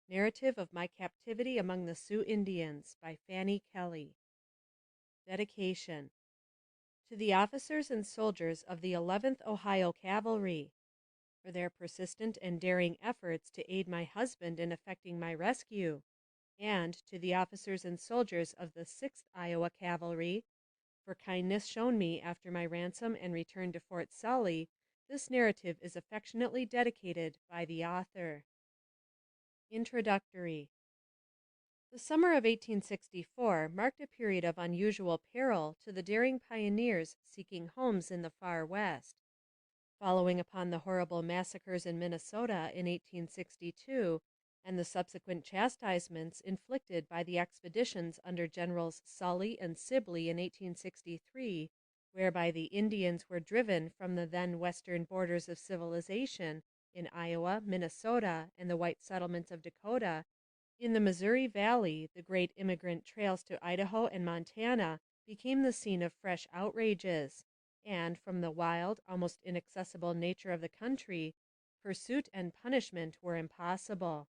Narrative of My Captivity Among the Sioux Indians by Fanny Kelly. Dedication. To the officers and soldiers of the 11th Ohio Cavalry, for their persistent and daring efforts to aid my husband in effecting my rescue, and to the officers and soldiers of the 6th Iowa Cavalry, for kindness shown me after my ransom and return to Fort Sully, this narrative is affectionately dedicated by the author. Introductory. The summer of 1864 marked a period of unusual peril to the daring pioneers seeking homes in the far West. Following upon the horrible massacres in Minnesota in 1862 and the subsequent chastisements inflicted by the expeditions under Generals Sully and Sibley in 1863, whereby the Indians were driven from the then western borders of civilization in Iowa, Minnesota, and the white settlements of Dakota, in the Missouri Valley, the great immigrant trails to Idaho and Montana became the scene of fresh outrages, and from the wild, almost inaccessible nature of the country, pursuit and punishment were impossible.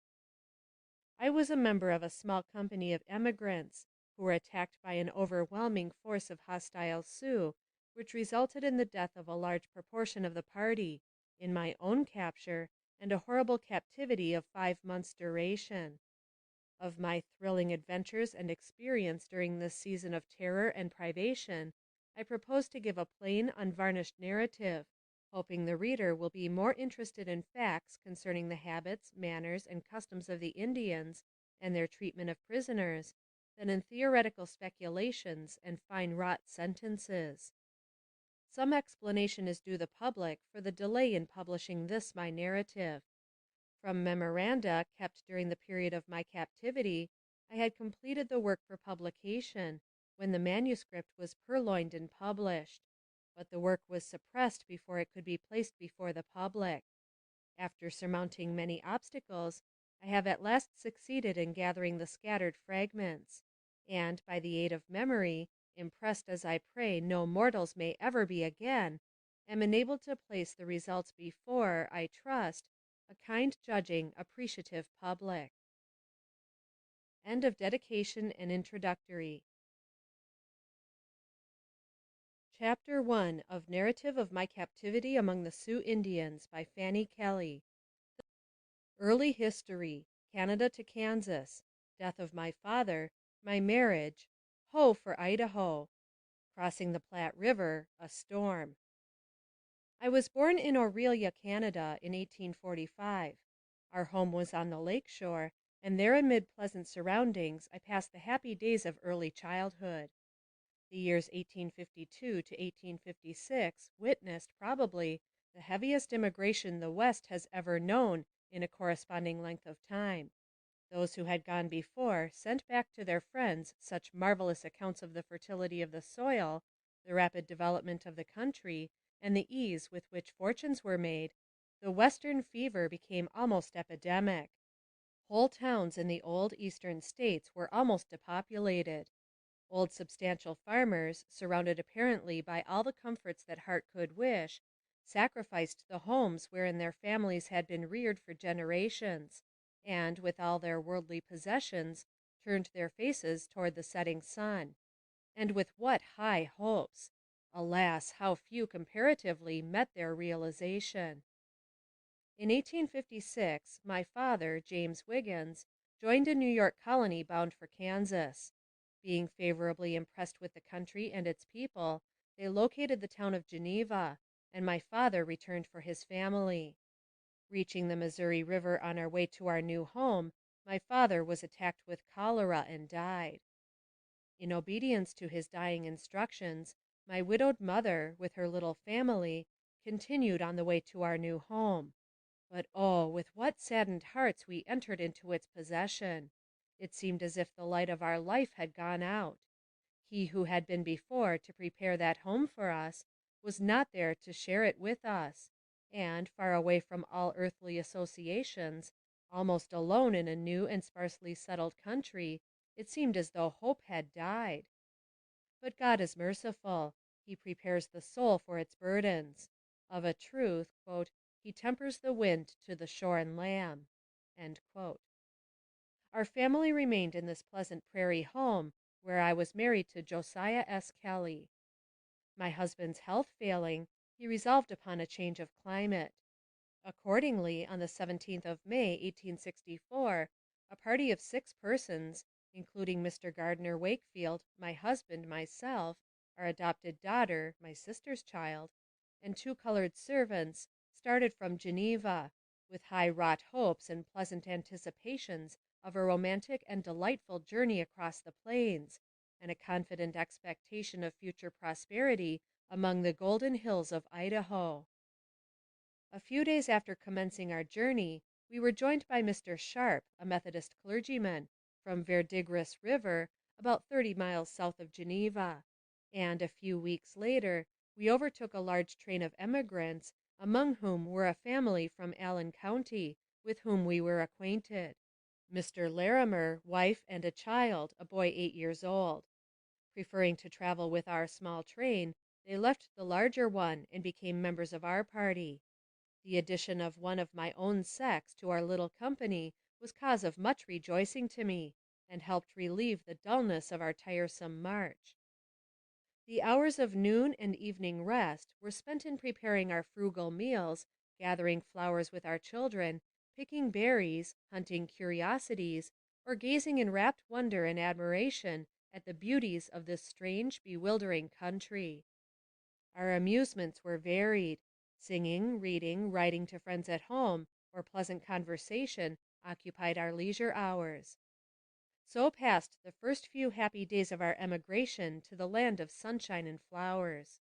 I was a member of a small company of emigrants who were attacked by an overwhelming force of hostile Sioux, which resulted in the death of a large proportion of the party, in my own capture, and a horrible captivity of 5 months' duration. Of my thrilling adventures and experience during this season of terror and privation, I propose to give a plain, unvarnished narrative, hoping the reader will be more interested in facts concerning the habits, manners, and customs of the Indians and their treatment of prisoners, than in theoretical speculations and fine-wrought sentences. Some explanation is due the public for the delay in publishing this my narrative. From memoranda kept during the period of my captivity, I had completed the work for publication when the manuscript was purloined and published, but the work was suppressed before it could be placed before the public. After surmounting many obstacles, I have at last succeeded in gathering the scattered fragments, and by the aid of memory, impressed as I pray no mortals may ever be again, am enabled to place the results before, I trust, a kind, judging, appreciative public. End of dedication and introductory. Chapter 1 of Narrative of My Captivity Among the Sioux Indians by Fanny Kelly. Early history, Canada to Kansas, death of my father, my marriage, ho for Idaho, crossing the Platte River, a storm. I was born in Orillia, Canada in 1845. Our home was on the lake shore, and there amid pleasant surroundings I passed the happy days of early childhood. The years 1852 to 1856 witnessed, probably, the heaviest immigration the West has ever known in a corresponding length of time. Those who had gone before sent back to their friends such marvelous accounts of the fertility of the soil, the rapid development of the country, and the ease with which fortunes were made, the Western fever became almost epidemic. Whole towns in the old Eastern states were almost depopulated. Old substantial farmers, surrounded apparently by all the comforts that heart could wish, sacrificed the homes wherein their families had been reared for generations, and, with all their worldly possessions, turned their faces toward the setting sun. And with what high hopes! Alas, how few comparatively met their realization. In 1856, my father, James Wiggins, joined a New York colony bound for Kansas. Being favorably impressed with the country and its people, they located the town of Geneva, and my father returned for his family. Reaching the Missouri River on our way to our new home, my father was attacked with cholera and died. In obedience to his dying instructions, my widowed mother, with her little family, continued on the way to our new home. But oh, with what saddened hearts we entered into its possession! It seemed as if the light of our life had gone out. He who had been before to prepare that home for us was not there to share it with us, and, far away from all earthly associations, almost alone in a new and sparsely settled country, it seemed as though hope had died. But God is merciful. He prepares the soul for its burdens. Of a truth, He tempers the wind to the shorn lamb. Our family remained in this pleasant prairie home, where I was married to Josiah S. Kelly. My husband's health failing, he resolved upon a change of climate. Accordingly, on the 17th of May, 1864, a party of 6 persons, including Mr. Gardner Wakefield, my husband, myself, our adopted daughter, my sister's child, and 2 colored servants, started from Geneva, with high-wrought hopes and pleasant anticipations of a romantic and delightful journey across the plains, and a confident expectation of future prosperity among the golden hills of Idaho. A few days after commencing our journey, we were joined by Mr. Sharp, a Methodist clergyman, from Verdigris River, about 30 miles south of Geneva, and a few weeks later we overtook a large train of emigrants, among whom were a family from Allen County, with whom we were acquainted. Mr. Larimer, wife, and a child, a boy 8 years old. Preferring to travel with our small train, they left the larger one and became members of our party. The addition of one of my own sex to our little company was cause of much rejoicing to me, and helped relieve the dullness of our tiresome march. The hours of noon and evening rest were spent in preparing our frugal meals, gathering flowers with our children, picking berries, hunting curiosities, or gazing in rapt wonder and admiration at the beauties of this strange, bewildering country. Our amusements were varied. Singing, reading, writing to friends at home, or pleasant conversation occupied our leisure hours. So passed the first few happy days of our emigration to the land of sunshine and flowers.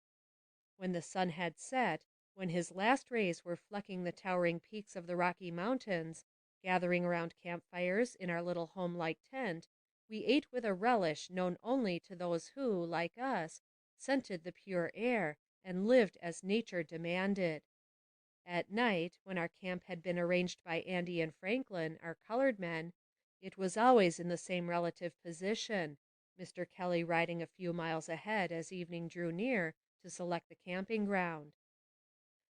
When the sun had set, when his last rays were flecking the towering peaks of the Rocky Mountains, gathering around campfires in our little home-like tent, we ate with a relish known only to those who, like us, scented the pure air and lived as nature demanded. At night, when our camp had been arranged by Andy and Franklin, our colored men, it was always in the same relative position, Mr. Kelly riding a few miles ahead as evening drew near to select the camping ground.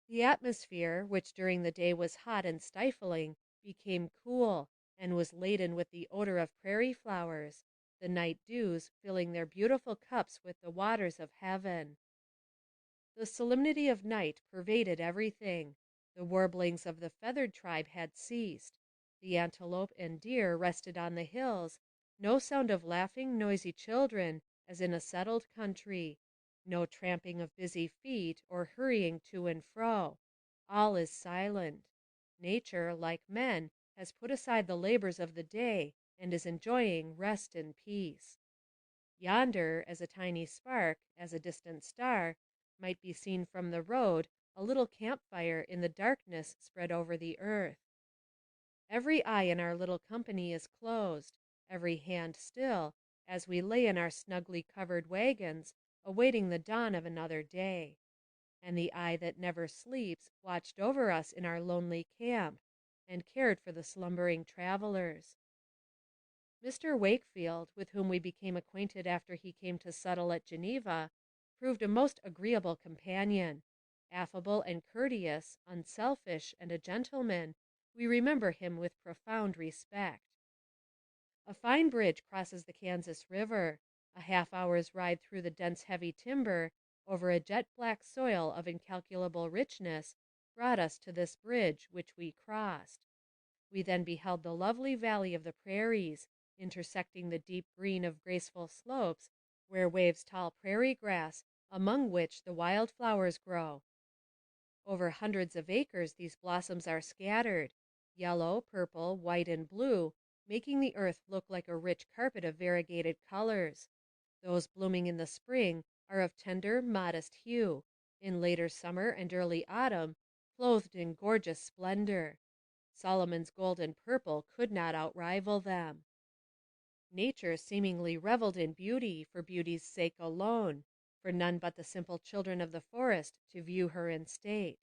The atmosphere, which during the day was hot and stifling, became cool, and was laden with the odor of prairie flowers, the night dews filling their beautiful cups with the waters of heaven. The solemnity of night pervaded everything. The warblings of the feathered tribe had ceased. The antelope and deer rested on the hills. No sound of laughing, noisy children, as in a settled country. No tramping of busy feet or hurrying to and fro. All is silent. Nature, like men, has put aside the labors of the day and is enjoying rest and peace. Yonder, as a tiny spark, as a distant star, might be seen from the road a little campfire in the darkness spread over the earth. Every eye in our little company is closed, every hand still, as we lay in our snugly covered wagons, awaiting the dawn of another day. And the eye that never sleeps watched over us in our lonely camp, and cared for the slumbering travelers. Mr. Wakefield, with whom we became acquainted after he came to settle at Geneva, proved a most agreeable companion. Affable and courteous, unselfish, and a gentleman, we remember him with profound respect. A fine bridge crosses the Kansas River. A half-hour's ride through the dense heavy timber, over a jet-black soil of incalculable richness, brought us to this bridge, which we crossed. We then beheld the lovely valley of the prairies, intersecting the deep green of graceful slopes, where waves tall prairie grass, among which the wild flowers grow. Over hundreds of acres these blossoms are scattered, yellow, purple, white, and blue, making the earth look like a rich carpet of variegated colors. Those blooming in the spring are of tender, modest hue, in later summer and early autumn, clothed in gorgeous splendor. Solomon's gold and purple could not outrival them. Nature seemingly reveled in beauty for beauty's sake alone, for none but the simple children of the forest to view her in state.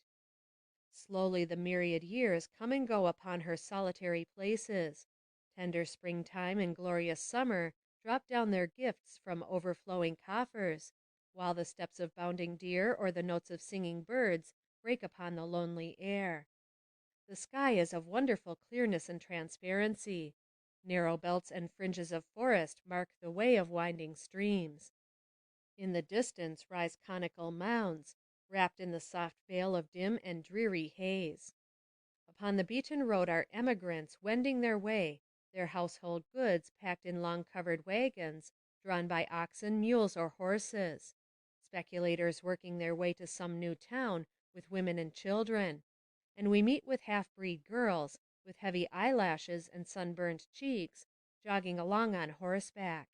Slowly the myriad years come and go upon her solitary places. Tender springtime and glorious summer drop down their gifts from overflowing coffers, while the steps of bounding deer or the notes of singing birds break upon the lonely air. The sky is of wonderful clearness and transparency. Narrow belts and fringes of forest mark the way of winding streams. In the distance rise conical mounds, wrapped in the soft veil of dim and dreary haze. Upon the beaten road are emigrants wending their way, their household goods packed in long covered wagons, drawn by oxen, mules, or horses. Speculators working their way to some new town with women and children. And we meet with half-breed girls, with heavy eyelashes and sunburned cheeks, jogging along on horseback.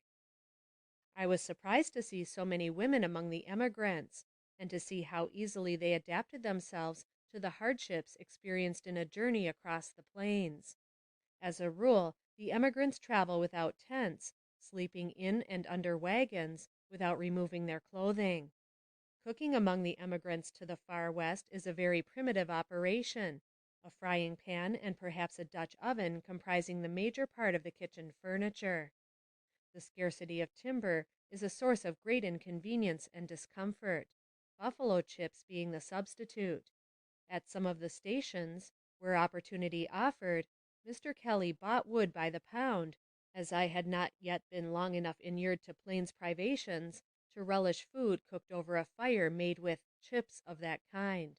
I was surprised to see so many women among the emigrants, and to see how easily they adapted themselves to the hardships experienced in a journey across the plains. As a rule, the emigrants travel without tents, sleeping in and under wagons, without removing their clothing. Cooking among the emigrants to the far west is a very primitive operation, a frying pan and perhaps a Dutch oven comprising the major part of the kitchen furniture. The scarcity of timber is a source of great inconvenience and discomfort, buffalo chips being the substitute. At some of the stations, where opportunity offered, Mr. Kelly bought wood by the pound, as I had not yet been long enough inured to plains privations to relish food cooked over a fire made with chips of that kind.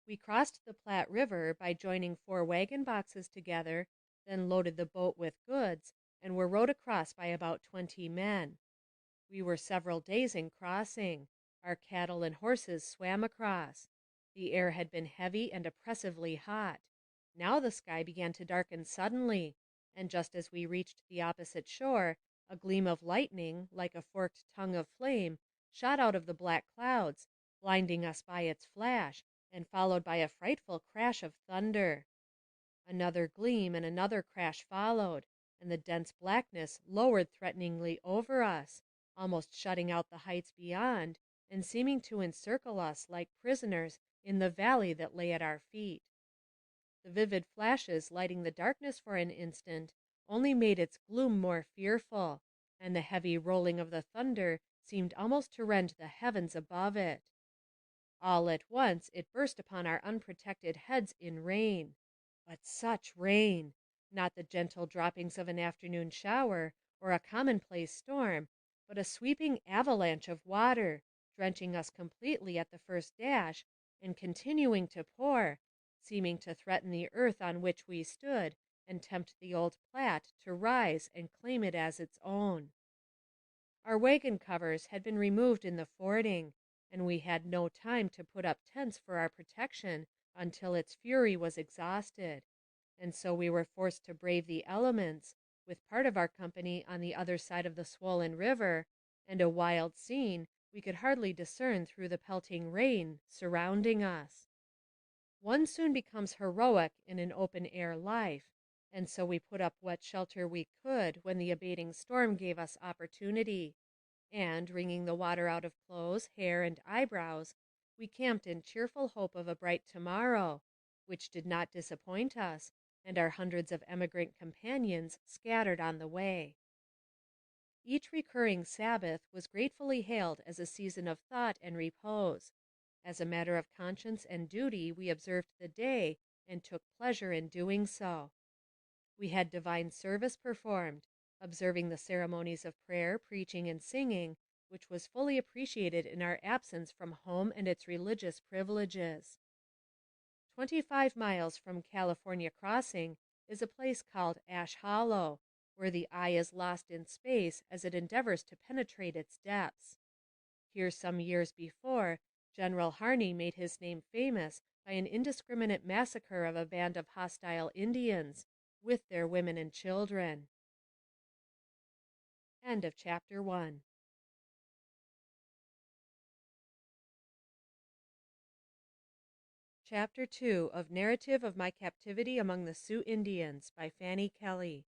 We crossed the Platte River by joining 4 wagon boxes together, then loaded the boat with goods, and were rowed across by about 20 men. We were several days in crossing. Our cattle and horses swam across. The air had been heavy and oppressively hot. Now the sky began to darken suddenly, and just as we reached the opposite shore, a gleam of lightning, like a forked tongue of flame, shot out of the black clouds, blinding us by its flash, and followed by a frightful crash of thunder. Another gleam and another crash followed, and the dense blackness lowered threateningly over us, almost shutting out the heights beyond, and seeming to encircle us like prisoners in the valley that lay at our feet. The vivid flashes lighting the darkness for an instant only made its gloom more fearful, and the heavy rolling of the thunder seemed almost to rend the heavens above it. All at once it burst upon our unprotected heads in rain. But such rain! Not the gentle droppings of an afternoon shower or a commonplace storm, but a sweeping avalanche of water, drenching us completely at the first dash, and continuing to pour, seeming to threaten the earth on which we stood, and tempt the old Platte to rise and claim it as its own. Our wagon covers had been removed in the fording, and we had no time to put up tents for our protection until its fury was exhausted, and so we were forced to brave the elements, with part of our company on the other side of the swollen river, and a wild scene we could hardly discern through the pelting rain surrounding us. One soon becomes heroic in an open-air life, and so we put up what shelter we could when the abating storm gave us opportunity, and, wringing the water out of clothes, hair, and eyebrows, we camped in cheerful hope of a bright tomorrow, which did not disappoint us, and our hundreds of emigrant companions scattered on the way. Each recurring Sabbath was gratefully hailed as a season of thought and repose. As a matter of conscience and duty, we observed the day, and took pleasure in doing so. We had divine service performed, observing the ceremonies of prayer, preaching, and singing, which was fully appreciated in our absence from home and its religious privileges. 25 miles from California Crossing is a place called Ash Hollow, where the eye is lost in space as it endeavors to penetrate its depths. Here some years before, General Harney made his name famous by an indiscriminate massacre of a band of hostile Indians, with their women and children. End of chapter 1. Chapter 2 of Narrative of My Captivity Among the Sioux Indians by Fanny Kelly.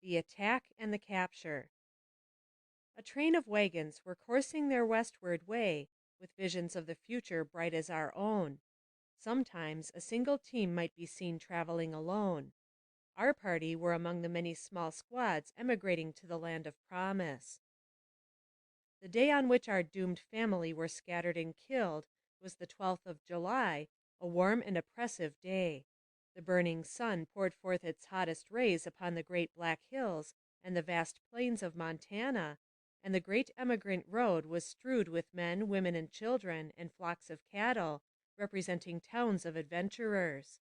The Attack and the Capture. A train of wagons were coursing their westward way, with visions of the future bright as our own. Sometimes a single team might be seen traveling alone. Our party were among the many small squads emigrating to the land of promise. The day on which our doomed family were scattered and killed was the 12th of July, a warm and oppressive day. The burning sun poured forth its hottest rays upon the great Black Hills and the vast plains of Montana, and the great emigrant road was strewed with men, women, and children, and flocks of cattle, representing towns of adventurers.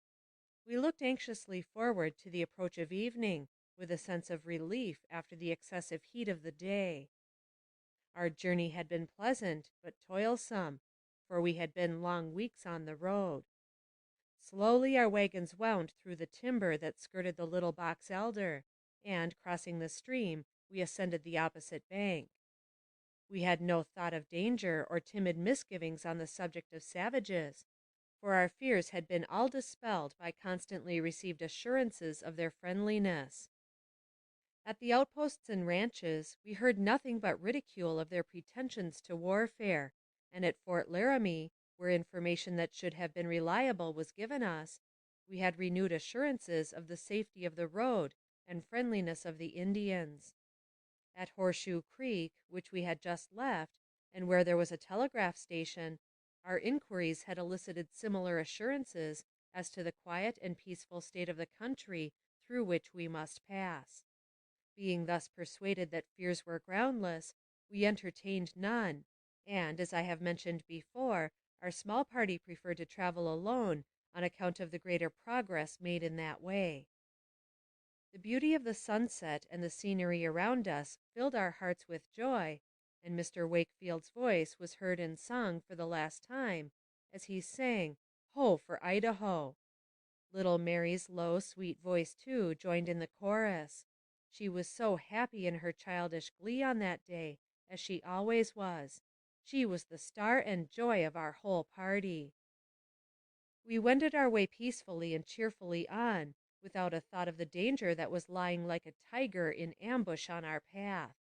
We looked anxiously forward to the approach of evening, with a sense of relief after the excessive heat of the day. Our journey had been pleasant, but toilsome, for we had been long weeks on the road. Slowly our wagons wound through the timber that skirted the little box elder, and, crossing the stream, we ascended the opposite bank. We had no thought of danger or timid misgivings on the subject of savages, for our fears had been all dispelled by constantly received assurances of their friendliness. At the outposts and ranches, we heard nothing but ridicule of their pretensions to warfare, and at Fort Laramie, where information that should have been reliable was given us, we had renewed assurances of the safety of the road and friendliness of the Indians. At Horseshoe Creek, which we had just left, and where there was a telegraph station, our inquiries had elicited similar assurances as to the quiet and peaceful state of the country through which we must pass. Being thus persuaded that fears were groundless, we entertained none, and, as I have mentioned before, our small party preferred to travel alone on account of the greater progress made in that way. The beauty of the sunset and the scenery around us filled our hearts with joy, and Mr. Wakefield's voice was heard in song for the last time, as he sang, "Ho for Idaho." Little Mary's low, sweet voice, too, joined in the chorus. She was so happy in her childish glee on that day, as she always was. She was the star and joy of our whole party. We wended our way peacefully and cheerfully on, without a thought of the danger that was lying like a tiger in ambush on our path.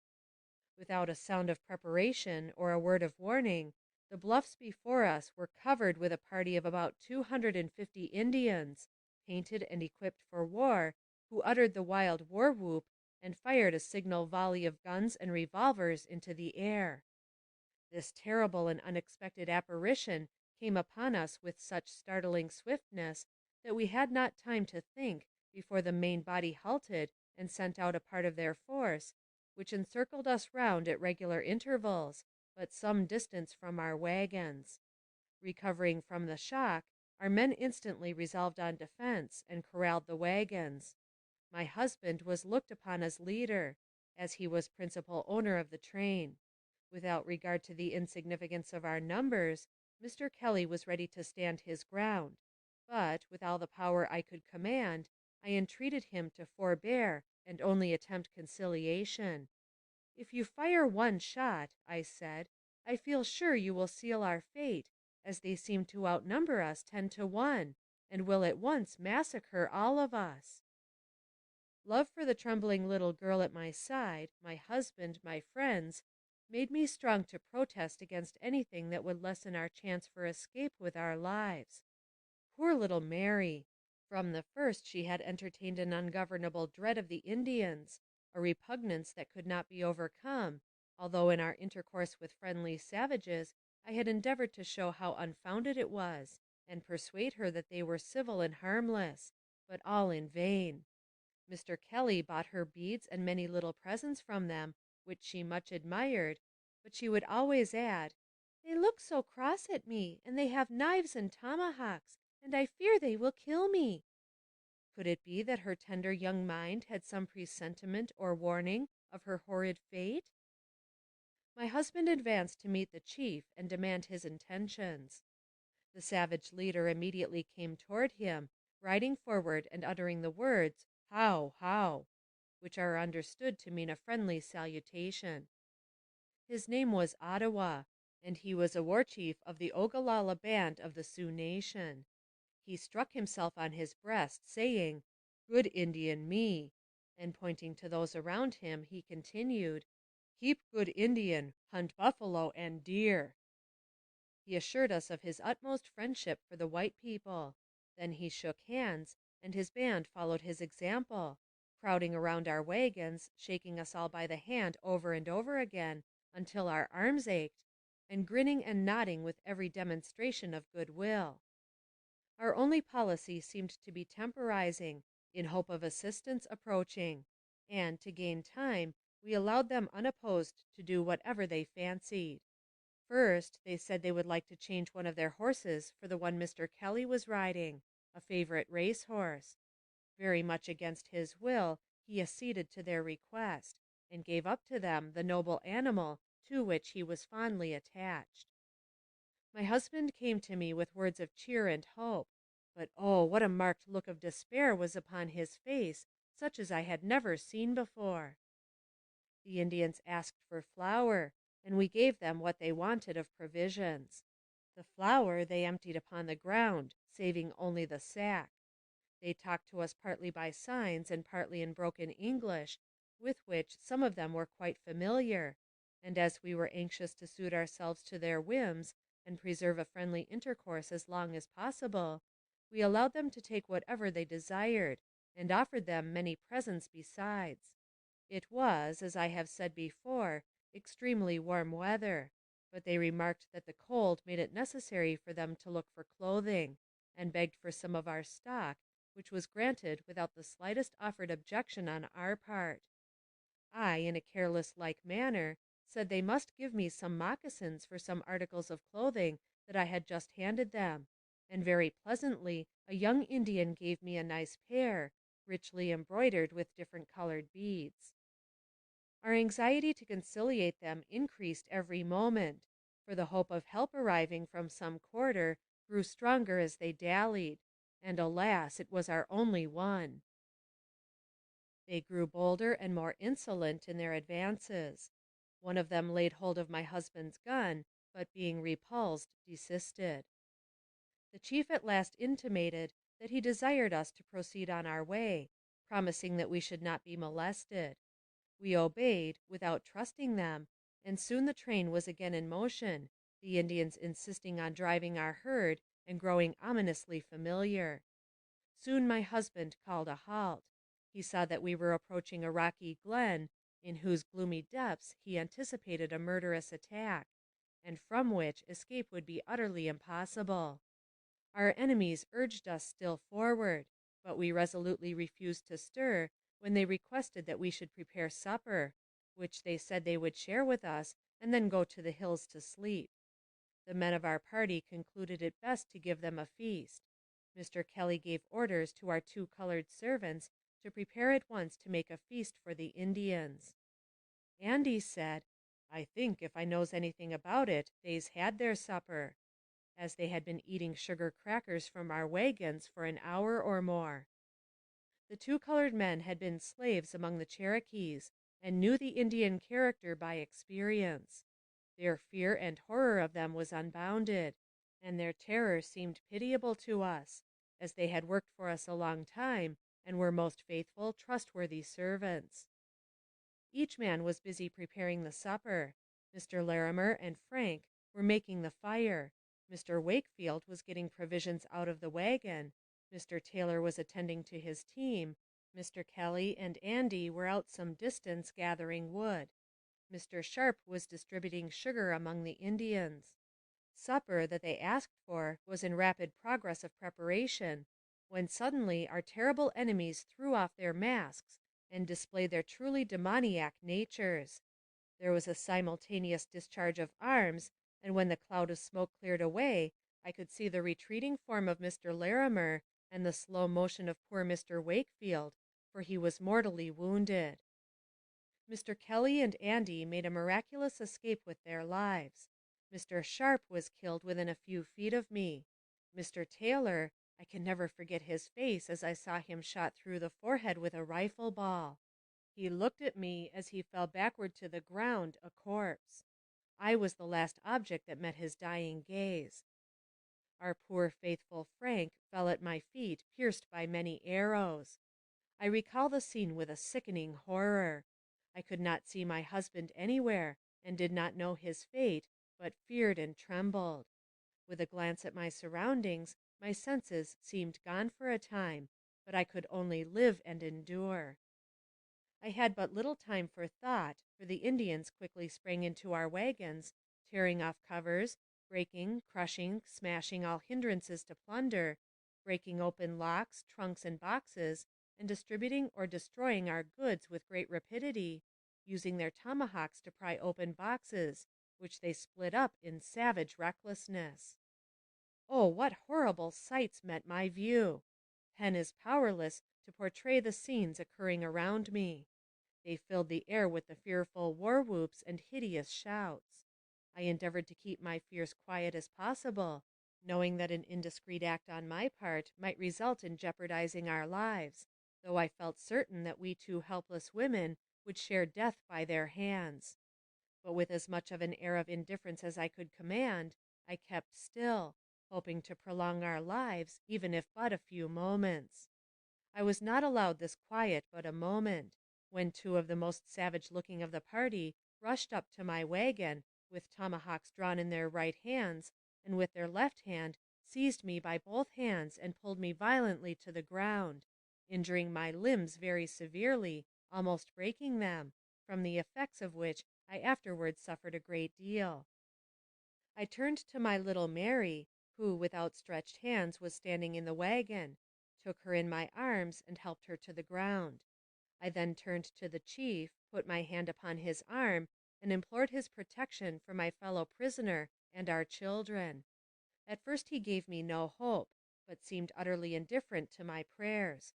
Without a sound of preparation or a word of warning, the bluffs before us were covered with a party of about 250 Indians, painted and equipped for war, who uttered the wild war whoop and fired a signal volley of guns and revolvers into the air. This terrible and unexpected apparition came upon us with such startling swiftness that we had not time to think before the main body halted and sent out a part of their force, which encircled us round at regular intervals, but some distance from our wagons. Recovering from the shock, our men instantly resolved on defense, and corralled the wagons. My husband was looked upon as leader, as he was principal owner of the train. Without regard to the insignificance of our numbers, Mr. Kelly was ready to stand his ground, but, with all the power I could command, I entreated him to forbear and only attempt conciliation. "If you fire one shot," I said, "I feel sure you will seal our fate, as they seem to outnumber us 10-1, and will at once massacre all of us." Love for the trembling little girl at my side, my husband, my friends, made me strong to protest against anything that would lessen our chance for escape with our lives. Poor little Mary! From the first she had entertained an ungovernable dread of the Indians, a repugnance that could not be overcome, although in our intercourse with friendly savages I had endeavored to show how unfounded it was, and persuade her that they were civil and harmless, but all in vain. Mr. Kelly bought her beads and many little presents from them, which she much admired, but she would always add, "They look so cross at me, and they have knives and tomahawks, and I fear they will kill me." Could it be that her tender young mind had some presentiment or warning of her horrid fate? My husband advanced to meet the chief and demand his intentions. The savage leader immediately came toward him, riding forward and uttering the words, "How, how," which are understood to mean a friendly salutation. His name was Ottawa, and he was a war chief of the Ogallala band of the Sioux nation. He struck himself on his breast, saying, "Good Indian me," and pointing to those around him, he continued, "Keep good Indian, hunt buffalo and deer." He assured us of his utmost friendship for the white people. Then he shook hands, and his band followed his example, crowding around our wagons, shaking us all by the hand over and over again until our arms ached, and grinning and nodding with every demonstration of goodwill. Our only policy seemed to be temporizing, in hope of assistance approaching, and, to gain time, we allowed them unopposed to do whatever they fancied. First, they said they would like to change one of their horses for the one Mr. Kelly was riding, a favorite race horse. Very much against his will, he acceded to their request, and gave up to them the noble animal to which he was fondly attached. My husband came to me with words of cheer and hope, but oh, what a marked look of despair was upon his face, such as I had never seen before. The Indians asked for flour, and we gave them what they wanted of provisions. The flour they emptied upon the ground, saving only the sack. They talked to us partly by signs and partly in broken English, with which some of them were quite familiar, and as we were anxious to suit ourselves to their whims and preserve a friendly intercourse as long as possible, we allowed them to take whatever they desired, and offered them many presents besides. It was, as I have said before, extremely warm weather, but they remarked that the cold made it necessary for them to look for clothing, and begged for some of our stock, which was granted without the slightest offered objection on our part. I, in a careless-like manner, said they must give me some moccasins for some articles of clothing that I had just handed them, and very pleasantly a young Indian gave me a nice pair, richly embroidered with different colored beads. Our anxiety to conciliate them increased every moment, for the hope of help arriving from some quarter grew stronger as they dallied, and alas, it was our only one. They grew bolder and more insolent in their advances. One of them laid hold of my husband's gun, but being repulsed, desisted. The chief at last intimated that he desired us to proceed on our way, promising that we should not be molested. We obeyed, without trusting them, and soon the train was again in motion, the Indians insisting on driving our herd and growing ominously familiar. Soon my husband called a halt. He saw that we were approaching a rocky glen, in whose gloomy depths he anticipated a murderous attack, and from which escape would be utterly impossible. Our enemies urged us still forward, but we resolutely refused to stir when they requested that we should prepare supper, which they said they would share with us, and then go to the hills to sleep. The men of our party concluded it best to give them a feast. Mr. Kelly gave orders to our 2 colored servants to prepare at once to make a feast for the Indians. Andy said, "I think, if I knows anything about it, they's had their supper," as they had been eating sugar crackers from our wagons for an hour or more. The 2 colored men had been slaves among the Cherokees, and knew the Indian character by experience. Their fear and horror of them was unbounded, and their terror seemed pitiable to us, as they had worked for us a long time, and were most faithful, trustworthy servants. Each man was busy preparing the supper. Mr. Larimer and Frank were making the fire. Mr. Wakefield was getting provisions out of the wagon. Mr. Taylor was attending to his team. Mr. Kelly and Andy were out some distance gathering wood. Mr. Sharp was distributing sugar among the Indians. Supper that they asked for was in rapid progress of preparation, when suddenly our terrible enemies threw off their masks and displayed their truly demoniac natures. There was a simultaneous discharge of arms, and when the cloud of smoke cleared away, I could see the retreating form of Mr. Larimer and the slow motion of poor Mr. Wakefield, for he was mortally wounded. Mr. Kelly and Andy made a miraculous escape with their lives. Mr. Sharp was killed within a few feet of me. Mr. Taylor, I can never forget his face as I saw him shot through the forehead with a rifle ball. He looked at me as he fell backward to the ground, a corpse. I was the last object that met his dying gaze. Our poor faithful Frank fell at my feet, pierced by many arrows. I recall the scene with a sickening horror. I could not see my husband anywhere, and did not know his fate, but feared and trembled. With a glance at my surroundings, my senses seemed gone for a time, but I could only live and endure. I had but little time for thought, for the Indians quickly sprang into our wagons, tearing off covers, breaking, crushing, smashing all hindrances to plunder, breaking open locks, trunks, and boxes, and distributing or destroying our goods with great rapidity, using their tomahawks to pry open boxes, which they split up in savage recklessness. Oh, what horrible sights met my view! Pen is powerless to portray the scenes occurring around me. They filled the air with the fearful war whoops and hideous shouts. I endeavored to keep my fears quiet as possible, knowing that an indiscreet act on my part might result in jeopardizing our lives, though I felt certain that we two helpless women would share death by their hands. But with as much of an air of indifference as I could command, I kept still, hoping to prolong our lives, even if but a few moments. I was not allowed this quiet but a moment, when two of the most savage-looking of the party rushed up to my wagon, with tomahawks drawn in their right hands, and with their left hand seized me by both hands and pulled me violently to the ground, injuring my limbs very severely, almost breaking them, from the effects of which I afterwards suffered a great deal. I turned to my little Mary, who with outstretched hands was standing in the wagon, took her in my arms, and helped her to the ground. I then turned to the chief, put my hand upon his arm, and implored his protection for my fellow prisoner and our children. At first he gave me no hope, but seemed utterly indifferent to my prayers.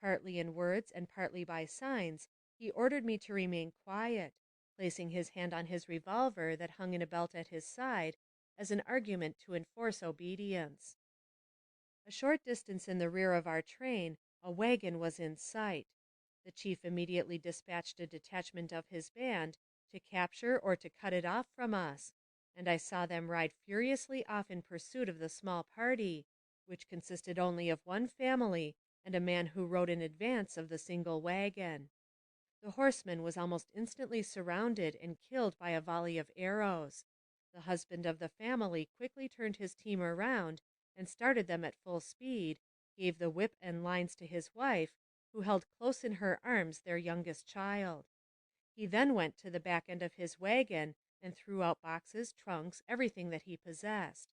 Partly in words and partly by signs, he ordered me to remain quiet, placing his hand on his revolver that hung in a belt at his side as an argument to enforce obedience. A short distance in the rear of our train, a wagon was in sight. The chief immediately dispatched a detachment of his band to capture or to cut it off from us, and I saw them ride furiously off in pursuit of the small party, which consisted only of one family and a man who rode in advance of the single wagon. The horseman was almost instantly surrounded and killed by a volley of arrows. The husband of the family quickly turned his team around and started them at full speed, gave the whip and lines to his wife, who held close in her arms their youngest child. He then went to the back end of his wagon and threw out boxes, trunks, everything that he possessed.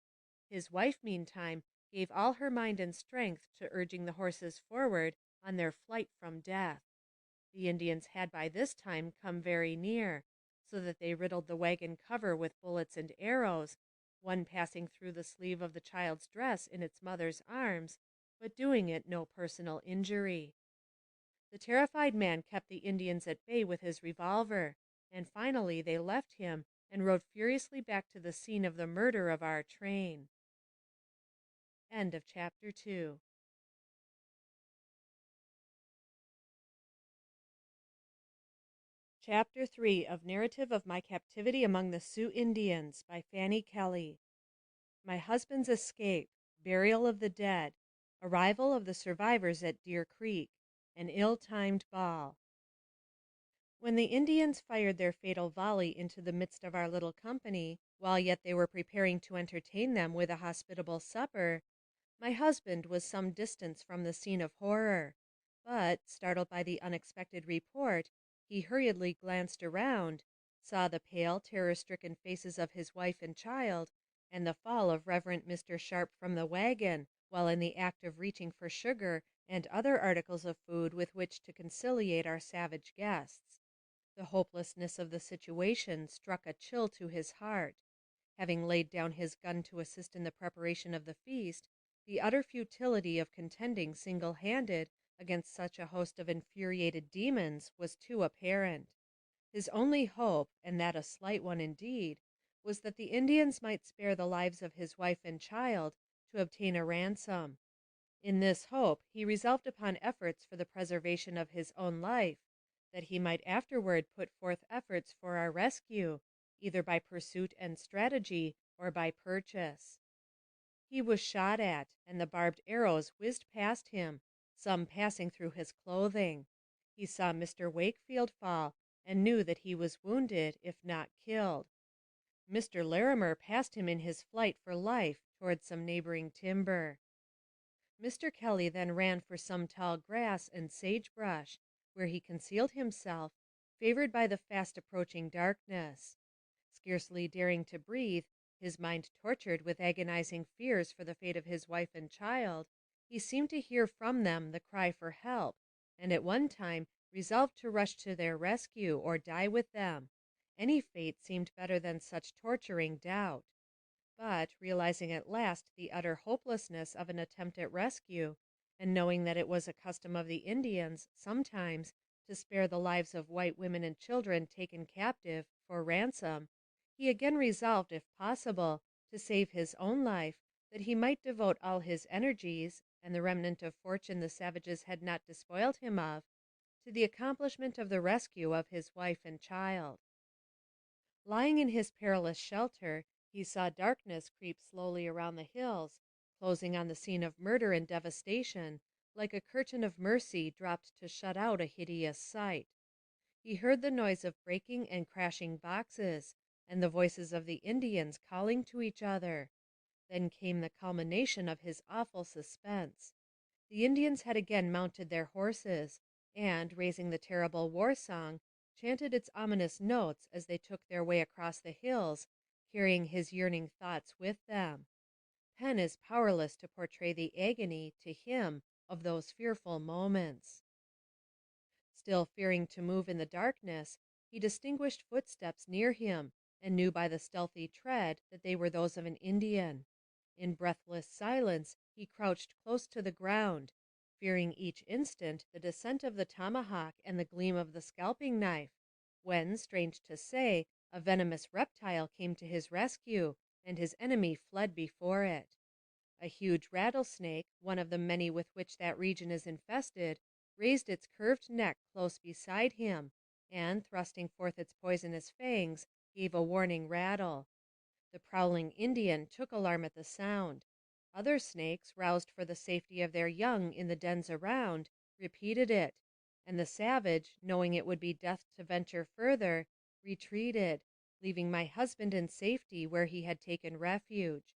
His wife, meantime, gave all her mind and strength to urging the horses forward on their flight from death. The Indians had by this time come very near, so that they riddled the wagon cover with bullets and arrows, one passing through the sleeve of the child's dress in its mother's arms, but doing it no personal injury. The terrified man kept the Indians at bay with his revolver, and finally they left him and rode furiously back to the scene of the murder of our train. End of chapter 2. Chapter 3 of Narrative of My Captivity Among the Sioux Indians by Fanny Kelly. My husband's escape, burial of the dead, arrival of the survivors at Deer Creek, an ill-timed ball. When the Indians fired their fatal volley into the midst of our little company, while yet they were preparing to entertain them with a hospitable supper, my husband was some distance from the scene of horror, but, startled by the unexpected report, he hurriedly glanced around, saw the pale, terror-stricken faces of his wife and child, and the fall of Reverend Mr. Sharp from the wagon, while in the act of reaching for sugar and other articles of food with which to conciliate our savage guests. The hopelessness of the situation struck a chill to his heart. Having laid down his gun to assist in the preparation of the feast, the utter futility of contending single-handed against such a host of infuriated demons was too apparent. His only hope, and that a slight one indeed, was that the Indians might spare the lives of his wife and child to obtain a ransom. In this hope he resolved upon efforts for the preservation of his own life, that he might afterward put forth efforts for our rescue, either by pursuit and strategy or by purchase. He was shot at, and the barbed arrows whizzed past him, some passing through his clothing. He saw Mr. Wakefield fall, and knew that he was wounded, if not killed. Mr. Larimer passed him in his flight for life toward some neighboring timber. Mr. Kelly then ran for some tall grass and sagebrush, where he concealed himself, favored by the fast approaching darkness. Scarcely daring to breathe, his mind tortured with agonizing fears for the fate of his wife and child, he seemed to hear from them the cry for help, and at one time resolved to rush to their rescue or die with them. Any fate seemed better than such torturing doubt. But, realizing at last the utter hopelessness of an attempt at rescue, and knowing that it was a custom of the Indians, sometimes, to spare the lives of white women and children taken captive for ransom, he again resolved, if possible, to save his own life, that he might devote all his energies, and the remnant of fortune the savages had not despoiled him of, to the accomplishment of the rescue of his wife and child. Lying in his perilous shelter, he saw darkness creep slowly around the hills, closing on the scene of murder and devastation, like a curtain of mercy dropped to shut out a hideous sight. He heard the noise of breaking and crashing boxes, and the voices of the Indians calling to each other. Then came the culmination of his awful suspense. The Indians had again mounted their horses, and, raising the terrible war song, chanted its ominous notes as they took their way across the hills, carrying his yearning thoughts with them. Pen is powerless to portray the agony, to him, of those fearful moments. Still fearing to move in the darkness, he distinguished footsteps near him, and knew by the stealthy tread that they were those of an Indian. In breathless silence he crouched close to the ground, fearing each instant the descent of the tomahawk and the gleam of the scalping knife, when, strange to say, a venomous reptile came to his rescue, and his enemy fled before it. A huge rattlesnake, one of the many with which that region is infested, raised its curved neck close beside him, and, thrusting forth its poisonous fangs, gave a warning rattle. The prowling Indian took alarm at the sound. Other snakes, roused for the safety of their young in the dens around, repeated it, and the savage, knowing it would be death to venture further, retreated, leaving my husband in safety where he had taken refuge.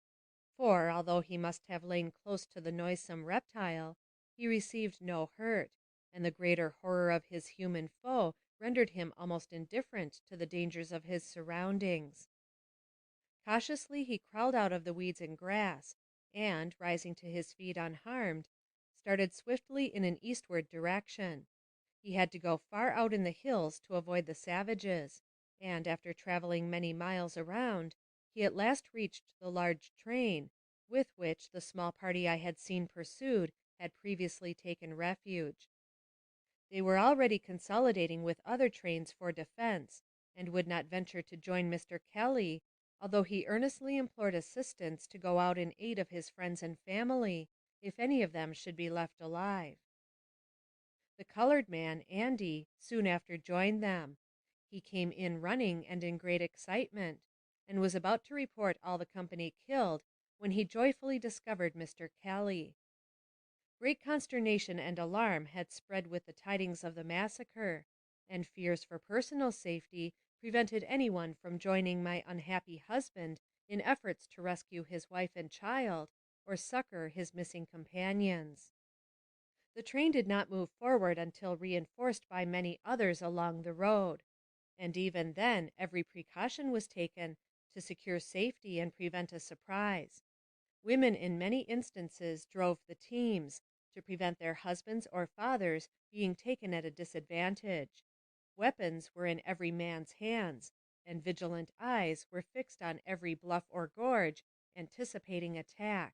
For, although he must have lain close to the noisome reptile, he received no hurt, and the greater horror of his human foe rendered him almost indifferent to the dangers of his surroundings. Cautiously he crawled out of the weeds and grass, and, rising to his feet unharmed, started swiftly in an eastward direction. He had to go far out in the hills to avoid the savages, and after traveling many miles around, he at last reached the large train, with which the small party I had seen pursued had previously taken refuge. They were already consolidating with other trains for defense, and would not venture to join Mr. Kelly, although he earnestly implored assistance to go out in aid of his friends and family, if any of them should be left alive. The colored man, Andy, soon after joined them. He came in running and in great excitement, and was about to report all the company killed when he joyfully discovered Mr. Kelly. Great consternation and alarm had spread with the tidings of the massacre, and fears for personal safety prevented anyone from joining my unhappy husband in efforts to rescue his wife and child or succor his missing companions. The train did not move forward until reinforced by many others along the road, and even then every precaution was taken to secure safety and prevent a surprise. Women in many instances drove the teams to prevent their husbands or fathers being taken at a disadvantage. Weapons were in every man's hands, and vigilant eyes were fixed on every bluff or gorge, anticipating attack.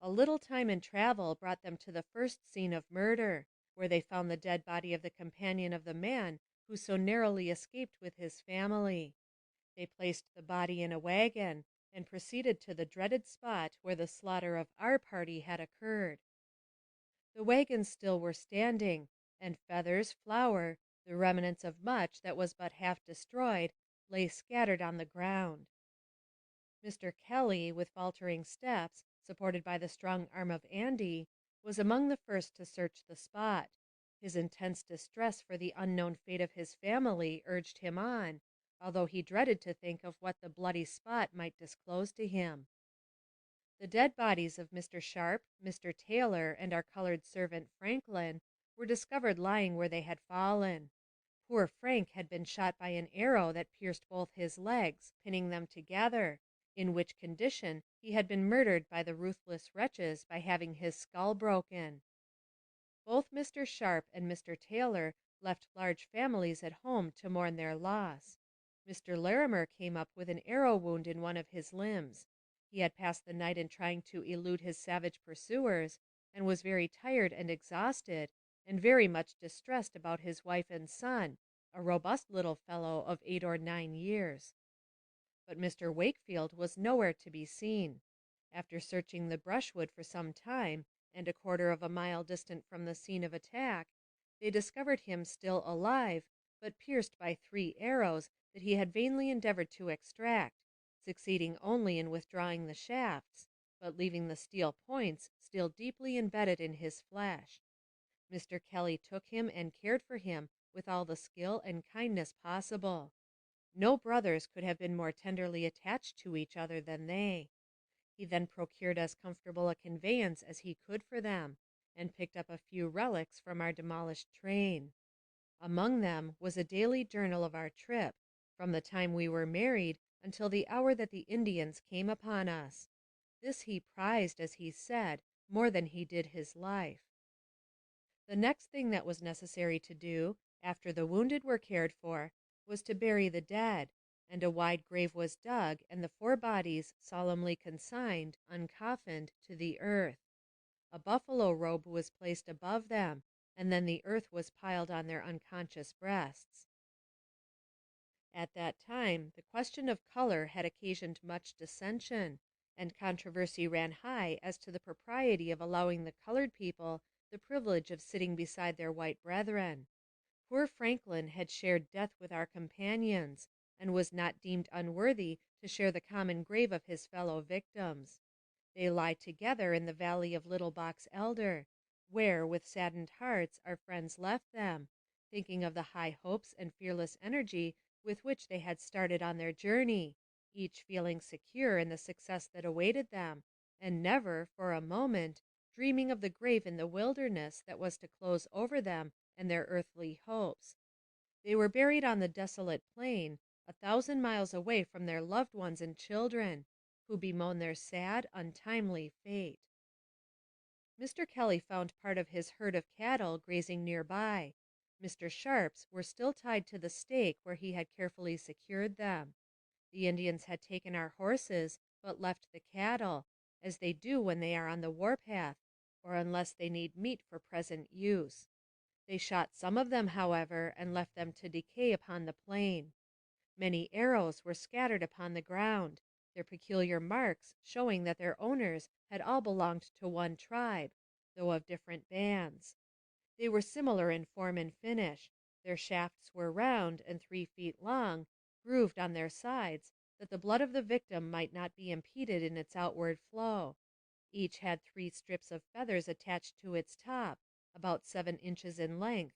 A little time and travel brought them to the first scene of murder, where they found the dead body of the companion of the man who so narrowly escaped with his family. They placed the body in a wagon and proceeded to the dreaded spot where the slaughter of our party had occurred. The wagons still were standing, and feathers, flour, the remnants of much that was but half destroyed, lay scattered on the ground. Mr. Kelly, with faltering steps, supported by the strong arm of Andy, was among the first to search the spot. His intense distress for the unknown fate of his family urged him on, although he dreaded to think of what the bloody spot might disclose to him. The dead bodies of Mr. Sharp, Mr. Taylor, and our colored servant Franklin were discovered lying where they had fallen. Poor Frank had been shot by an arrow that pierced both his legs, pinning them together, in which condition he had been murdered by the ruthless wretches by having his skull broken. Both Mr. Sharp and Mr. Taylor left large families at home to mourn their loss. Mr. Larimer came up with an arrow wound in one of his limbs. He had passed the night in trying to elude his savage pursuers, and was very tired and exhausted, and very much distressed about his wife and son, a robust little fellow of 8 or 9 years. But Mr. Wakefield was nowhere to be seen. After searching the brushwood for some time, and a quarter of a mile distant from the scene of attack, they discovered him still alive, but pierced by 3 arrows that he had vainly endeavored to extract, succeeding only in withdrawing the shafts, but leaving the steel points still deeply embedded in his flesh. Mr. Kelly took him and cared for him with all the skill and kindness possible. No brothers could have been more tenderly attached to each other than they. He then procured as comfortable a conveyance as he could for them, and picked up a few relics from our demolished train. Among them was a daily journal of our trip, from the time we were married until the hour that the Indians came upon us. This he prized, as he said, more than he did his life. The next thing that was necessary to do, after the wounded were cared for, was to bury the dead, and a wide grave was dug, and the 4 bodies solemnly consigned, uncoffined, to the earth. A buffalo robe was placed above them, and then the earth was piled on their unconscious breasts. At that time the question of color had occasioned much dissension, and controversy ran high as to the propriety of allowing the colored people the privilege of sitting beside their white brethren. Poor Franklin had shared death with our companions, and was not deemed unworthy to share the common grave of his fellow victims. They lie together in the valley of Little Box Elder, where, with saddened hearts, our friends left them, thinking of the high hopes and fearless energy with which they had started on their journey, each feeling secure in the success that awaited them, and never, for a moment, dreaming of the grave in the wilderness that was to close over them and their earthly hopes. They were buried on the desolate plain, 1,000 miles away from their loved ones and children, who bemoan their sad, untimely fate. Mr. Kelly found part of his herd of cattle grazing nearby. Mr. Sharp's were still tied to the stake where he had carefully secured them. The Indians had taken our horses, but left the cattle, as they do when they are on the warpath, or unless they need meat for present use. They shot some of them, however, and left them to decay upon the plain. Many arrows were scattered upon the ground, their peculiar marks showing that their owners had all belonged to one tribe, though of different bands. They were similar in form and finish. Their shafts were round and 3 feet long, grooved on their sides, that the blood of the victim might not be impeded in its outward flow. Each had 3 strips of feathers attached to its top, about 7 inches in length,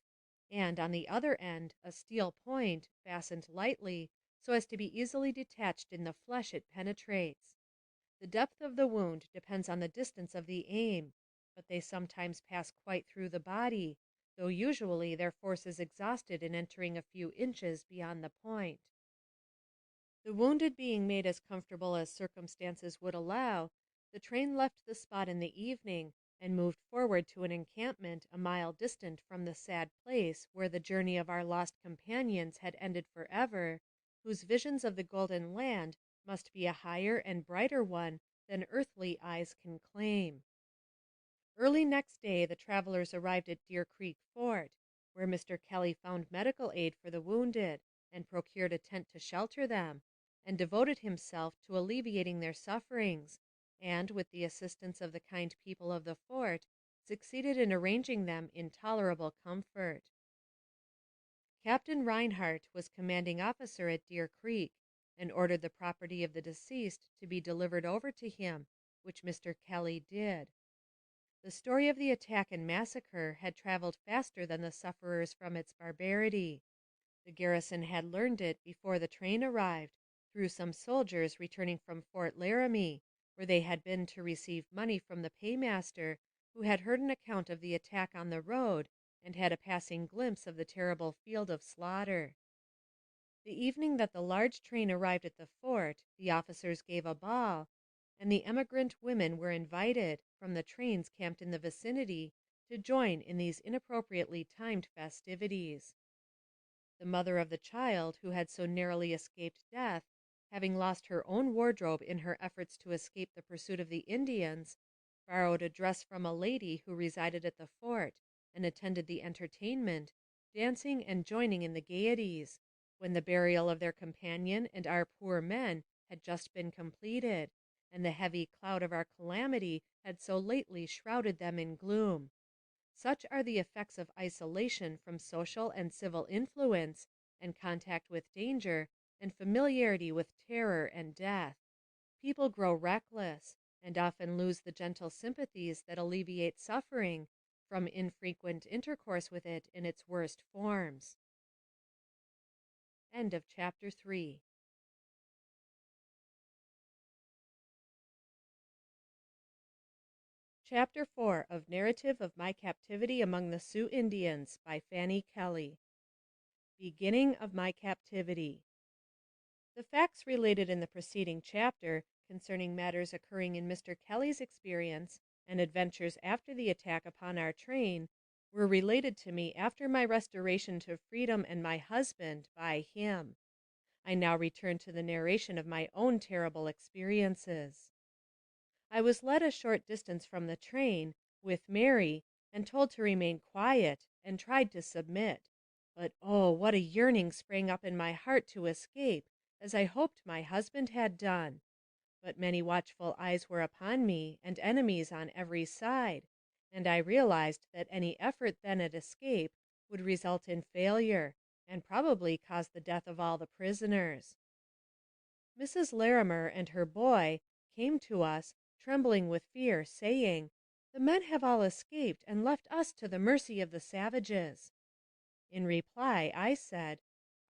and on the other end a steel point, fastened lightly, so as to be easily detached in the flesh it penetrates. The depth of the wound depends on the distance of the aim, but they sometimes pass quite through the body, though usually their force is exhausted in entering a few inches beyond the point. The wounded being made as comfortable as circumstances would allow, the train left the spot in the evening, and moved forward to an encampment a mile distant from the sad place where the journey of our lost companions had ended forever, whose visions of the golden land must be a higher and brighter one than earthly eyes can claim. Early next day the travelers arrived at Deer Creek Fort, where Mr. Kelly found medical aid for the wounded, and procured a tent to shelter them, and devoted himself to alleviating their sufferings, and, with the assistance of the kind people of the fort, succeeded in arranging them in tolerable comfort. Captain Reinhardt was commanding officer at Deer Creek, and ordered the property of the deceased to be delivered over to him, which Mr. Kelly did. The story of the attack and massacre had traveled faster than the sufferers from its barbarity. The garrison had learned it before the train arrived, through some soldiers returning from Fort Laramie, where they had been to receive money from the paymaster, who had heard an account of the attack on the road, and had a passing glimpse of the terrible field of slaughter. The evening that the large train arrived at the fort, the officers gave a ball, and the emigrant women were invited, from the trains camped in the vicinity, to join in these inappropriately timed festivities. The mother of the child who had so narrowly escaped death, having lost her own wardrobe in her efforts to escape the pursuit of the Indians, borrowed a dress from a lady who resided at the fort, and attended the entertainment, dancing and joining in the gaieties, when the burial of their companion and our poor men had just been completed, and the heavy cloud of our calamity had so lately shrouded them in gloom. Such are the effects of isolation from social and civil influence, and contact with danger, and familiarity with terror and death. People grow reckless, and often lose the gentle sympathies that alleviate suffering from infrequent intercourse with it in its worst forms. End of chapter 3. Chapter 4 of Narrative of My Captivity Among the Sioux Indians by Fanny Kelly. Beginning of My Captivity. The facts related in the preceding chapter concerning matters occurring in Mr. Kelly's experience and adventures after the attack upon our train were related to me after my restoration to freedom and my husband by him. I now return to the narration of my own terrible experiences. I was led a short distance from the train, with Mary, and told to remain quiet, and tried to submit. But oh, what a yearning sprang up in my heart to escape, as I hoped my husband had done. But many watchful eyes were upon me, and enemies on every side, and I realized that any effort then at escape would result in failure, and probably cause the death of all the prisoners. Mrs. Larimer and her boy came to us, trembling with fear, saying, "The men have all escaped and left us to the mercy of the savages." In reply, I said,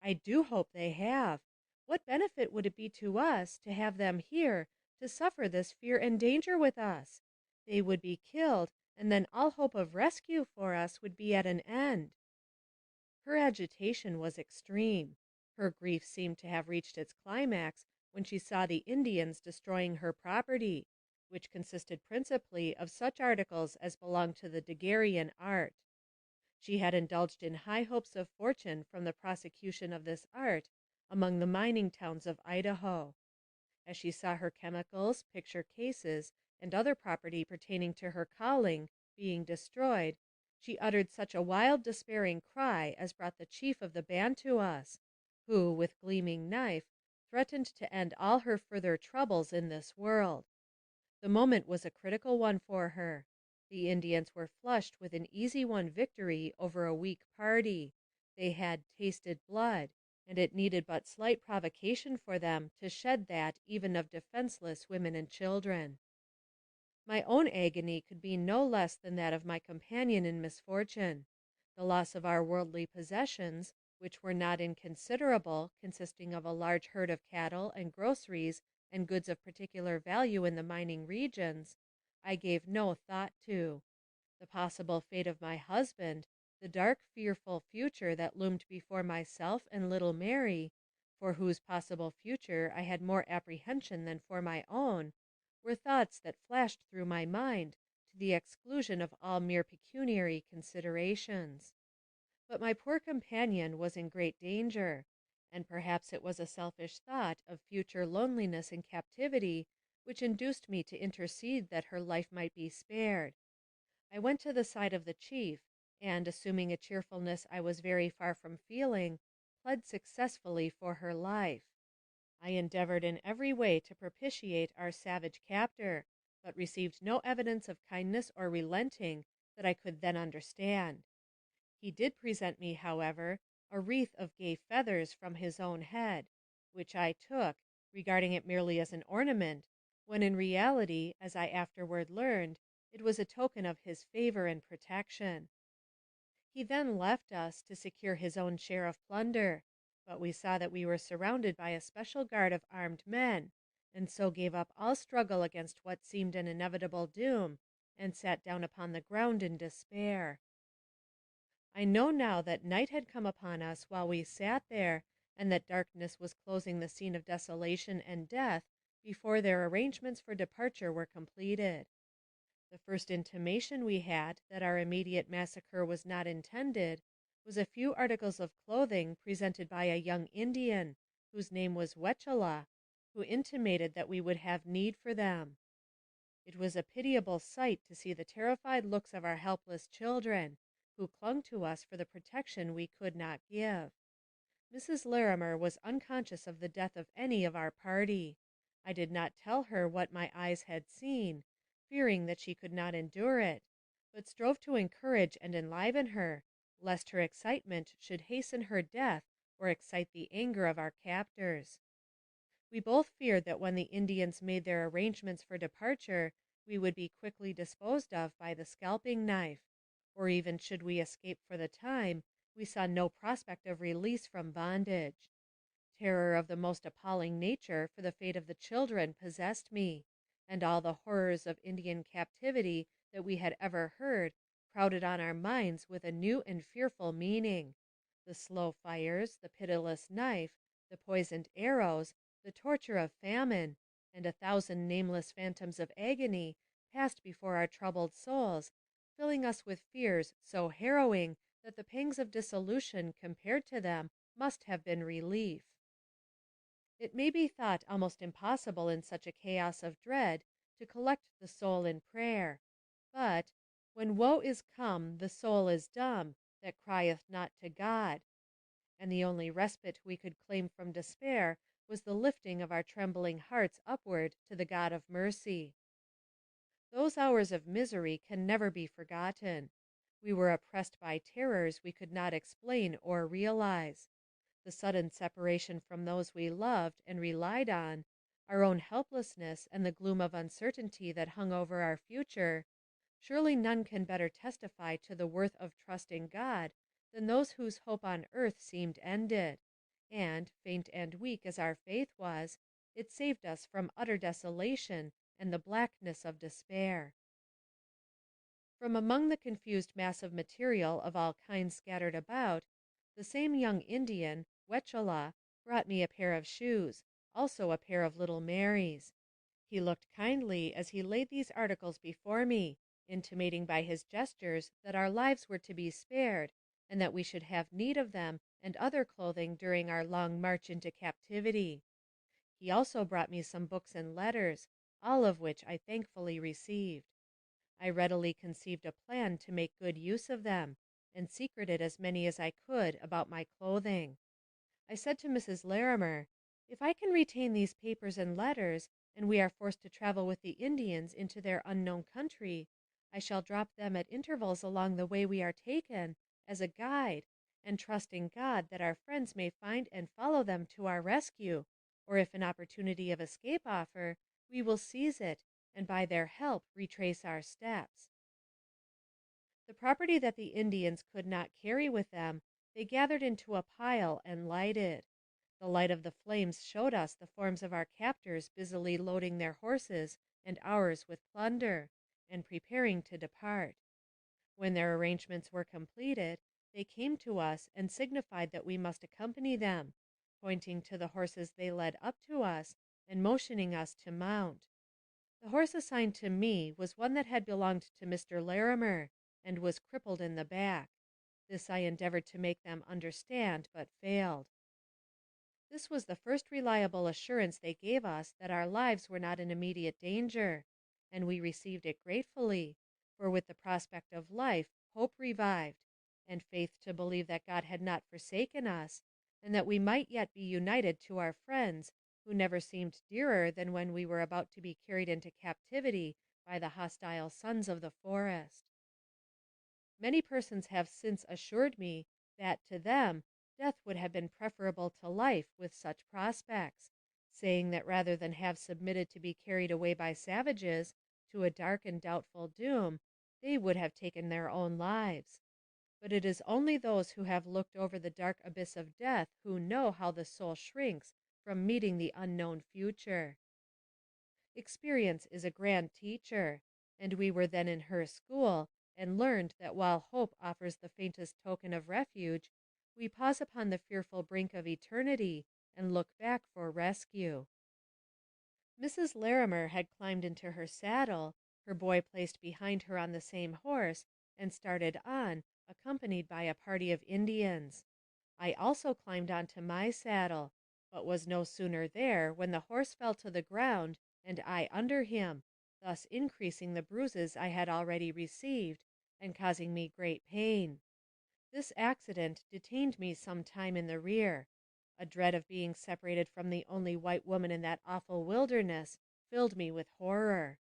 "I do hope they have. What benefit would it be to us to have them here to suffer this fear and danger with us? They would be killed, and then all hope of rescue for us would be at an end." Her agitation was extreme. Her grief seemed to have reached its climax when she saw the Indians destroying her property, which consisted principally of such articles as belonged to the daguerrean art. She had indulged in high hopes of fortune from the prosecution of this art among the mining towns of Idaho. As she saw her chemicals, picture cases, and other property pertaining to her calling being destroyed, she uttered such a wild, despairing cry as brought the chief of the band to us, who, with gleaming knife, threatened to end all her further troubles in this world. The moment was a critical one for her. The Indians were flushed with an easy won victory over a weak party. They had tasted blood, and it needed but slight provocation for them to shed that even of defenseless women and children. My own agony could be no less than that of my companion in misfortune. The loss of our worldly possessions, which were not inconsiderable, consisting of a large herd of cattle and groceries and goods of particular value in the mining regions, I gave no thought to. The possible fate of my husband, the dark, fearful future that loomed before myself and little Mary, for whose possible future I had more apprehension than for my own, were thoughts that flashed through my mind to the exclusion of all mere pecuniary considerations. But my poor companion was in great danger, and perhaps it was a selfish thought of future loneliness in captivity which induced me to intercede that her life might be spared. I went to the side of the chief, and, assuming a cheerfulness I was very far from feeling, pled successfully for her life. I endeavored in every way to propitiate our savage captor, but received no evidence of kindness or relenting that I could then understand. He did present me, however, a wreath of gay feathers from his own head, which I took, regarding it merely as an ornament, when in reality, as I afterward learned, it was a token of his favor and protection. He then left us to secure his own share of plunder, but we saw that we were surrounded by a special guard of armed men, and so gave up all struggle against what seemed an inevitable doom, and sat down upon the ground in despair. I know now that night had come upon us while we sat there, and that darkness was closing the scene of desolation and death before their arrangements for departure were completed. The first intimation we had that our immediate massacre was not intended was a few articles of clothing presented by a young Indian, whose name was Wechala, who intimated that we would have need for them. It was a pitiable sight to see the terrified looks of our helpless children, who clung to us for the protection we could not give. Mrs. Larimer was unconscious of the death of any of our party. I did not tell her what my eyes had seen, fearing that she could not endure it, but strove to encourage and enliven her, lest her excitement should hasten her death or excite the anger of our captors. We both feared that when the Indians made their arrangements for departure, we would be quickly disposed of by the scalping knife, or even should we escape for the time, we saw no prospect of release from bondage. Terror of the most appalling nature for the fate of the children possessed me, and all the horrors of Indian captivity that we had ever heard crowded on our minds with a new and fearful meaning. The slow fires, the pitiless knife, the poisoned arrows, the torture of famine, and 1,000 nameless phantoms of agony passed before our troubled souls, filling us with fears so harrowing that the pangs of dissolution compared to them must have been relief. It may be thought almost impossible in such a chaos of dread to collect the soul in prayer, but when woe is come, the soul is dumb that crieth not to God, and the only respite we could claim from despair was the lifting of our trembling hearts upward to the God of mercy. Those hours of misery can never be forgotten. We were oppressed by terrors we could not explain or realize. The sudden separation from those we loved and relied on, our own helplessness, and the gloom of uncertainty that hung over our future, surely none can better testify to the worth of trust in God than those whose hope on earth seemed ended, and, faint and weak as our faith was, it saved us from utter desolation and the blackness of despair. From among the confused mass of material of all kinds scattered about, the same young Indian, Wechala, brought me a pair of shoes, also a pair of little Marys. He looked kindly as he laid these articles before me, intimating by his gestures that our lives were to be spared, and that we should have need of them and other clothing during our long march into captivity. He also brought me some books and letters, all of which I thankfully received. I readily conceived a plan to make good use of them, and secreted as many as I could about my clothing. I said to Mrs. Larimer, "If I can retain these papers and letters, and we are forced to travel with the Indians into their unknown country, I shall drop them at intervals along the way we are taken, as a guide, and trust in God that our friends may find and follow them to our rescue, or if an opportunity of escape offer, we will seize it, and by their help retrace our steps." The property that the Indians could not carry with them they gathered into a pile and lighted. The light of the flames showed us the forms of our captors busily loading their horses and ours with plunder, and preparing to depart. When their arrangements were completed, they came to us and signified that we must accompany them, pointing to the horses they led up to us, and motioning us to mount. The horse assigned to me was one that had belonged to Mr. Larimer, and was crippled in the back. This I endeavored to make them understand, but failed. This was the first reliable assurance they gave us that our lives were not in immediate danger, and we received it gratefully, for with the prospect of life, hope revived, and faith to believe that God had not forsaken us, and that we might yet be united to our friends, who never seemed dearer than when we were about to be carried into captivity by the hostile sons of the forest. Many persons have since assured me that, to them, death would have been preferable to life with such prospects, saying that rather than have submitted to be carried away by savages to a dark and doubtful doom, they would have taken their own lives. But it is only those who have looked over the dark abyss of death who know how the soul shrinks from meeting the unknown future. Experience is a grand teacher, and we were then in her school, and learned that while hope offers the faintest token of refuge, we pause upon the fearful brink of eternity and look back for rescue. Mrs. Larimer had climbed into her saddle, her boy placed behind her on the same horse, and started on, accompanied by a party of Indians. I also climbed onto my saddle, but was no sooner there when the horse fell to the ground and I under him, thus increasing the bruises I had already received, and causing me great pain. This accident detained me some time in the rear. A dread of being separated from the only white woman in that awful wilderness filled me with horror.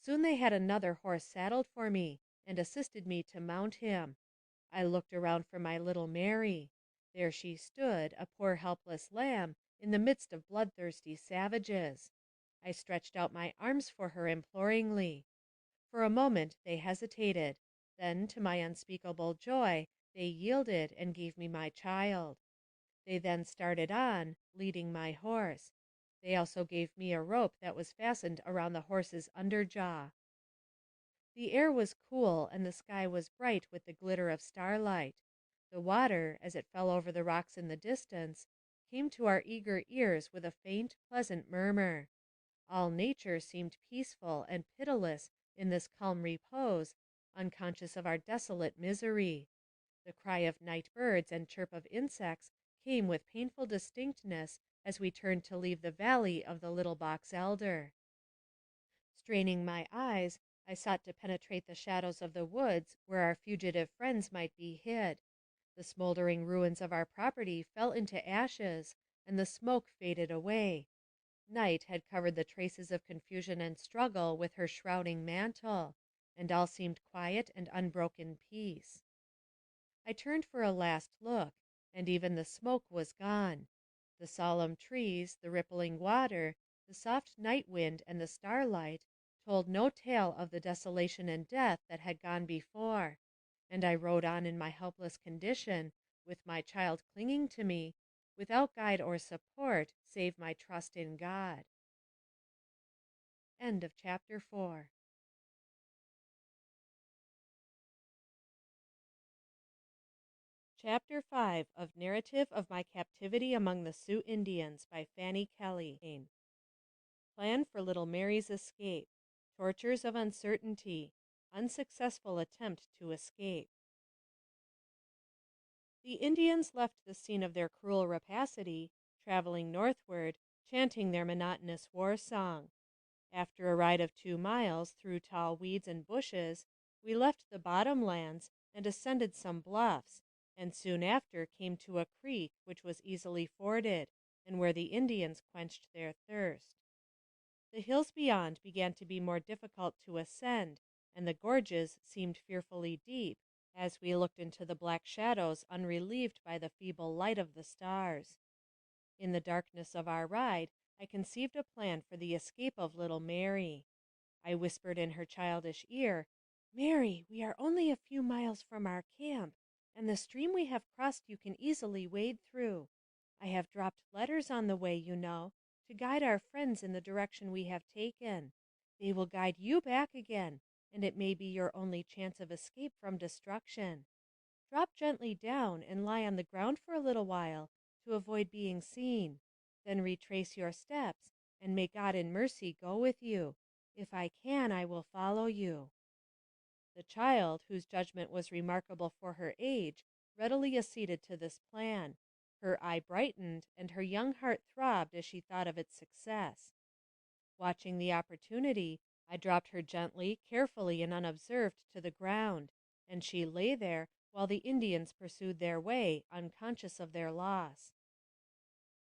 Soon they had another horse saddled for me, and assisted me to mount him. I looked around for my little Mary. There she stood, a poor helpless lamb, in the midst of bloodthirsty savages. I stretched out my arms for her imploringly. For a moment they hesitated. Then, to my unspeakable joy, they yielded and gave me my child. They then started on, leading my horse. They also gave me a rope that was fastened around the horse's underjaw. The air was cool, and the sky was bright with the glitter of starlight. The water, as it fell over the rocks in the distance, came to our eager ears with a faint, pleasant murmur. All nature seemed peaceful and pitiless in this calm repose, unconscious of our desolate misery. The cry of night birds and chirp of insects came with painful distinctness as we turned to leave the valley of the little box elder. Straining my eyes, I sought to penetrate the shadows of the woods where our fugitive friends might be hid. The smoldering ruins of our property fell into ashes, and the smoke faded away. Night had covered the traces of confusion and struggle with her shrouding mantle, and all seemed quiet and unbroken peace. I turned for a last look, and even the smoke was gone. The solemn trees, the rippling water, the soft night wind, and the starlight told no tale of the desolation and death that had gone before, and I rode on in my helpless condition, with my child clinging to me, without guide or support save my trust in God. End of chapter 4. Chapter 5 of Narrative of My Captivity Among the Sioux Indians by Fanny Kelly. Plan for little Mary's escape. Tortures of uncertainty. Unsuccessful attempt to escape. The Indians left the scene of their cruel rapacity, traveling northward, chanting their monotonous war song. After a ride of 2 miles through tall weeds and bushes, we left the bottomlands and ascended some bluffs, and soon after came to a creek which was easily forded, and where the Indians quenched their thirst. The hills beyond began to be more difficult to ascend, and the gorges seemed fearfully deep as we looked into the black shadows unrelieved by the feeble light of the stars. In the darkness of our ride, I conceived a plan for the escape of little Mary. I whispered in her childish ear, "Mary, we are only a few miles from our camp, and the stream we have crossed you can easily wade through. I have dropped letters on the way, you know, to guide our friends in the direction we have taken. They will guide you back again, and it may be your only chance of escape from destruction. Drop gently down and lie on the ground for a little while to avoid being seen. Then retrace your steps, and may God in mercy go with you. If I can, I will follow you." The child, whose judgment was remarkable for her age, readily acceded to this plan. Her eye brightened, and her young heart throbbed as she thought of its success. Watching the opportunity, I dropped her gently, carefully, and unobserved to the ground, and she lay there while the Indians pursued their way, unconscious of their loss.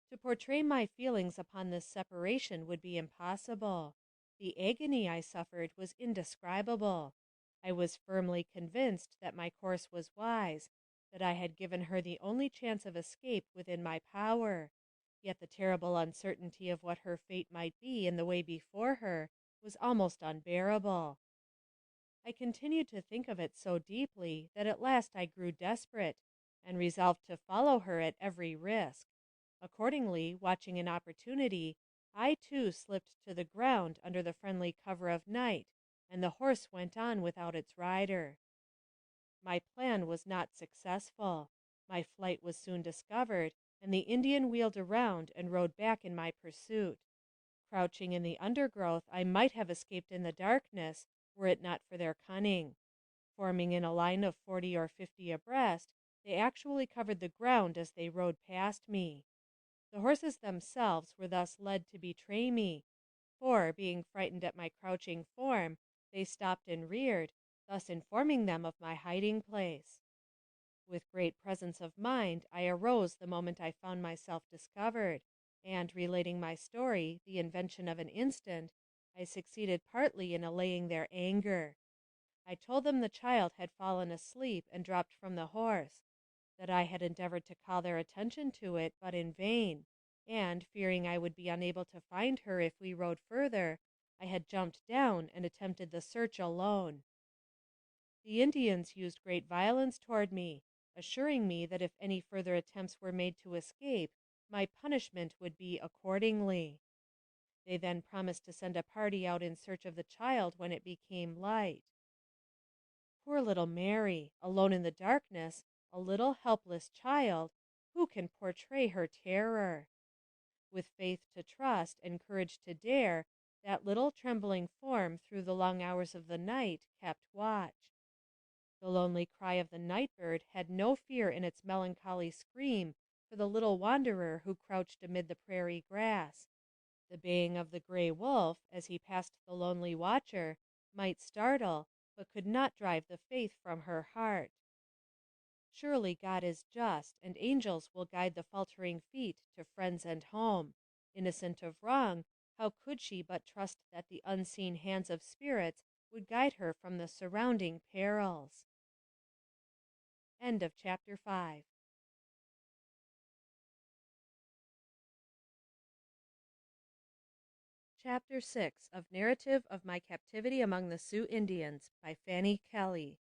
To portray my feelings upon this separation would be impossible. The agony I suffered was indescribable. I was firmly convinced that my course was wise, that I had given her the only chance of escape within my power, yet the terrible uncertainty of what her fate might be in the way before her was almost unbearable. I continued to think of it so deeply that at last I grew desperate, and resolved to follow her at every risk. Accordingly, watching an opportunity, I too slipped to the ground under the friendly cover of night, and the horse went on without its rider. My plan was not successful. My flight was soon discovered, and the Indian wheeled around and rode back in my pursuit. Crouching in the undergrowth, I might have escaped in the darkness, were it not for their cunning. Forming in a line of 40 or 50 abreast, they actually covered the ground as they rode past me. The horses themselves were thus led to betray me, for, being frightened at my crouching form, they stopped and reared, thus informing them of my hiding place. With great presence of mind, I arose the moment I found myself discovered, and, relating my story, the invention of an instant, I succeeded partly in allaying their anger. I told them the child had fallen asleep and dropped from the horse, that I had endeavored to call their attention to it, but in vain, and, fearing I would be unable to find her if we rode further, I had jumped down and attempted the search alone. The Indians used great violence toward me, assuring me that if any further attempts were made to escape, my punishment would be accordingly. They then promised to send a party out in search of the child when it became light. Poor little Mary, alone in the darkness, a little helpless child, who can portray her terror? With faith to trust and courage to dare, that little trembling form through the long hours of the night kept watch. The lonely cry of the night bird had no fear in its melancholy scream for the little wanderer who crouched amid the prairie grass. The baying of the gray wolf, as he passed the lonely watcher, might startle, but could not drive the faith from her heart. Surely God is just, and angels will guide the faltering feet to friends and home. Innocent of wrong, how could she but trust that the unseen hands of spirits would guide her from the surrounding perils? End of chapter 5. Chapter 6 of Narrative of My Captivity Among the Sioux Indians by Fanny Kelly.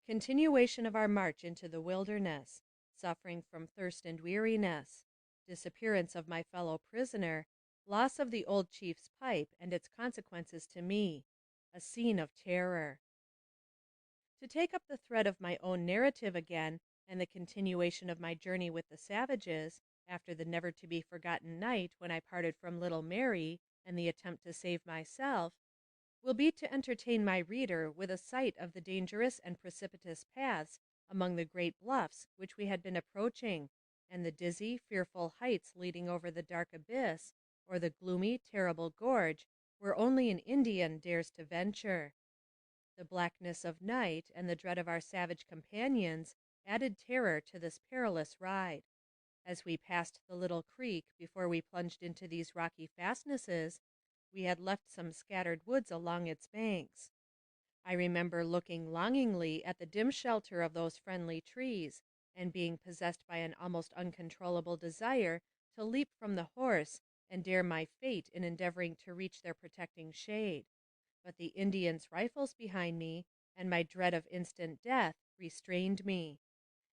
Continuation of our march into the wilderness. Suffering from thirst and weariness. Disappearance of my fellow prisoner. Loss of the old chief's pipe and its consequences to me. A scene of terror. To take up the thread of my own narrative again, and the continuation of my journey with the savages, after the never-to-be-forgotten night when I parted from little Mary and the attempt to save myself, will be to entertain my reader with a sight of the dangerous and precipitous paths among the great bluffs which we had been approaching, and the dizzy, fearful heights leading over the dark abyss, or the gloomy, terrible gorge, where only an Indian dares to venture. The blackness of night and the dread of our savage companions added terror to this perilous ride. As we passed the little creek before we plunged into these rocky fastnesses, we had left some scattered woods along its banks. I remember looking longingly at the dim shelter of those friendly trees, and being possessed by an almost uncontrollable desire to leap from the horse and dare my fate in endeavoring to reach their protecting shade. But the Indians' rifles behind me, and my dread of instant death, restrained me.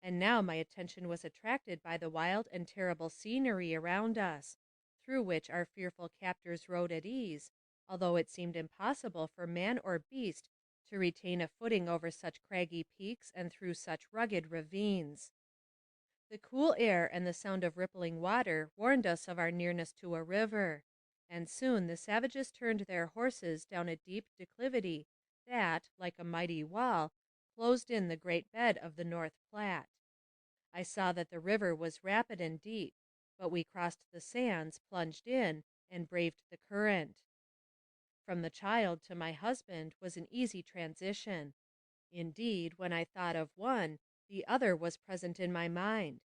And now my attention was attracted by the wild and terrible scenery around us, through which our fearful captors rode at ease, although it seemed impossible for man or beast to retain a footing over such craggy peaks and through such rugged ravines. The cool air and the sound of rippling water warned us of our nearness to a river, and soon the savages turned their horses down a deep declivity that, like a mighty wall, closed in the great bed of the North Platte. I saw that the river was rapid and deep, but we crossed the sands, plunged in, and braved the current. From the child to my husband was an easy transition. Indeed, when I thought of one, the other was present in my mind,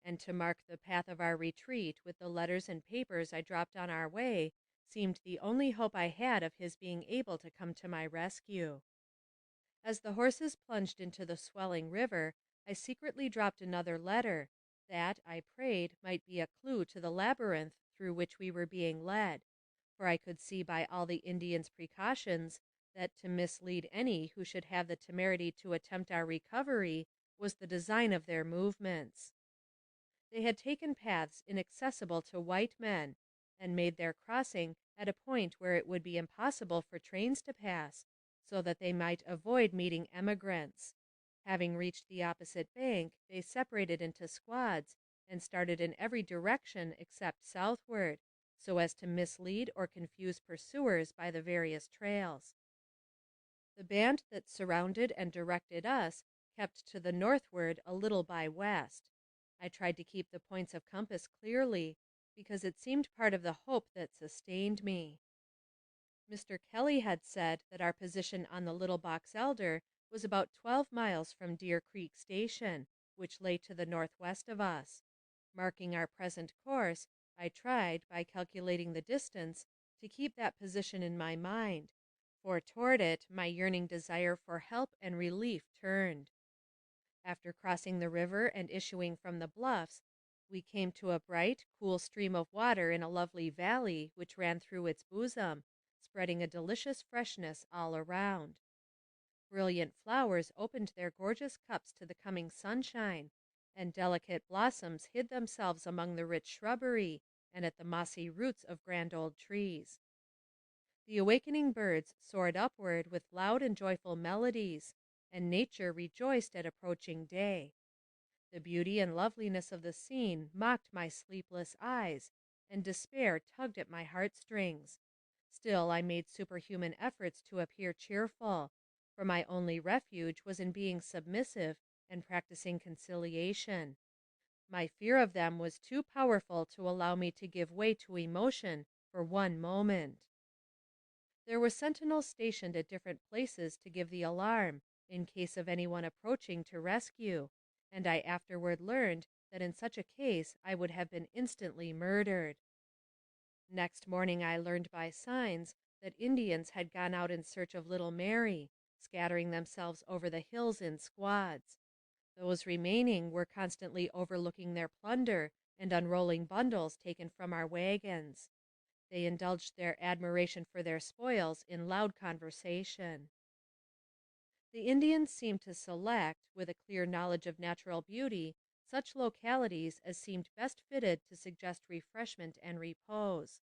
and to mark the path of our retreat with the letters and papers I dropped on our way seemed the only hope I had of his being able to come to my rescue. As the horses plunged into the swelling river, I secretly dropped another letter, that, I prayed, might be a clue to the labyrinth through which we were being led, for I could see by all the Indians' precautions that to mislead any who should have the temerity to attempt our recovery was the design of their movements. They had taken paths inaccessible to white men, and made their crossing at a point where it would be impossible for trains to pass, so that they might avoid meeting emigrants. Having reached the opposite bank, they separated into squads and started in every direction except southward, so as to mislead or confuse pursuers by the various trails. The band that surrounded and directed us kept to the northward a little by west. I tried to keep the points of compass clearly, because it seemed part of the hope that sustained me. Mr. Kelly had said that our position on the Little Box Elder was about 12 miles from Deer Creek Station, which lay to the northwest of us. Marking our present course, I tried, by calculating the distance, to keep that position in my mind, for toward it my yearning desire for help and relief turned. After crossing the river and issuing from the bluffs, we came to a bright, cool stream of water in a lovely valley which ran through its bosom, spreading a delicious freshness all around. Brilliant flowers opened their gorgeous cups to the coming sunshine, and delicate blossoms hid themselves among the rich shrubbery and at the mossy roots of grand old trees. The awakening birds soared upward with loud and joyful melodies, and nature rejoiced at approaching day. The beauty and loveliness of the scene mocked my sleepless eyes, and despair tugged at my heartstrings. Still, I made superhuman efforts to appear cheerful, for my only refuge was in being submissive and practicing conciliation. My fear of them was too powerful to allow me to give way to emotion for one moment. There were sentinels stationed at different places to give the alarm, in case of anyone approaching to rescue, and I afterward learned that in such a case I would have been instantly murdered. Next morning I learned by signs that Indians had gone out in search of little Mary, scattering themselves over the hills in squads. Those remaining were constantly overlooking their plunder and unrolling bundles taken from our wagons. They indulged their admiration for their spoils in loud conversation. The Indians seemed to select, with a clear knowledge of natural beauty, such localities as seemed best fitted to suggest refreshment and repose.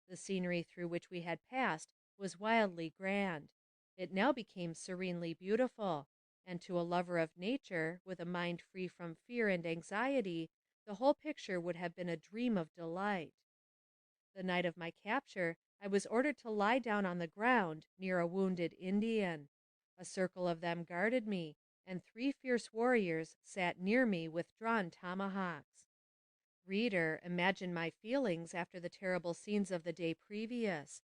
The scenery through which we had passed was wildly grand. It now became serenely beautiful, and to a lover of nature, with a mind free from fear and anxiety, the whole picture would have been a dream of delight. The night of my capture, I was ordered to lie down on the ground near a wounded Indian. A circle of them guarded me, and 3 fierce warriors sat near me with drawn tomahawks. Reader, imagine my feelings after the terrible scenes of the day previous.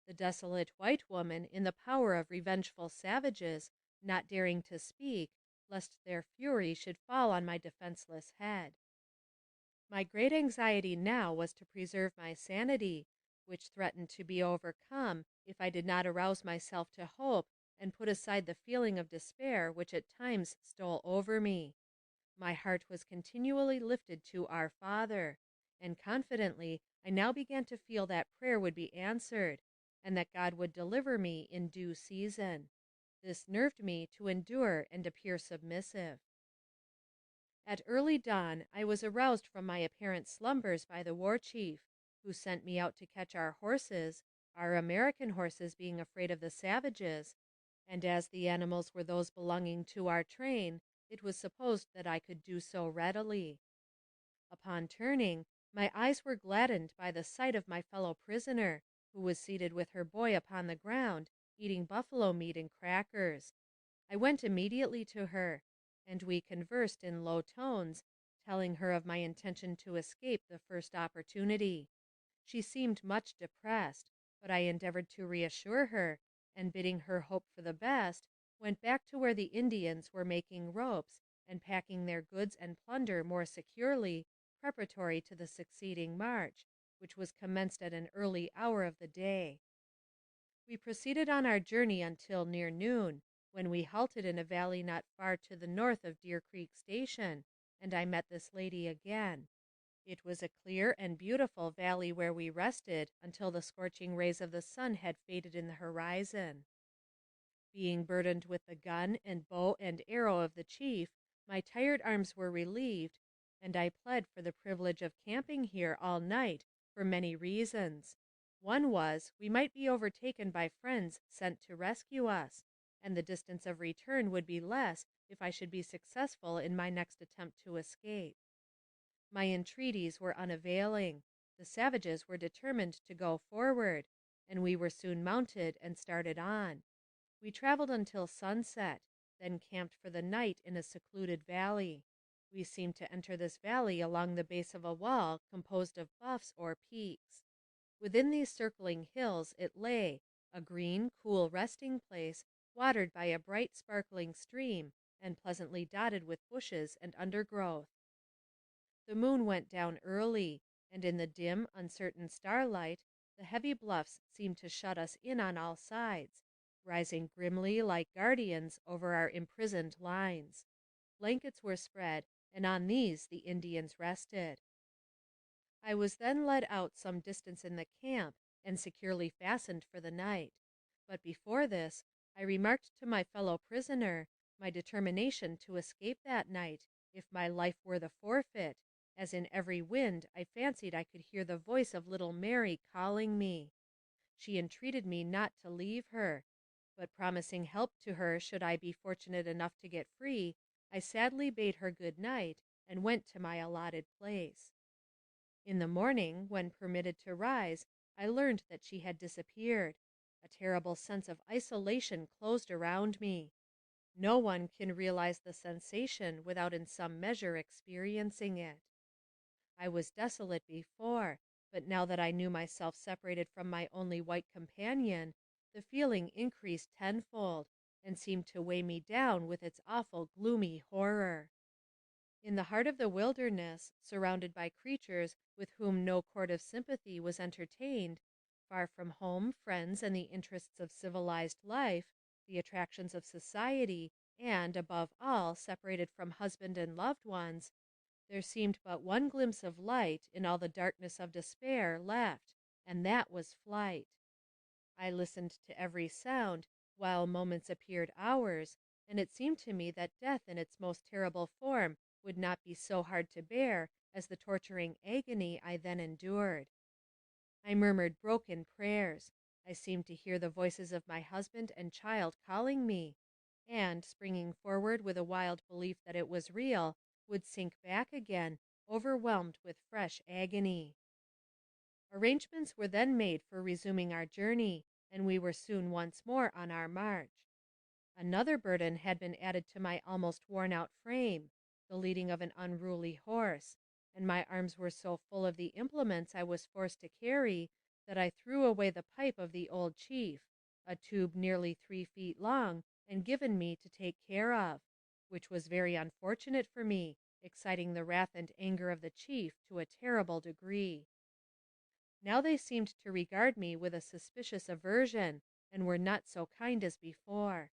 The desolate white woman in the power of revengeful savages, not daring to speak, lest their fury should fall on my defenseless head. My great anxiety now was to preserve my sanity, which threatened to be overcome if I did not arouse myself to hope and put aside the feeling of despair which at times stole over me. My heart was continually lifted to our Father, and confidently I now began to feel that prayer would be answered, and that God would deliver me in due season. This nerved me to endure and appear submissive. At early dawn I was aroused from my apparent slumbers by the war chief, who sent me out to catch our horses, our American horses being afraid of the savages, and as the animals were those belonging to our train, it was supposed that I could do so readily. Upon turning, my eyes were gladdened by the sight of my fellow prisoner, who was seated with her boy upon the ground, eating buffalo meat and crackers. I went immediately to her, and we conversed in low tones, telling her of my intention to escape the first opportunity. She seemed much depressed, but I endeavored to reassure her, and bidding her hope for the best, went back to where the Indians were making ropes and packing their goods and plunder more securely, preparatory to the succeeding march, which was commenced at an early hour of the day. We proceeded on our journey until near noon, when we halted in a valley not far to the north of Deer Creek Station, and I met this lady again. It was a clear and beautiful valley where we rested until the scorching rays of the sun had faded in the horizon. Being burdened with the gun and bow and arrow of the chief, my tired arms were relieved, and I pled for the privilege of camping here all night for many reasons. One was, we might be overtaken by friends sent to rescue us, and the distance of return would be less if I should be successful in my next attempt to escape. My entreaties were unavailing. The savages were determined to go forward, and we were soon mounted and started on. We traveled until sunset, then camped for the night in a secluded valley. We seemed to enter this valley along the base of a wall composed of bluffs or peaks. Within these circling hills it lay, a green, cool resting place, watered by a bright, sparkling stream, and pleasantly dotted with bushes and undergrowth. The moon went down early, and in the dim, uncertain starlight, the heavy bluffs seemed to shut us in on all sides, rising grimly like guardians over our imprisoned lines. Blankets were spread, and on these the Indians rested. I was then led out some distance in the camp and securely fastened for the night. But before this, I remarked to my fellow prisoner my determination to escape that night, if my life were the forfeit, as in every wind I fancied I could hear the voice of little Mary calling me. She entreated me not to leave her, but promising help to her should I be fortunate enough to get free, I sadly bade her good night and went to my allotted place. In the morning, when permitted to rise, I learned that she had disappeared. A terrible sense of isolation closed around me. No one can realize the sensation without in some measure experiencing it. I was desolate before, but now that I knew myself separated from my only white companion, the feeling increased tenfold, and seemed to weigh me down with its awful gloomy horror. In the heart of the wilderness, surrounded by creatures with whom no chord of sympathy was entertained, far from home, friends, and the interests of civilized life, the attractions of society, and, above all, separated from husband and loved ones, there seemed but one glimpse of light in all the darkness of despair left, and that was flight. I listened to every sound, while moments appeared hours, and it seemed to me that death in its most terrible form would not be so hard to bear as the torturing agony I then endured. I murmured broken prayers. I seemed to hear the voices of my husband and child calling me, and, springing forward with a wild belief that it was real, would sink back again, overwhelmed with fresh agony. Arrangements were then made for resuming our journey, and we were soon once more on our march. Another burden had been added to my almost worn-out frame, the leading of an unruly horse, and my arms were so full of the implements I was forced to carry that I threw away the pipe of the old chief, a tube nearly 3 feet long and given me to take care of, which was very unfortunate for me, exciting the wrath and anger of the chief to a terrible degree. Now they seemed to regard me with a suspicious aversion, and were not so kind as before.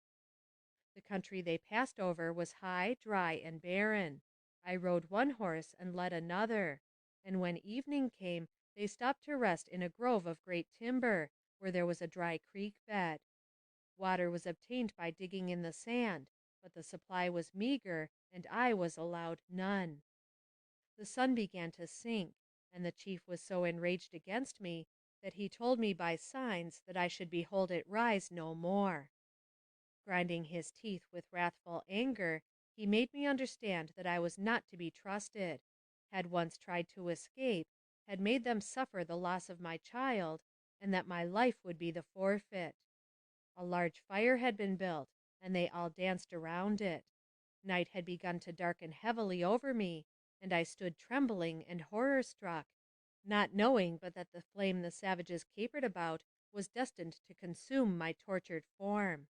The country they passed over was high, dry, and barren. I rode one horse and led another, and when evening came they stopped to rest in a grove of great timber, where there was a dry creek bed. Water was obtained by digging in the sand, but the supply was meager, and I was allowed none. The sun began to sink, and the chief was so enraged against me that he told me by signs that I should behold it rise no more. Grinding his teeth with wrathful anger, he made me understand that I was not to be trusted, had once tried to escape, had made them suffer the loss of my child, and that my life would be the forfeit. A large fire had been built, and they all danced around it. Night had begun to darken heavily over me, and I stood trembling and horror-struck, not knowing but that the flame the savages capered about was destined to consume my tortured form.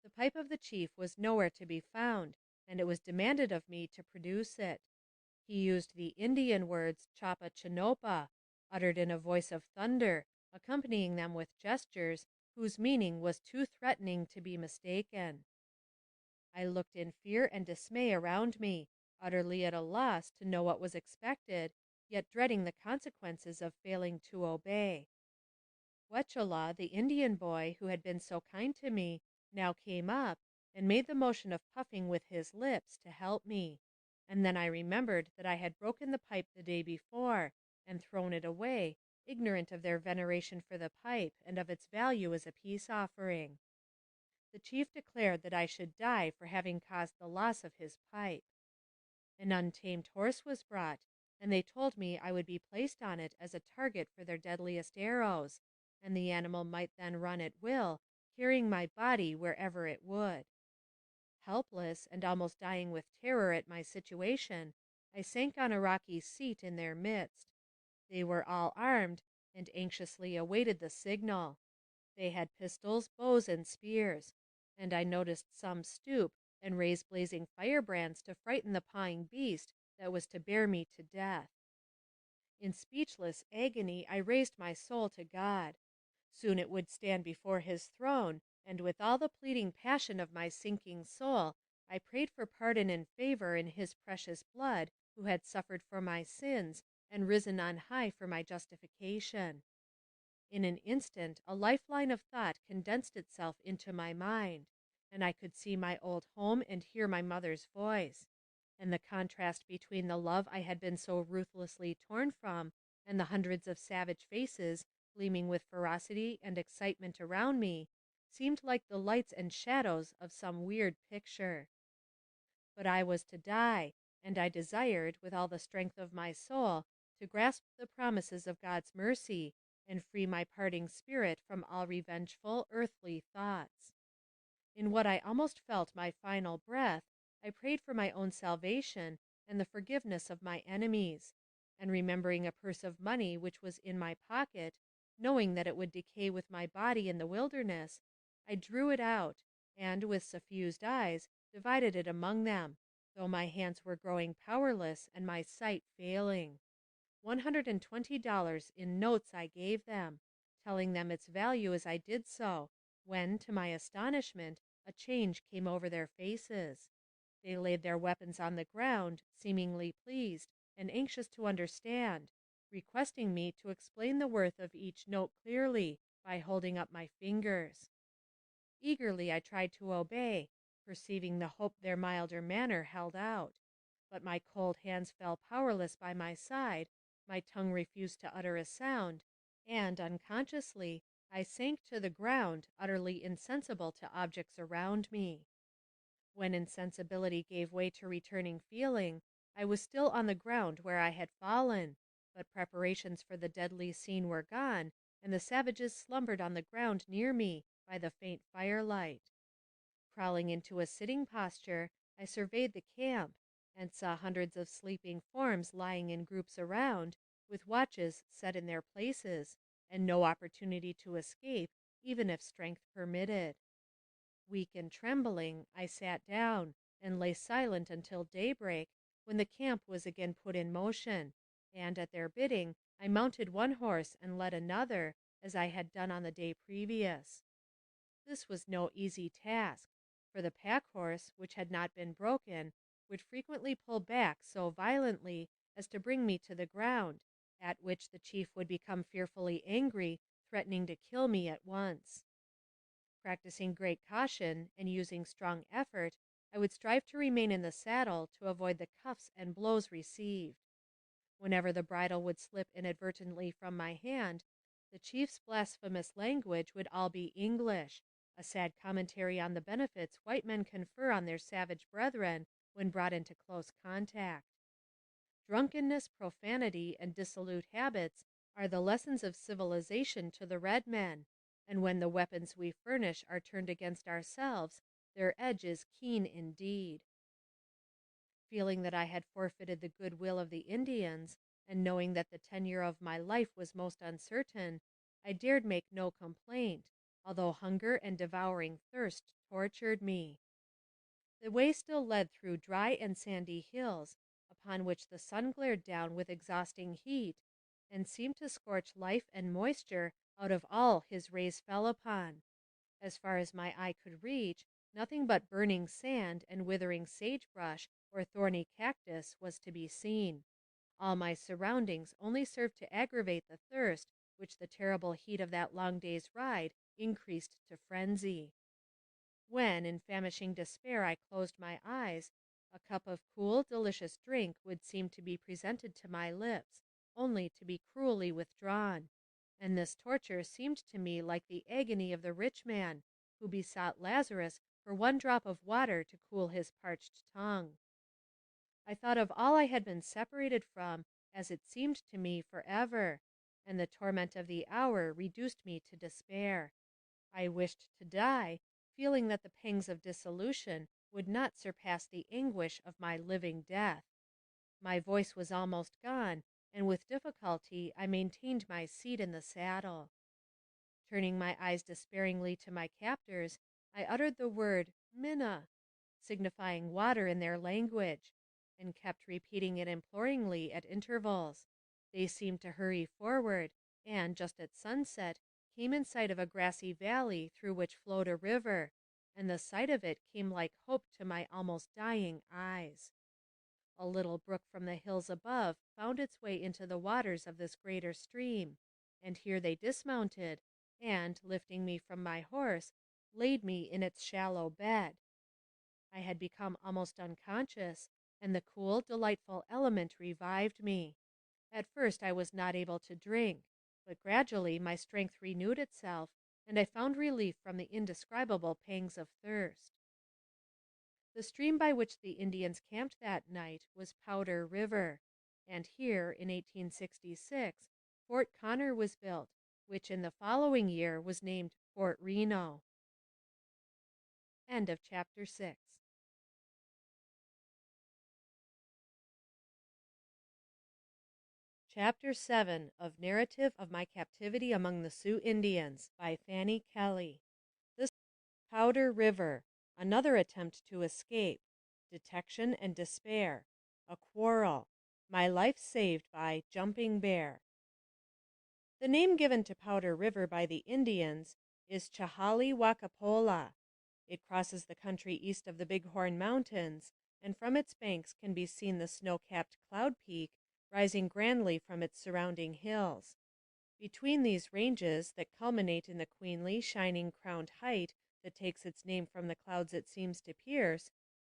The pipe of the chief was nowhere to be found, and it was demanded of me to produce it. He used the Indian words chapa chinopa, uttered in a voice of thunder, accompanying them with gestures whose meaning was too threatening to be mistaken. I looked in fear and dismay around me, utterly at a loss to know what was expected, yet dreading the consequences of failing to obey. Wechala, the Indian boy, who had been so kind to me, now came up, and made the motion of puffing with his lips to help me, and then I remembered that I had broken the pipe the day before, and thrown it away, ignorant of their veneration for the pipe, and of its value as a peace offering. the chief declared that I should die for having caused the loss of his pipe. An untamed horse was brought, and they told me I would be placed on it as a target for their deadliest arrows, and the animal might then run at will, carrying my body wherever it would. Helpless and almost dying with terror at my situation, I sank on a rocky seat in their midst. They were all armed, and anxiously awaited the signal. They had pistols, bows, and spears, and I noticed some stoop and raise blazing firebrands to frighten the pawing beast that was to bear me to death. In speechless agony I raised my soul to God. Soon it would stand before his throne, and with all the pleading passion of my sinking soul, I prayed for pardon and favor in his precious blood, who had suffered for my sins and risen on high for my justification. In an instant a lifeline of thought condensed itself into my mind, and I could see my old home and hear my mother's voice, and the contrast between the love I had been so ruthlessly torn from and the hundreds of savage faces gleaming with ferocity and excitement around me seemed like the lights and shadows of some weird picture. But I was to die, and I desired, with all the strength of my soul, to grasp the promises of God's mercy and free my parting spirit from all revengeful, earthly thoughts. In what I almost felt my final breath, I prayed for my own salvation and the forgiveness of my enemies, and remembering a purse of money which was in my pocket, knowing that it would decay with my body in the wilderness, I drew it out, and with suffused eyes divided it among them, though my hands were growing powerless and my sight failing. $120 in notes I gave them, telling them its value as I did so, when, to my astonishment, a change came over their faces. They laid their weapons on the ground, seemingly pleased and anxious to understand, requesting me to explain the worth of each note clearly by holding up my fingers. Eagerly I tried to obey, perceiving the hope their milder manner held out, but my cold hands fell powerless by my side, my tongue refused to utter a sound, and unconsciously I sank to the ground, utterly insensible to objects around me. When insensibility gave way to returning feeling, I was still on the ground where I had fallen, but preparations for the deadly scene were gone, and the savages slumbered on the ground near me by the faint firelight. Crawling into a sitting posture, I surveyed the camp, and saw hundreds of sleeping forms lying in groups around, with watches set in their places, and no opportunity to escape, even if strength permitted. Weak and trembling, I sat down, and lay silent until daybreak, when the camp was again put in motion, and at their bidding I mounted one horse and led another, as I had done on the day previous. This was no easy task, for the pack horse, which had not been broken, would frequently pull back so violently as to bring me to the ground, at which the chief would become fearfully angry, threatening to kill me at once. Practicing great caution and using strong effort, I would strive to remain in the saddle to avoid the cuffs and blows received. Whenever the bridle would slip inadvertently from my hand, the chief's blasphemous language would all be English, a sad commentary on the benefits white men confer on their savage brethren when brought into close contact. Drunkenness, profanity, and dissolute habits are the lessons of civilization to the red men, and when the weapons we furnish are turned against ourselves, their edge is keen indeed. Feeling that I had forfeited the goodwill of the Indians, and knowing that the tenure of my life was most uncertain, I dared make no complaint, although hunger and devouring thirst tortured me. The way still led through dry and sandy hills, upon which the sun glared down with exhausting heat, and seemed to scorch life and moisture out of all his rays fell upon. As far as my eye could reach, nothing but burning sand and withering sagebrush or thorny cactus was to be seen. All my surroundings only served to aggravate the thirst which the terrible heat of that long day's ride increased to frenzy. When, in famishing despair, I closed my eyes, a cup of cool, delicious drink would seem to be presented to my lips, only to be cruelly withdrawn, and this torture seemed to me like the agony of the rich man, who besought Lazarus for one drop of water to cool his parched tongue. I thought of all I had been separated from, as it seemed to me, forever, and the torment of the hour reduced me to despair. I wished to die, feeling that the pangs of dissolution would not surpass the anguish of my living death. My voice was almost gone, and with difficulty I maintained my seat in the saddle. Turning my eyes despairingly to my captors, I uttered the word Minna, signifying water in their language, and kept repeating it imploringly at intervals. They seemed to hurry forward, and just at sunset came in sight of a grassy valley through which flowed a river, and the sight of it came like hope to my almost dying eyes. A little brook from the hills above found its way into the waters of this greater stream, and here they dismounted, and, lifting me from my horse, laid me in its shallow bed. I had become almost unconscious, and the cool, delightful element revived me. At first I was not able to drink, but gradually my strength renewed itself, and I found relief from the indescribable pangs of thirst. The stream by which the Indians camped that night was Powder River, and here, in 1866, Fort Connor was built, which in the following year was named Fort Reno. End of chapter 6. Chapter 7 of Narrative of My Captivity Among the Sioux Indians by Fanny Kelly. This Powder River, another attempt to escape, detection and despair, a quarrel, my life saved by Jumping Bear. The name given to Powder River by the Indians is Chahali-Wakapola. It crosses the country east of the Bighorn Mountains, and from its banks can be seen the snow-capped Cloud Peak rising grandly from its surrounding hills. Between these ranges that culminate in the queenly, shining crowned height that takes its name from the clouds it seems to pierce,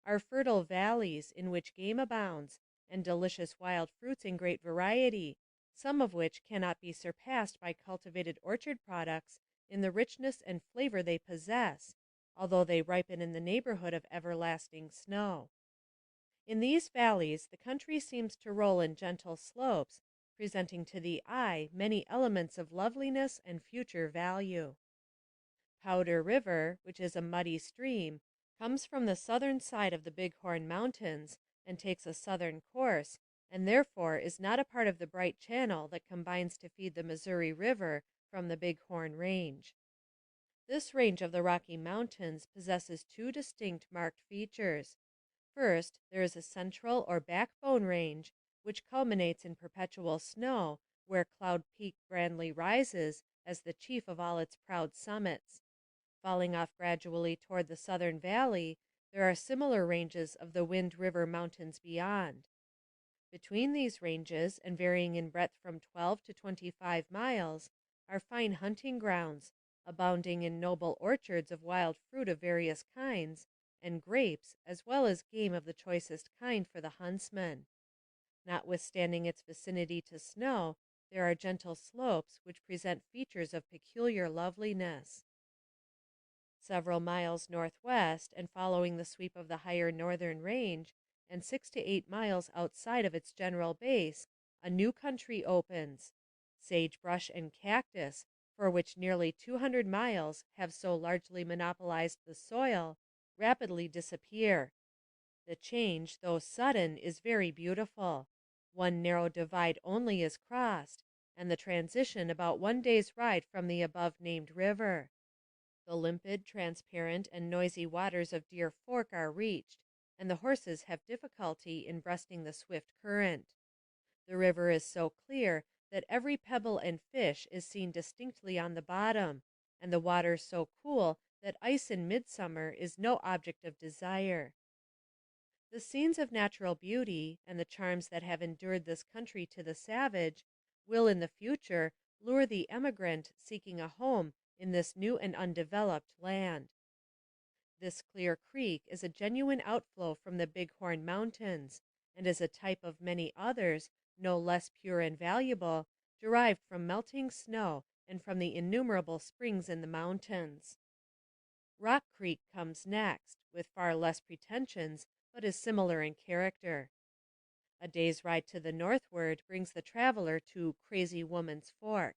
are fertile valleys in which game abounds, and delicious wild fruits in great variety, some of which cannot be surpassed by cultivated orchard products in the richness and flavor they possess, although they ripen in the neighborhood of everlasting snow. In these valleys the country seems to roll in gentle slopes, presenting to the eye many elements of loveliness and future value. Powder River, which is a muddy stream, comes from the southern side of the Bighorn Mountains and takes a southern course, and therefore is not a part of the bright channel that combines to feed the Missouri River from the Bighorn Range. This range of the Rocky Mountains possesses two distinct marked features. First, there is a central or backbone range, which culminates in perpetual snow, where Cloud Peak grandly rises as the chief of all its proud summits. Falling off gradually toward the southern valley, there are similar ranges of the Wind River Mountains beyond. Between these ranges, and varying in breadth from 12 to 25 miles, are fine hunting grounds, abounding in noble orchards of wild fruit of various kinds, and grapes, as well as game of the choicest kind for the huntsman. Notwithstanding its vicinity to snow, there are gentle slopes which present features of peculiar loveliness. Several miles northwest, and following the sweep of the higher northern range, and 6 to 8 miles outside of its general base, a new country opens. Sagebrush and cactus, for which nearly 200 miles have so largely monopolized the soil, rapidly disappear. The change, though sudden, is very beautiful. One narrow divide only is crossed, and the transition about one day's ride from the above-named river. The limpid, transparent, and noisy waters of Deer Fork are reached, and the horses have difficulty in breasting the swift current. The river is so clear that every pebble and fish is seen distinctly on the bottom, and the water so cool that ice in midsummer is no object of desire. The scenes of natural beauty, and the charms that have endeared this country to the savage, will in the future lure the emigrant seeking a home in this new and undeveloped land. This clear creek is a genuine outflow from the Bighorn Mountains, and is a type of many others, no less pure and valuable, derived from melting snow and from the innumerable springs in the mountains. Rock Creek comes next, with far less pretensions, but is similar in character. A day's ride to the northward brings the traveler to Crazy Woman's Fork.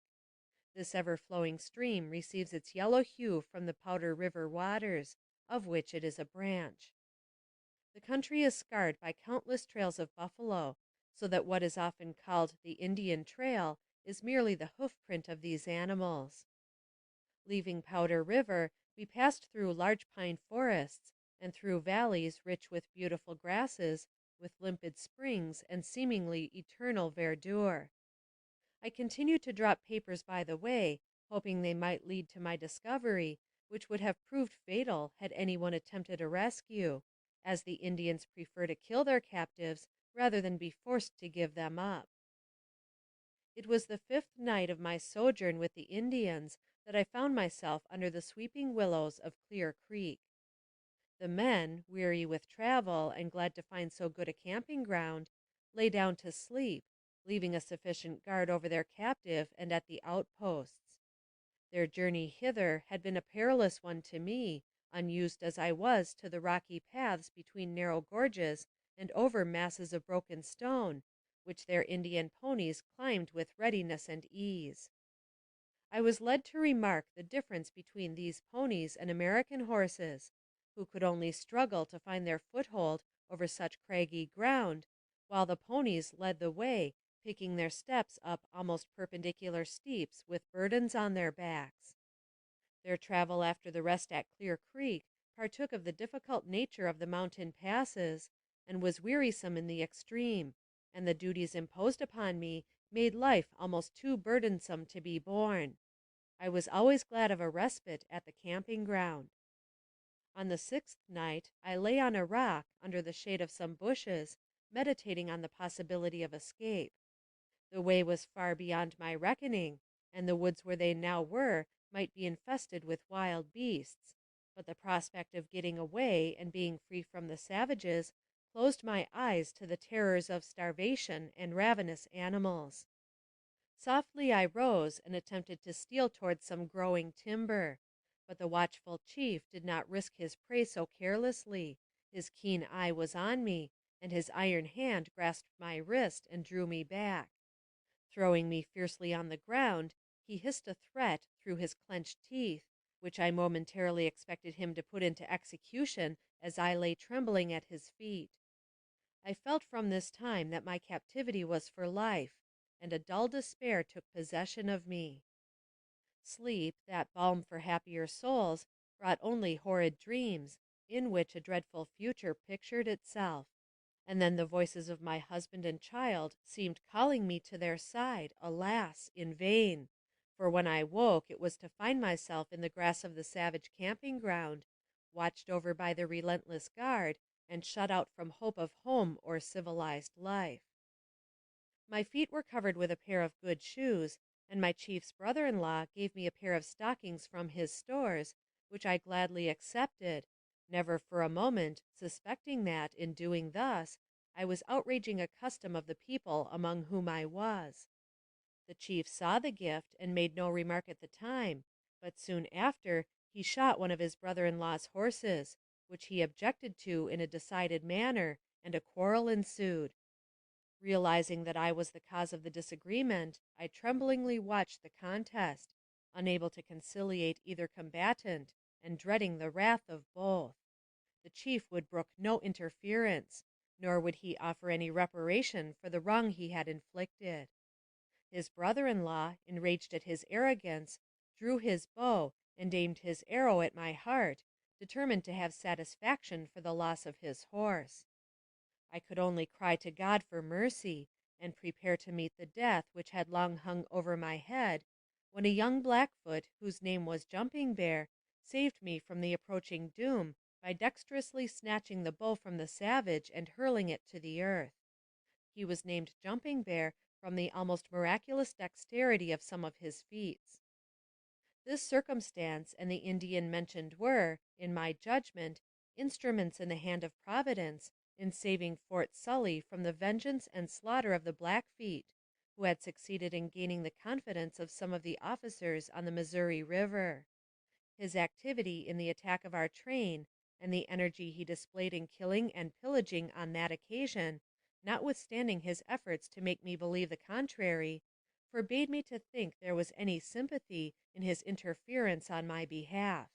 This ever-flowing stream receives its yellow hue from the Powder River waters, of which it is a branch. The country is scarred by countless trails of buffalo, so that what is often called the Indian Trail is merely the hoof-print of these animals. Leaving Powder River, we passed through large pine forests and through valleys rich with beautiful grasses, with limpid springs and seemingly eternal verdure. I continued to drop papers by the way, hoping they might lead to my discovery, which would have proved fatal had anyone attempted a rescue, as the Indians prefer to kill their captives rather than be forced to give them up. It was the 5th night of my sojourn with the Indians that I found myself under the sweeping willows of Clear Creek. The men, weary with travel and glad to find so good a camping ground, lay down to sleep, leaving a sufficient guard over their captive and at the outposts. Their journey hither had been a perilous one to me, unused as I was to the rocky paths between narrow gorges and over masses of broken stone, which their Indian ponies climbed with readiness and ease. I was led to remark the difference between these ponies and American horses, who could only struggle to find their foothold over such craggy ground, while the ponies led the way, picking their steps up almost perpendicular steeps with burdens on their backs. Their travel after the rest at Clear Creek partook of the difficult nature of the mountain passes, and was wearisome in the extreme, and the duties imposed upon me made life almost too burdensome to be borne. I was always glad of a respite at the camping ground. On the 6th night I lay on a rock under the shade of some bushes, meditating on the possibility of escape. The way was far beyond my reckoning, and the woods where they now were might be infested with wild beasts, but the prospect of getting away and being free from the savages closed my eyes to the terrors of starvation and ravenous animals. Softly I rose and attempted to steal towards some growing timber, but the watchful chief did not risk his prey so carelessly. His keen eye was on me, and his iron hand grasped my wrist and drew me back. Throwing me fiercely on the ground, he hissed a threat through his clenched teeth, which I momentarily expected him to put into execution as I lay trembling at his feet. I felt from this time that my captivity was for life, and a dull despair took possession of me. Sleep, that balm for happier souls, brought only horrid dreams, in which a dreadful future pictured itself, and then the voices of my husband and child seemed calling me to their side, alas, in vain, for when I woke it was to find myself in the grass of the savage camping ground, watched over by the relentless guard, and shut out from hope of home or civilized life. My feet were covered with a pair of good shoes, and my chief's brother-in-law gave me a pair of stockings from his stores, which I gladly accepted, never for a moment suspecting that, in doing thus, I was outraging a custom of the people among whom I was. The chief saw the gift and made no remark at the time, but soon after he shot one of his brother-in-law's horses, which he objected to in a decided manner, and a quarrel ensued. Realizing that I was the cause of the disagreement, I tremblingly watched the contest, unable to conciliate either combatant, and dreading the wrath of both. The chief would brook no interference, nor would he offer any reparation for the wrong he had inflicted. His brother-in-law, enraged at his arrogance, drew his bow and aimed his arrow at my heart, determined to have satisfaction for the loss of his horse. I could only cry to God for mercy, and prepare to meet the death which had long hung over my head, when a young Blackfoot, whose name was Jumping Bear, saved me from the approaching doom by dexterously snatching the bow from the savage and hurling it to the earth. He was named Jumping Bear from the almost miraculous dexterity of some of his feats. This circumstance and the Indian mentioned were, in my judgment, instruments in the hand of Providence in saving Fort Sully from the vengeance and slaughter of the Blackfeet, who had succeeded in gaining the confidence of some of the officers on the Missouri River. his activity in the attack of our train, and the energy he displayed in killing and pillaging on that occasion, notwithstanding his efforts to make me believe the contrary, forbade me to think there was any sympathy in his interference on my behalf.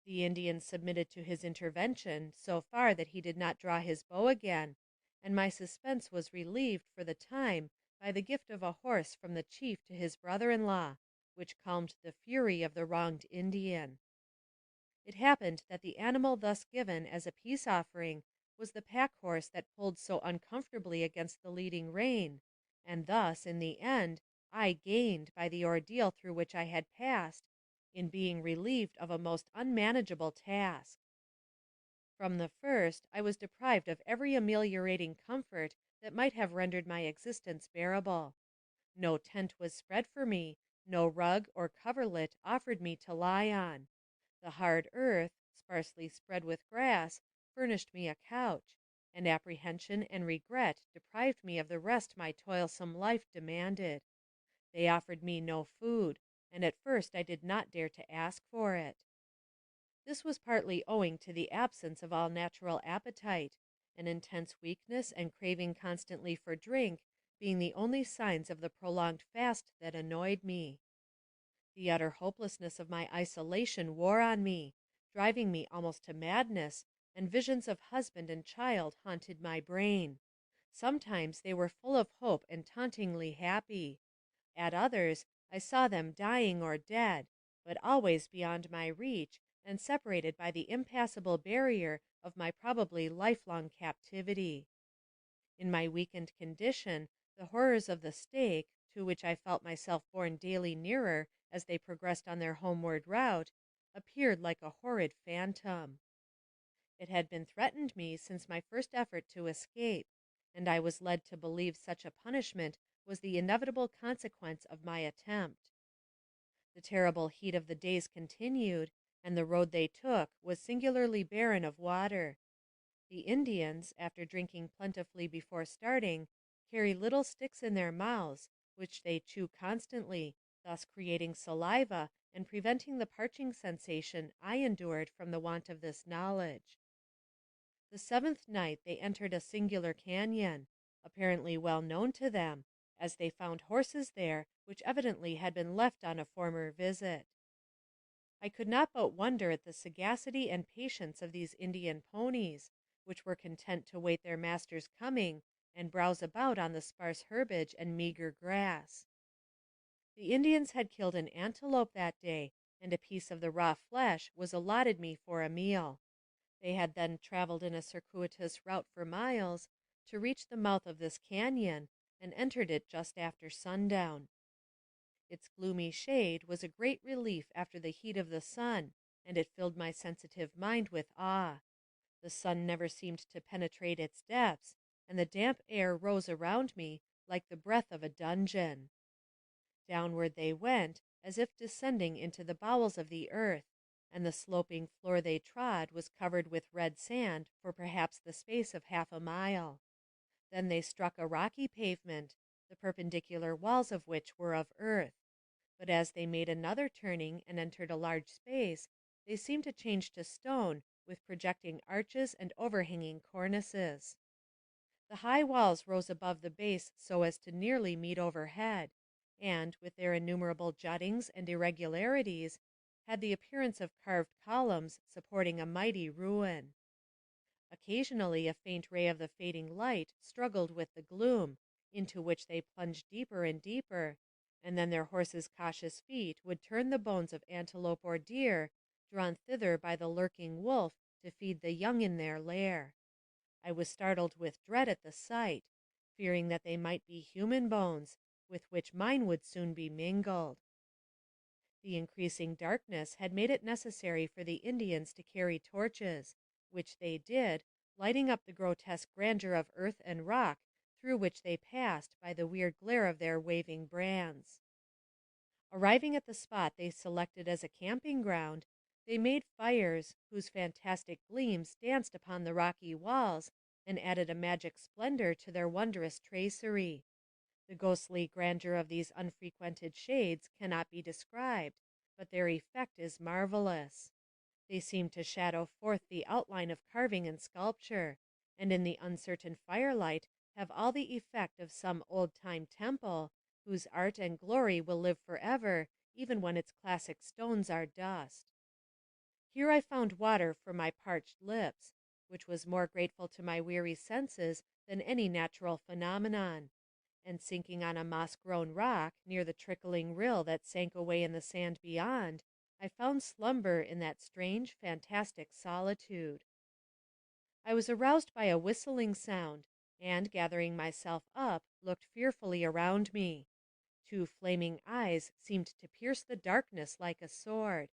The Indian submitted to his intervention so far that he did not draw his bow again, and my suspense was relieved for the time by the gift of a horse from the chief to his brother-in-law, which calmed the fury of the wronged Indian. It happened that the animal thus given as a peace offering was the pack horse that pulled so uncomfortably against the leading rein, and thus, in the end, I gained by the ordeal through which I had passed, in being relieved of a most unmanageable task. From the first, I was deprived of every ameliorating comfort that might have rendered my existence bearable. No tent was spread for me, no rug or coverlet offered me to lie on. The hard earth, sparsely spread with grass, furnished me a couch, and apprehension and regret deprived me of the rest my toilsome life demanded. They offered me no food, and at first I did not dare to ask for it. This was partly owing to the absence of all natural appetite, an intense weakness and craving constantly for drink being the only signs of the prolonged fast that annoyed me. The utter hopelessness of my isolation wore on me, driving me almost to madness, and visions of husband and child haunted my brain. Sometimes they were full of hope and tauntingly happy. At others, I saw them dying or dead, but always beyond my reach, and separated by the impassable barrier of my probably lifelong captivity. In my weakened condition, the horrors of the stake, to which I felt myself borne daily nearer as they progressed on their homeward route, appeared like a horrid phantom. It had been threatened me since my first effort to escape, and I was led to believe such a punishment was the inevitable consequence of my attempt. The terrible heat of the days continued, and the road they took was singularly barren of water. The Indians, after drinking plentifully before starting, carry little sticks in their mouths, which they chew constantly, thus creating saliva and preventing the parching sensation I endured from the want of this knowledge. The seventh night they entered a singular canyon, apparently well known to them, as they found horses there which evidently had been left on a former visit. I could not but wonder at the sagacity and patience of these Indian ponies, which were content to wait their master's coming and browse about on the sparse herbage and meager grass. The Indians had killed an antelope that day, and a piece of the raw flesh was allotted me for a meal. They had then traveled in a circuitous route for miles to reach the mouth of this canyon, and entered it just after sundown. Its gloomy shade was a great relief after the heat of the sun, and it filled my sensitive mind with awe. The sun never seemed to penetrate its depths, and the damp air rose around me like the breath of a dungeon. Downward they went, as if descending into the bowels of the earth, and the sloping floor they trod was covered with red sand for perhaps the space of half a mile. Then they struck a rocky pavement, the perpendicular walls of which were of earth, but as they made another turning and entered a large space, they seemed to change to stone, with projecting arches and overhanging cornices. The high walls rose above the base so as to nearly meet overhead, and, with their innumerable juttings and irregularities, had the appearance of carved columns supporting a mighty ruin. Occasionally a faint ray of the fading light struggled with the gloom, into which they plunged deeper and deeper, and then their horses' cautious feet would turn the bones of antelope or deer, drawn thither by the lurking wolf to feed the young in their lair. I was startled with dread at the sight, fearing that they might be human bones, with which mine would soon be mingled. The increasing darkness had made it necessary for the Indians to carry torches, which they did, lighting up the grotesque grandeur of earth and rock through which they passed by the weird glare of their waving brands. Arriving at the spot they selected as a camping ground, they made fires whose fantastic gleams danced upon the rocky walls and added a magic splendor to their wondrous tracery. The ghostly grandeur of these unfrequented shades cannot be described, but their effect is marvelous. They seem to shadow forth the outline of carving and sculpture, and in the uncertain firelight have all the effect of some old-time temple, whose art and glory will live forever, even when its classic stones are dust. Here I found water for my parched lips, which was more grateful to my weary senses than any natural phenomenon, and sinking on a moss-grown rock near the trickling rill that sank away in the sand beyond, I found slumber in that strange, fantastic solitude. I was aroused by a whistling sound, and, gathering myself up, looked fearfully around me. Two flaming eyes seemed to pierce the darkness like a sword.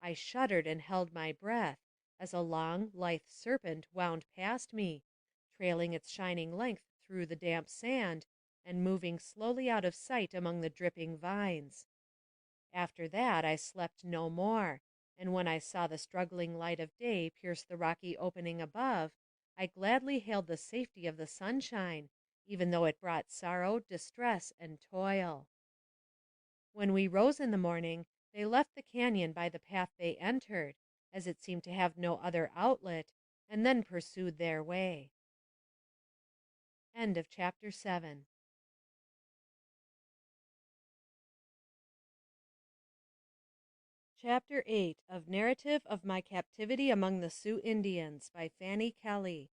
I shuddered and held my breath, as a long, lithe serpent wound past me, trailing its shining length through the damp sand, and moving slowly out of sight among the dripping vines. After that I slept no more, and when I saw the struggling light of day pierce the rocky opening above, I gladly hailed the safety of the sunshine, even though it brought sorrow, distress, and toil. When we rose in the morning, they left the canyon by the path they entered, as it seemed to have no other outlet, and then pursued their way. End of chapter 7. Chapter 8 of Narrative of My Captivity Among the Sioux Indians by Fanny Kelly.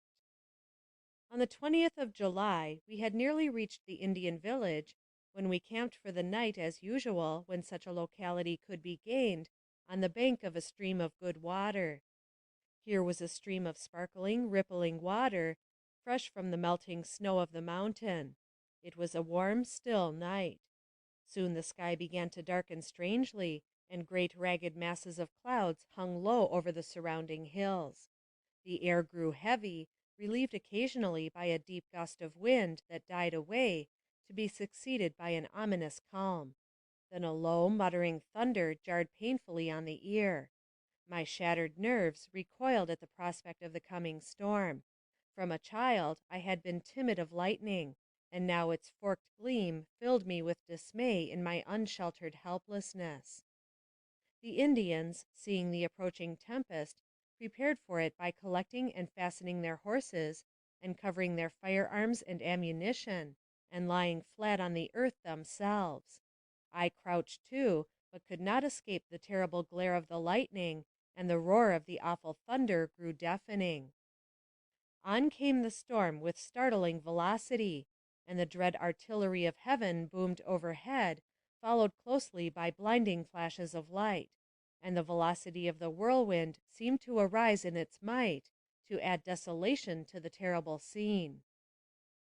On the 20th of July, we had nearly reached the Indian village, when we camped for the night as usual, when such a locality could be gained, on the bank of a stream of good water. Here was a stream of sparkling, rippling water, fresh from the melting snow of the mountain. It was a warm, still night. Soon the sky began to darken strangely, and great ragged masses of clouds hung low over the surrounding hills. The air grew heavy, relieved occasionally by a deep gust of wind that died away, to be succeeded by an ominous calm. Then a low, muttering thunder jarred painfully on the ear. My shattered nerves recoiled at the prospect of the coming storm. From a child I had been timid of lightning, and now its forked gleam filled me with dismay in my unsheltered helplessness. The Indians, seeing the approaching tempest, prepared for it by collecting and fastening their horses, and covering their firearms and ammunition, and lying flat on the earth themselves. I crouched too, but could not escape the terrible glare of the lightning, and the roar of the awful thunder grew deafening. On came the storm with startling velocity, and the dread artillery of heaven boomed overhead, followed closely by blinding flashes of light, and the velocity of the whirlwind seemed to arise in its might, to add desolation to the terrible scene.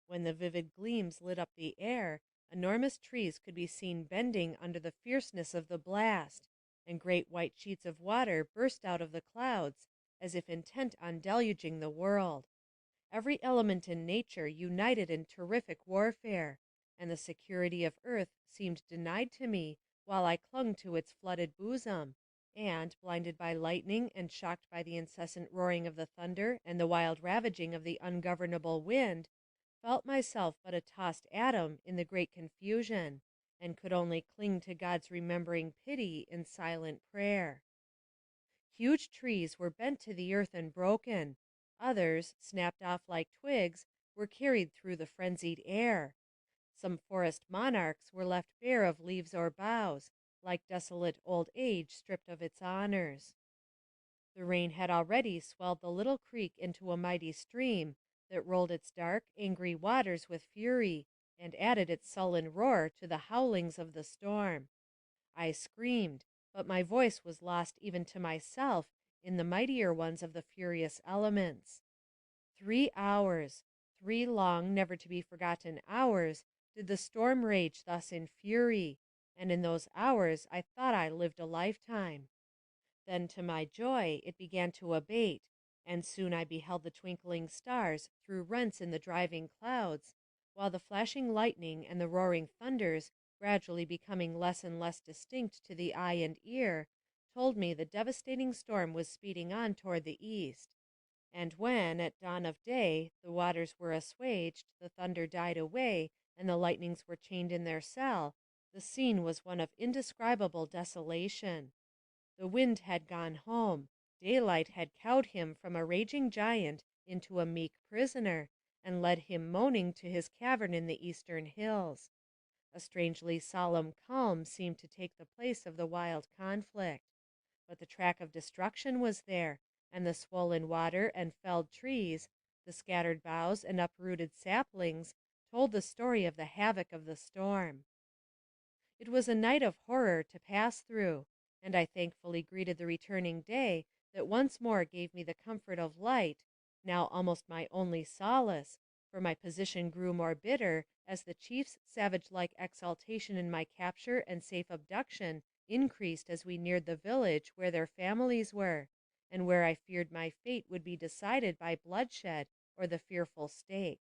When the vivid gleams lit up the air, enormous trees could be seen bending under the fierceness of the blast, and great white sheets of water burst out of the clouds, as if intent on deluging the world. Every element in nature united in terrific warfare, and the security of earth seemed denied to me while I clung to its flooded bosom, and, blinded by lightning and shocked by the incessant roaring of the thunder and the wild ravaging of the ungovernable wind, felt myself but a tossed atom in the great confusion, and could only cling to God's remembering pity in silent prayer. Huge trees were bent to the earth and broken. Others, snapped off like twigs, were carried through the frenzied air. Some forest monarchs were left bare of leaves or boughs, like desolate old age stripped of its honors. The rain had already swelled the little creek into a mighty stream that rolled its dark, angry waters with fury, and added its sullen roar to the howlings of the storm. I screamed, but my voice was lost even to myself in the mightier ones of the furious elements. 3 hours, 3 long, never-to-be-forgotten hours, did the storm rage thus in fury, and in those hours I thought I lived a lifetime. Then, to my joy, it began to abate, and soon I beheld the twinkling stars through rents in the driving clouds, while the flashing lightning and the roaring thunders, gradually becoming less and less distinct to the eye and ear, told me the devastating storm was speeding on toward the east. And when, at dawn of day, the waters were assuaged, the thunder died away, and the lightnings were chained in their cell, the scene was one of indescribable desolation. The wind had gone home. Daylight had cowed him from a raging giant into a meek prisoner, and led him moaning to his cavern in the eastern hills. A strangely solemn calm seemed to take the place of the wild conflict. But the track of destruction was there, and the swollen water and felled trees, the scattered boughs and uprooted saplings, told the story of the havoc of the storm. It was a night of horror to pass through, and I thankfully greeted the returning day that once more gave me the comfort of light, now almost my only solace, for my position grew more bitter as the chief's savage-like exultation in my capture and safe abduction increased as we neared the village where their families were, and where I feared my fate would be decided by bloodshed or the fearful stake.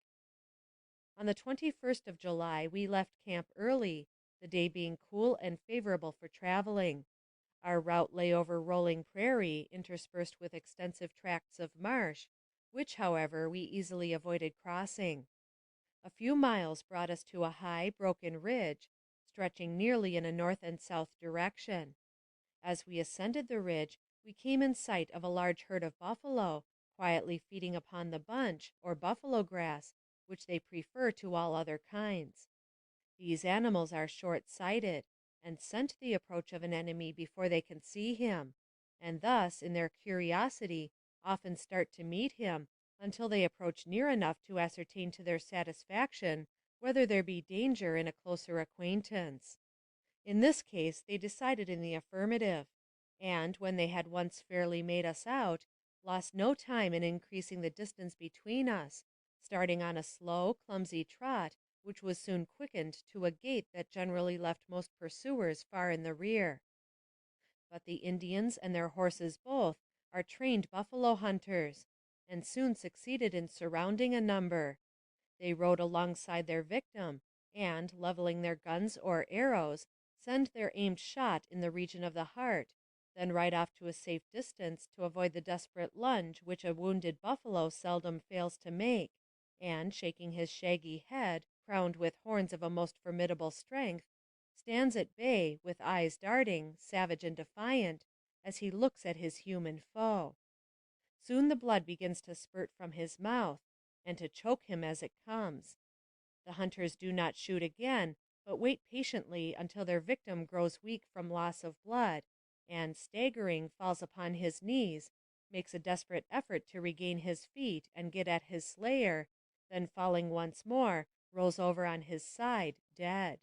On the 21st of July we left camp early, the day being cool and favorable for traveling. Our route lay over rolling prairie, interspersed with extensive tracts of marsh, which, however, we easily avoided crossing. A few miles brought us to a high, broken ridge, stretching nearly in a north and south direction. As we ascended the ridge, we came in sight of a large herd of buffalo, quietly feeding upon the bunch, or buffalo grass, which they prefer to all other kinds. These animals are short-sighted, and scent the approach of an enemy before they can see him, and thus, in their curiosity, often start to meet him until they approach near enough to ascertain to their satisfaction whether there be danger in a closer acquaintance. In this case they decided in the affirmative, and, when they had once fairly made us out, lost no time in increasing the distance between us, starting on a slow, clumsy trot, which was soon quickened to a gait that generally left most pursuers far in the rear. But the Indians and their horses both are trained buffalo hunters, and soon succeeded in surrounding a number. They rode alongside their victim, and, leveling their guns or arrows, send their aimed shot in the region of the heart, then ride off to a safe distance to avoid the desperate lunge which a wounded buffalo seldom fails to make, and, shaking his shaggy head, crowned with horns of a most formidable strength, stands at bay, with eyes darting, savage and defiant, as he looks at his human foe. Soon the blood begins to spurt from his mouth, and to choke him as it comes. The hunters do not shoot again, but wait patiently until their victim grows weak from loss of blood, and, staggering, falls upon his knees, makes a desperate effort to regain his feet and get at his slayer, then falling once more, rolls over on his side, dead.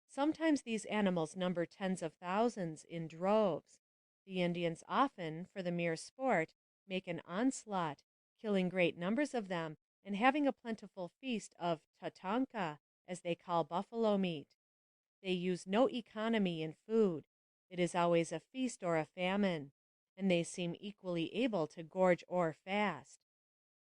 Sometimes these animals number tens of thousands, in droves. The Indians often, for the mere sport, make an onslaught, killing great numbers of them, and having a plentiful feast of tatanka, as they call buffalo meat. They use no economy in food. It is always a feast or a famine, and they seem equally able to gorge or fast.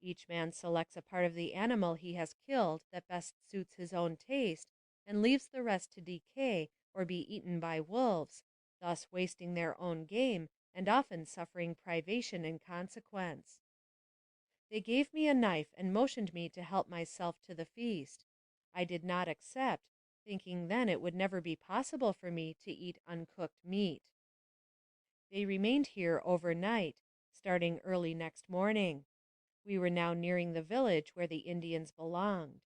Each man selects a part of the animal he has killed that best suits his own taste, and leaves the rest to decay or be eaten by wolves, thus wasting their own game and often suffering privation in consequence. They gave me a knife and motioned me to help myself to the feast. I did not accept, thinking then it would never be possible for me to eat uncooked meat. They remained here overnight, starting early next morning. We were now nearing the village where the Indians belonged.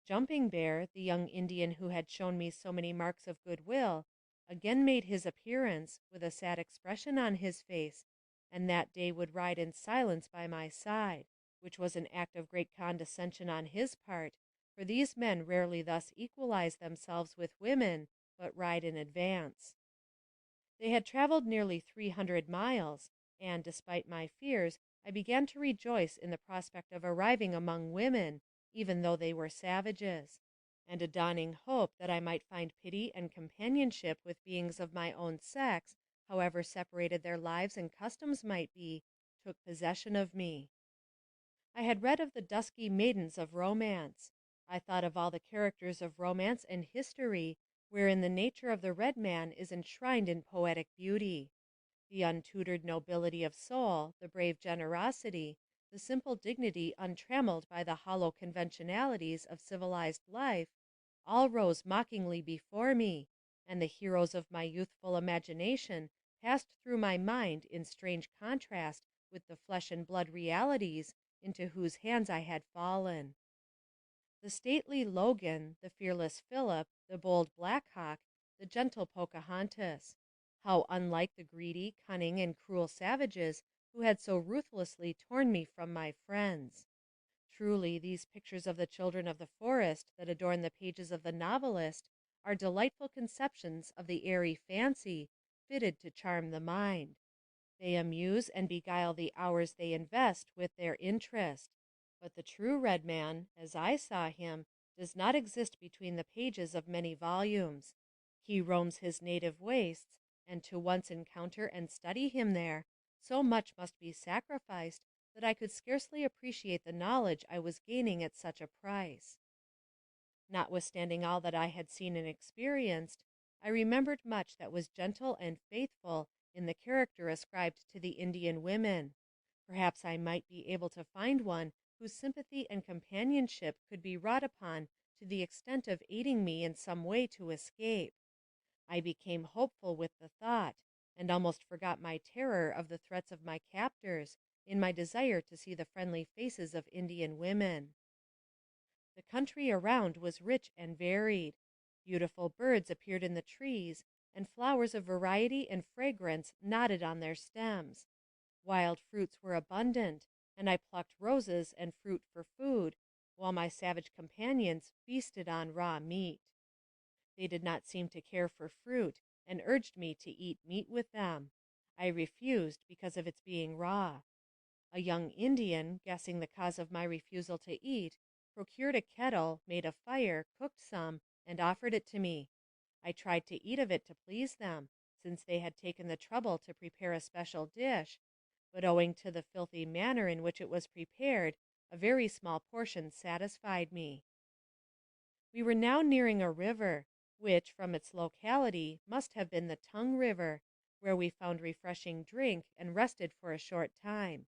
Jumping Bear, the young Indian who had shown me so many marks of goodwill, again made his appearance, with a sad expression on his face, and that day would ride in silence by my side, which was an act of great condescension on his part, for these men rarely thus equalize themselves with women, but ride in advance. They had traveled nearly 300 miles, and, despite my fears, I began to rejoice in the prospect of arriving among women, even though they were savages, and a dawning hope that I might find pity and companionship with beings of my own sex, however separated their lives and customs might be, took possession of me. I had read of the dusky maidens of romance. I thought of all the characters of romance and history, wherein the nature of the red man is enshrined in poetic beauty. The untutored nobility of soul, the brave generosity, the simple dignity untrammeled by the hollow conventionalities of civilized life, all rose mockingly before me, and the heroes of my youthful imagination passed through my mind in strange contrast with the flesh and blood realities into whose hands I had fallen. The stately Logan, the fearless Philip, the bold Black Hawk, the gentle Pocahontas. How unlike the greedy, cunning, and cruel savages who had so ruthlessly torn me from my friends. Truly, these pictures of the children of the forest that adorn the pages of the novelist are delightful conceptions of the airy fancy fitted to charm the mind. They amuse and beguile the hours they invest with their interest. But the true red man, as I saw him, does not exist between the pages of many volumes. He roams his native wastes, and to once encounter and study him there, so much must be sacrificed that I could scarcely appreciate the knowledge I was gaining at such a price. Notwithstanding all that I had seen and experienced, I remembered much that was gentle and faithful in the character ascribed to the Indian women. Perhaps I might be able to find one whose sympathy and companionship could be wrought upon to the extent of aiding me in some way to escape. I became hopeful with the thought, and almost forgot my terror of the threats of my captors in my desire to see the friendly faces of Indian women. The country around was rich and varied. Beautiful birds appeared in the trees, and flowers of variety and fragrance nodded on their stems. Wild fruits were abundant, and I plucked roses and fruit for food, while my savage companions feasted on raw meat. They did not seem to care for fruit, and urged me to eat meat with them. I refused because of its being raw. A young Indian, guessing the cause of my refusal to eat, procured a kettle, made a fire, cooked some, and offered it to me. I tried to eat of it to please them, since they had taken the trouble to prepare a special dish, but owing to the filthy manner in which it was prepared, a very small portion satisfied me. We were now nearing a river, which, from its locality, must have been the Tongue River, where we found refreshing drink and rested for a short time.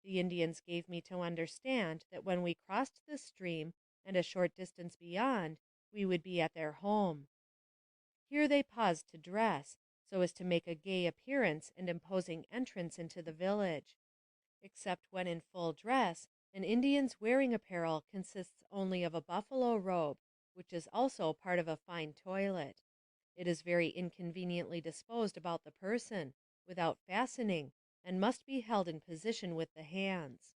The Indians gave me to understand that when we crossed this stream and a short distance beyond, we would be at their home. Here they paused to dress, so as to make a gay appearance and imposing entrance into the village. Except when in full dress, an Indian's wearing apparel consists only of a buffalo robe, which is also part of a fine toilet. It is very inconveniently disposed about the person, without fastening, and must be held in position with the hands.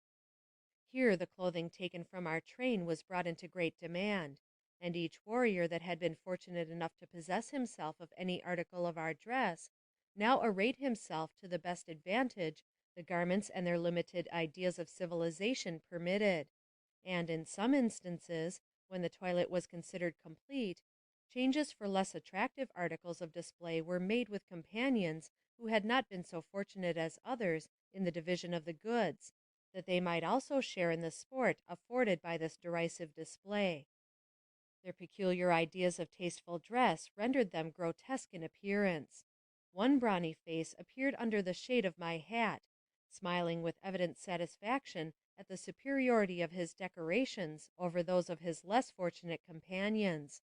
Here the clothing taken from our train was brought into great demand, and each warrior that had been fortunate enough to possess himself of any article of our dress now arrayed himself to the best advantage the garments and their limited ideas of civilization permitted, and in some instances, when the toilet was considered complete, changes for less attractive articles of display were made with companions who had not been so fortunate as others in the division of the goods, that they might also share in the sport afforded by this derisive display. Their peculiar ideas of tasteful dress rendered them grotesque in appearance. One brawny face appeared under the shade of my hat, smiling with evident satisfaction at the superiority of his decorations over those of his less fortunate companions.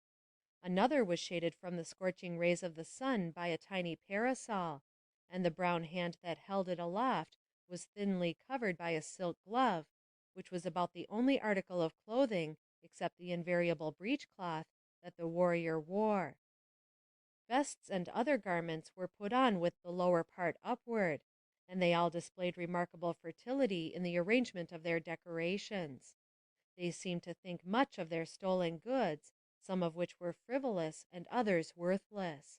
Another was shaded from the scorching rays of the sun by a tiny parasol, and the brown hand that held it aloft was thinly covered by a silk glove, which was about the only article of clothing, except the invariable breech-cloth, that the warrior wore. Vests and other garments were put on with the lower part upward, and they all displayed remarkable fertility in the arrangement of their decorations. They seemed to think much of their stolen goods, some of which were frivolous and others worthless.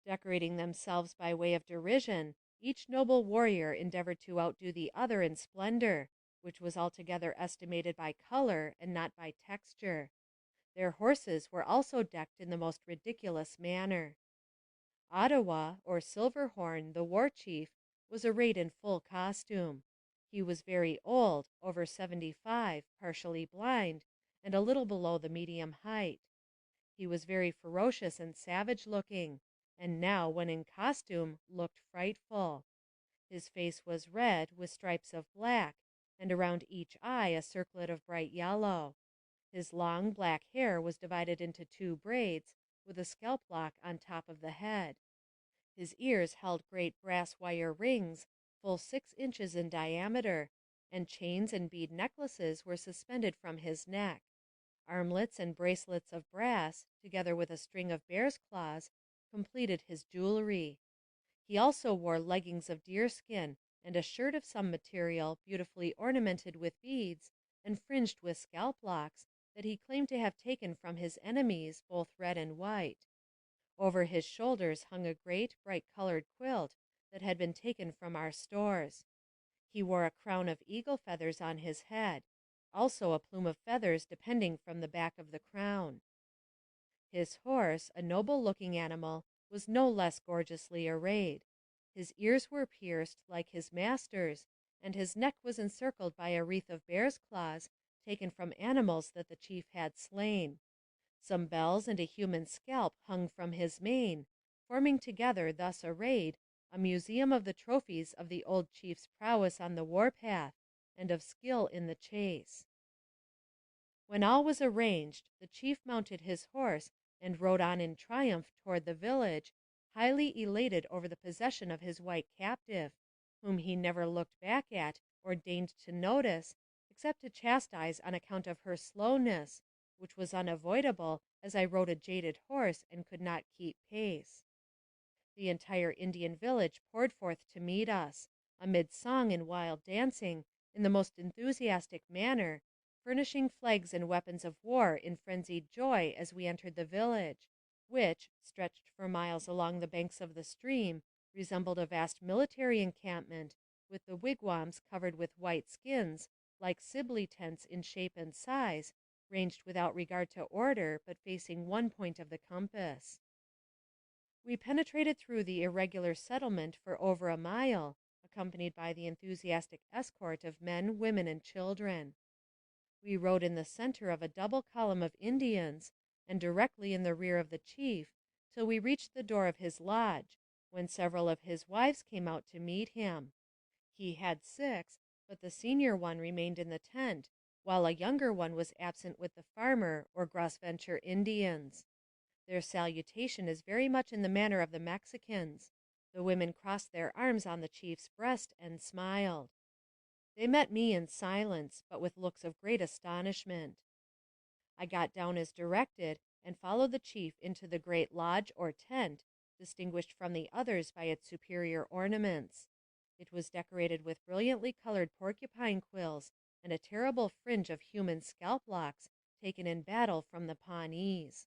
Decorating themselves by way of derision, each noble warrior endeavored to outdo the other in splendor, which was altogether estimated by color and not by texture. Their horses were also decked in the most ridiculous manner. Ottawa, or Silverhorn, the war chief, was arrayed in full costume. He was very old, over 75, partially blind, and a little below the medium height. He was very ferocious and savage-looking, and now, when in costume, looked frightful. His face was red, with stripes of black, and around each eye a circlet of bright yellow. His long, black hair was divided into 2 braids, with a scalp lock on top of the head. His ears held great brass wire rings, full 6 inches in diameter, and chains and bead necklaces were suspended from his neck. Armlets and bracelets of brass, together with a string of bear's claws, completed his jewelry. He also wore leggings of deerskin and a shirt of some material beautifully ornamented with beads and fringed with scalp locks that he claimed to have taken from his enemies, both red and white. Over his shoulders hung a great, bright-colored quilt that had been taken from our stores. He wore a crown of eagle feathers on his head, also a plume of feathers depending from the back of the crown. His horse, a noble-looking animal, was no less gorgeously arrayed. His ears were pierced, like his master's, and his neck was encircled by a wreath of bear's claws taken from animals that the chief had slain. Some bells and a human scalp hung from his mane, forming together, thus arrayed, a museum of the trophies of the old chief's prowess on the warpath and of skill in the chase. When all was arranged, the chief mounted his horse and rode on in triumph toward the village, highly elated over the possession of his white captive, whom he never looked back at or deigned to notice, except to chastise on account of her slowness, which was unavoidable, as I rode a jaded horse and could not keep pace. The entire Indian village poured forth to meet us, amid song and wild dancing, in the most enthusiastic manner, furnishing flags and weapons of war in frenzied joy as we entered the village, which, stretched for miles along the banks of the stream, resembled a vast military encampment, with the wigwams covered with white skins, like Sibley tents in shape and size, ranged without regard to order, but facing one point of the compass. We penetrated through the irregular settlement for over a mile, accompanied by the enthusiastic escort of men, women, and children. We rode in the center of a double column of Indians, and directly in the rear of the chief, till we reached the door of his lodge, when several of his wives came out to meet him. He had 6, but the senior one remained in the tent, while a younger one was absent with the farmer or Grosventre Indians. Their salutation is very much in the manner of the Mexicans. The women crossed their arms on the chief's breast and smiled. They met me in silence, but with looks of great astonishment. I got down as directed, and followed the chief into the great lodge or tent, distinguished from the others by its superior ornaments. It was decorated with brilliantly colored porcupine quills and a terrible fringe of human scalp locks taken in battle from the Pawnees.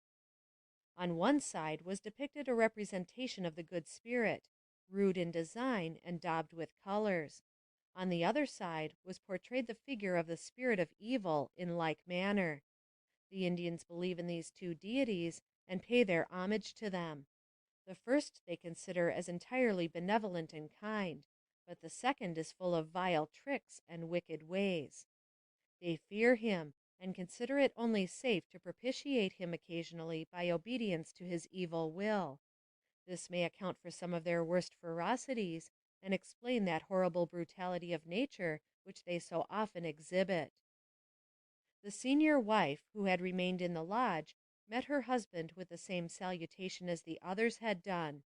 On one side was depicted a representation of the Good Spirit, rude in design and daubed with colors. On the other side was portrayed the figure of the Spirit of Evil in like manner. The Indians believe in these 2 deities and pay their homage to them. The first they consider as entirely benevolent and kind, but the second is full of vile tricks and wicked ways. They fear him, and consider it only safe to propitiate him occasionally by obedience to his evil will. This may account for some of their worst ferocities, and explain that horrible brutality of nature which they so often exhibit. The senior wife, who had remained in the lodge, met her husband with the same salutation as the others had done.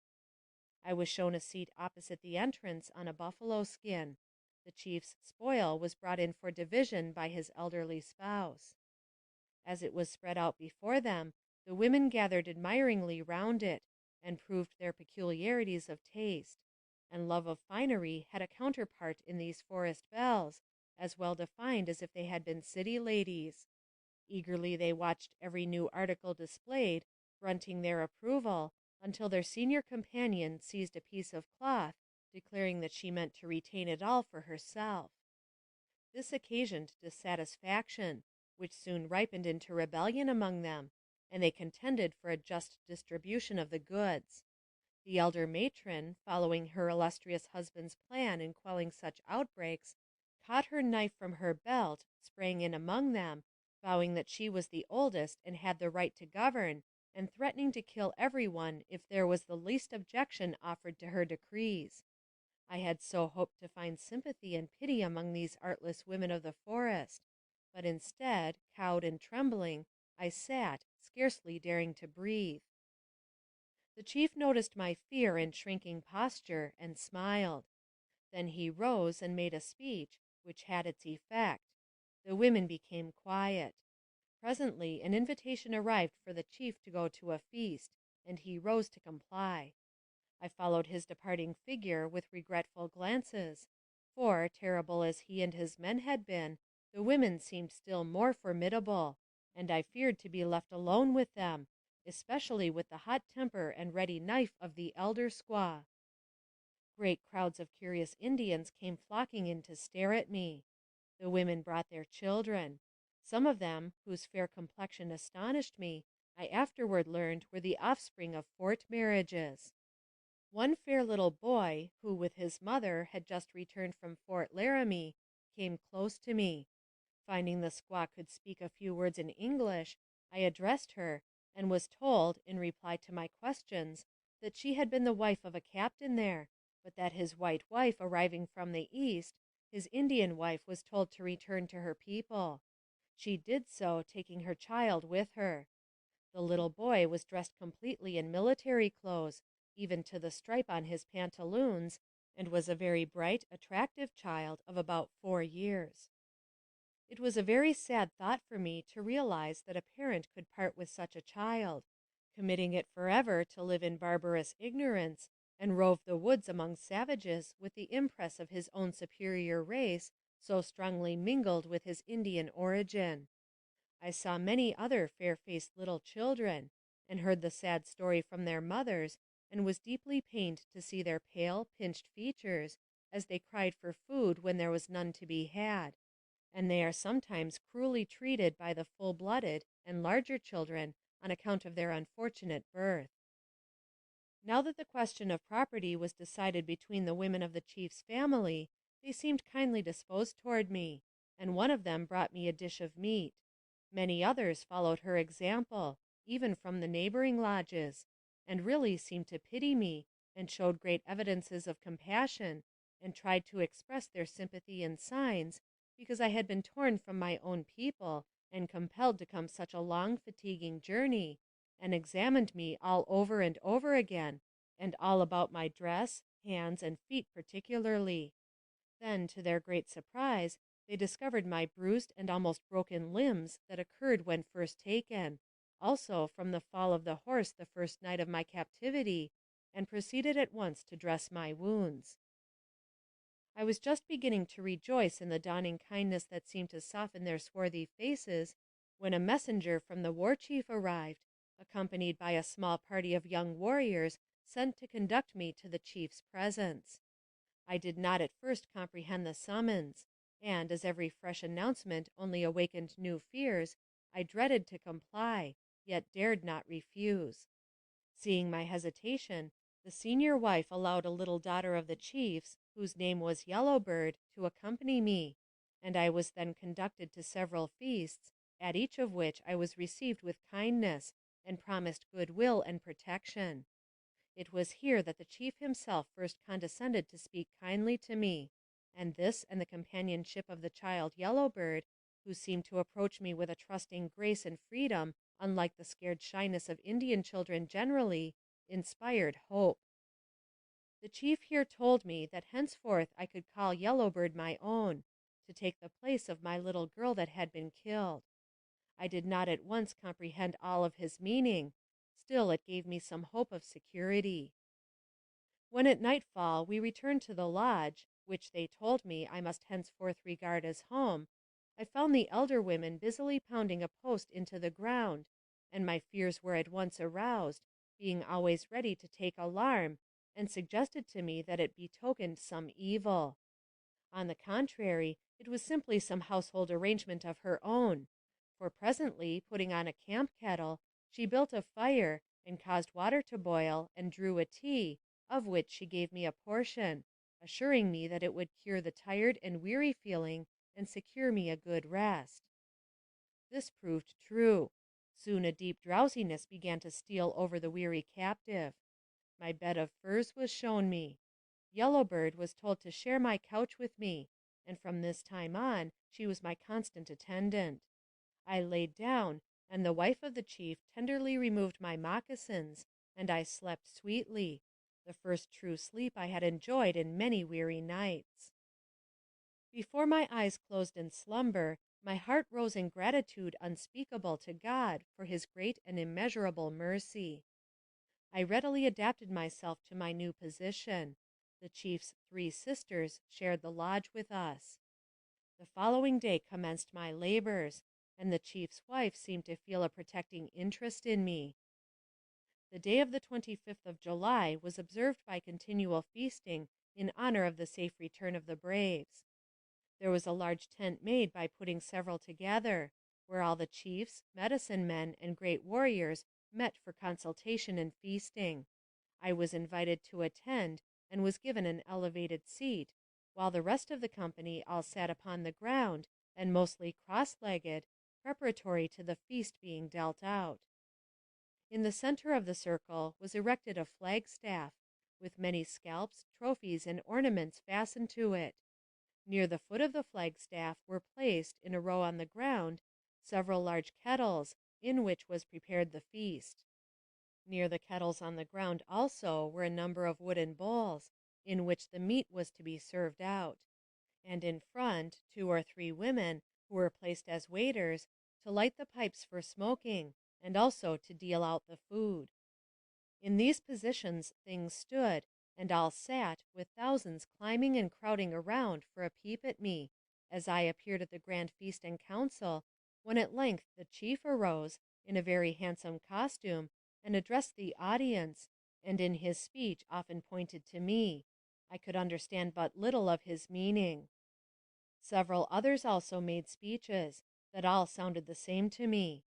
I was shown a seat opposite the entrance on a buffalo skin. The chief's spoil was brought in for division by his elderly spouse. As it was spread out before them, the women gathered admiringly round it, and proved their peculiarities of taste, and love of finery had a counterpart in these forest belles, as well defined as if they had been city ladies. Eagerly they watched every new article displayed, grunting their approval, until their senior companion seized a piece of cloth, declaring that she meant to retain it all for herself. This occasioned dissatisfaction, which soon ripened into rebellion among them, and they contended for a just distribution of the goods. The elder matron, following her illustrious husband's plan in quelling such outbreaks, caught her knife from her belt, sprang in among them, vowing that she was the oldest and had the right to govern, and threatening to kill everyone if there was the least objection offered to her decrees. I had so hoped to find sympathy and pity among these artless women of the forest, but instead, cowed and trembling, I sat, scarcely daring to breathe. The chief noticed my fear and shrinking posture and smiled. Then he rose and made a speech, which had its effect. The women became quiet. Presently an invitation arrived for the chief to go to a feast, and he rose to comply. I followed his departing figure with regretful glances, for, terrible as he and his men had been, the women seemed still more formidable, and I feared to be left alone with them, especially with the hot temper and ready knife of the elder squaw. Great crowds of curious Indians came flocking in to stare at me. The women brought their children. Some of them, whose fair complexion astonished me, I afterward learned were the offspring of fort marriages. One fair little boy, who with his mother had just returned from Fort Laramie, came close to me. Finding the squaw could speak a few words in English, I addressed her, and was told, in reply to my questions, that she had been the wife of a captain there, but that his white wife arriving from the east, his Indian wife was told to return to her people. She did so, taking her child with her. The little boy was dressed completely in military clothes, even to the stripe on his pantaloons, and was a very bright, attractive child of about 4 years. It was a very sad thought for me to realize that a parent could part with such a child, committing it forever to live in barbarous ignorance, and rove the woods among savages with the impress of his own superior race so strongly mingled with his Indian origin. I saw many other fair-faced little children, and heard the sad story from their mothers, and was deeply pained to see their pale, pinched features, as they cried for food when there was none to be had, and they are sometimes cruelly treated by the full-blooded and larger children on account of their unfortunate birth. Now that the question of property was decided between the women of the chief's family, they seemed kindly disposed toward me, and one of them brought me a dish of meat. Many others followed her example, even from the neighboring lodges, and really seemed to pity me, and showed great evidences of compassion, and tried to express their sympathy in signs, because I had been torn from my own people, and compelled to come such a long, fatiguing journey, and examined me all over and over again, and all about my dress, hands, and feet particularly. Then, to their great surprise, they discovered my bruised and almost broken limbs that occurred when first taken, also from the fall of the horse the first night of my captivity, and proceeded at once to dress my wounds. I was just beginning to rejoice in the dawning kindness that seemed to soften their swarthy faces, when a messenger from the war chief arrived, accompanied by a small party of young warriors sent to conduct me to the chief's presence. I did not at first comprehend the summons, and as every fresh announcement only awakened new fears, I dreaded to comply, yet dared not refuse. Seeing my hesitation, the senior wife allowed a little daughter of the chief's, whose name was Yellow Bird, to accompany me, and I was then conducted to several feasts, at each of which I was received with kindness, and promised goodwill and protection. It was here that the chief himself first condescended to speak kindly to me, and this and the companionship of the child Yellow Bird, who seemed to approach me with a trusting grace and freedom unlike the scared shyness of Indian children generally, inspired hope. The chief here told me that henceforth I could call Yellow Bird my own, to take the place of my little girl that had been killed. I did not at once comprehend all of his meaning, still it gave me some hope of security. When at nightfall we returned to the lodge, which they told me I must henceforth regard as home, I found the elder women busily pounding a post into the ground, and my fears were at once aroused, being always ready to take alarm, and suggested to me that it betokened some evil. On the contrary, it was simply some household arrangement of her own, for presently, putting on a camp kettle, she built a fire, and caused water to boil, and drew a tea, of which she gave me a portion, assuring me that it would cure the tired and weary feeling, and secure me a good rest. This proved true. Soon a deep drowsiness began to steal over the weary captive. My bed of furs was shown me. Yellow Bird was told to share my couch with me, and from this time on she was my constant attendant. I laid down, and the wife of the chief tenderly removed my moccasins, and I slept sweetly, the first true sleep I had enjoyed in many weary nights. Before my eyes closed in slumber, my heart rose in gratitude unspeakable to God for his great and immeasurable mercy. I readily adapted myself to my new position. The chief's 3 sisters shared the lodge with us. The following day commenced my labors, and the chief's wife seemed to feel a protecting interest in me. The day of the 25th of July was observed by continual feasting in honor of the safe return of the braves. There was a large tent made by putting several together, where all the chiefs, medicine men, and great warriors met for consultation and feasting. I was invited to attend, and was given an elevated seat, while the rest of the company all sat upon the ground, and mostly cross-legged, preparatory to the feast being dealt out. In the center of the circle was erected a flagstaff, with many scalps, trophies, and ornaments fastened to it. Near the foot of the flagstaff were placed, in a row on the ground, several large kettles, in which was prepared the feast. Near the kettles on the ground also were a number of wooden bowls, in which the meat was to be served out, and in front 2 or 3 women, who were placed as waiters, to light the pipes for smoking, and also to deal out the food. In these positions things stood, and all sat, with thousands climbing and crowding around for a peep at me, as I appeared at the grand feast and council, when at length the chief arose, in a very handsome costume, and addressed the audience, and in his speech often pointed to me. I could understand but little of his meaning. Several others also made speeches, that all sounded the same to me.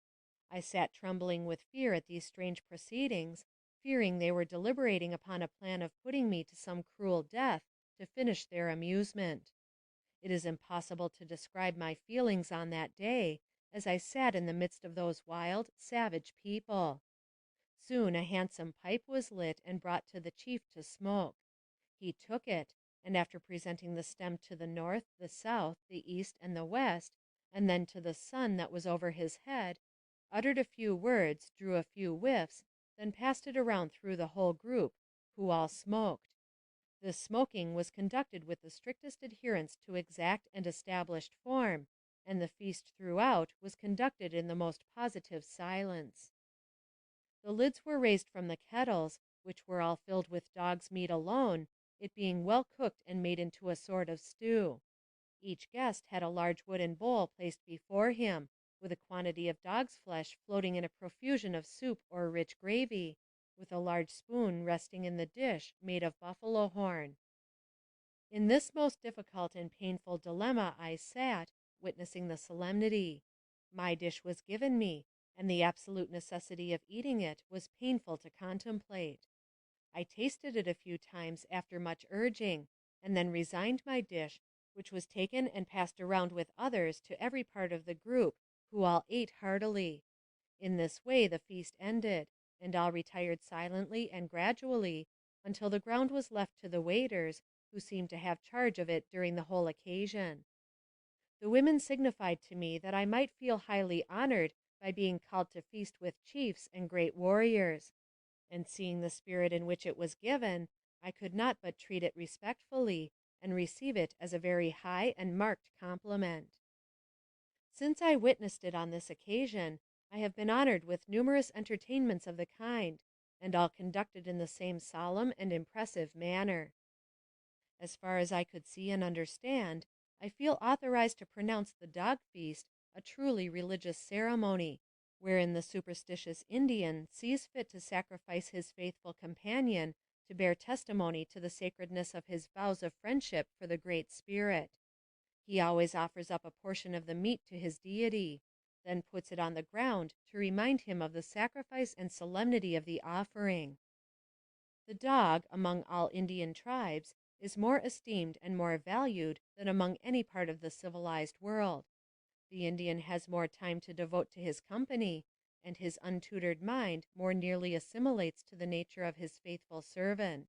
I sat trembling with fear at these strange proceedings, fearing they were deliberating upon a plan of putting me to some cruel death to finish their amusement. It is impossible to describe my feelings on that day, as I sat in the midst of those wild, savage people. Soon a handsome pipe was lit and brought to the chief to smoke. He took it, and after presenting the stem to the north, the south, the east, and the west, and then to the sun that was over his head, uttered a few words, drew a few whiffs, then passed it around through the whole group, who all smoked. This smoking was conducted with the strictest adherence to exact and established form, and the feast throughout was conducted in the most positive silence. The lids were raised from the kettles, which were all filled with dog's meat alone, it being well cooked and made into a sort of stew. Each guest had a large wooden bowl placed before him, with a quantity of dog's flesh floating in a profusion of soup or rich gravy, with a large spoon resting in the dish made of buffalo horn. In this most difficult and painful dilemma I sat, witnessing the solemnity. My dish was given me, and the absolute necessity of eating it was painful to contemplate. I tasted it a few times after much urging, and then resigned my dish, which was taken and passed around with others to every part of the group, who all ate heartily. In this way the feast ended, and all retired silently and gradually, until the ground was left to the waiters, who seemed to have charge of it during the whole occasion. The women signified to me that I might feel highly honored by being called to feast with chiefs and great warriors, and seeing the spirit in which it was given, I could not but treat it respectfully, and receive it as a very high and marked compliment. Since I witnessed it on this occasion, I have been honored with numerous entertainments of the kind, and all conducted in the same solemn and impressive manner. As far as I could see and understand, I feel authorized to pronounce the dog feast a truly religious ceremony, wherein the superstitious Indian sees fit to sacrifice his faithful companion to bear testimony to the sacredness of his vows of friendship for the Great Spirit. He always offers up a portion of the meat to his deity, then puts it on the ground to remind him of the sacrifice and solemnity of the offering. The dog, among all Indian tribes, is more esteemed and more valued than among any part of the civilized world. The Indian has more time to devote to his company, and his untutored mind more nearly assimilates to the nature of his faithful servant.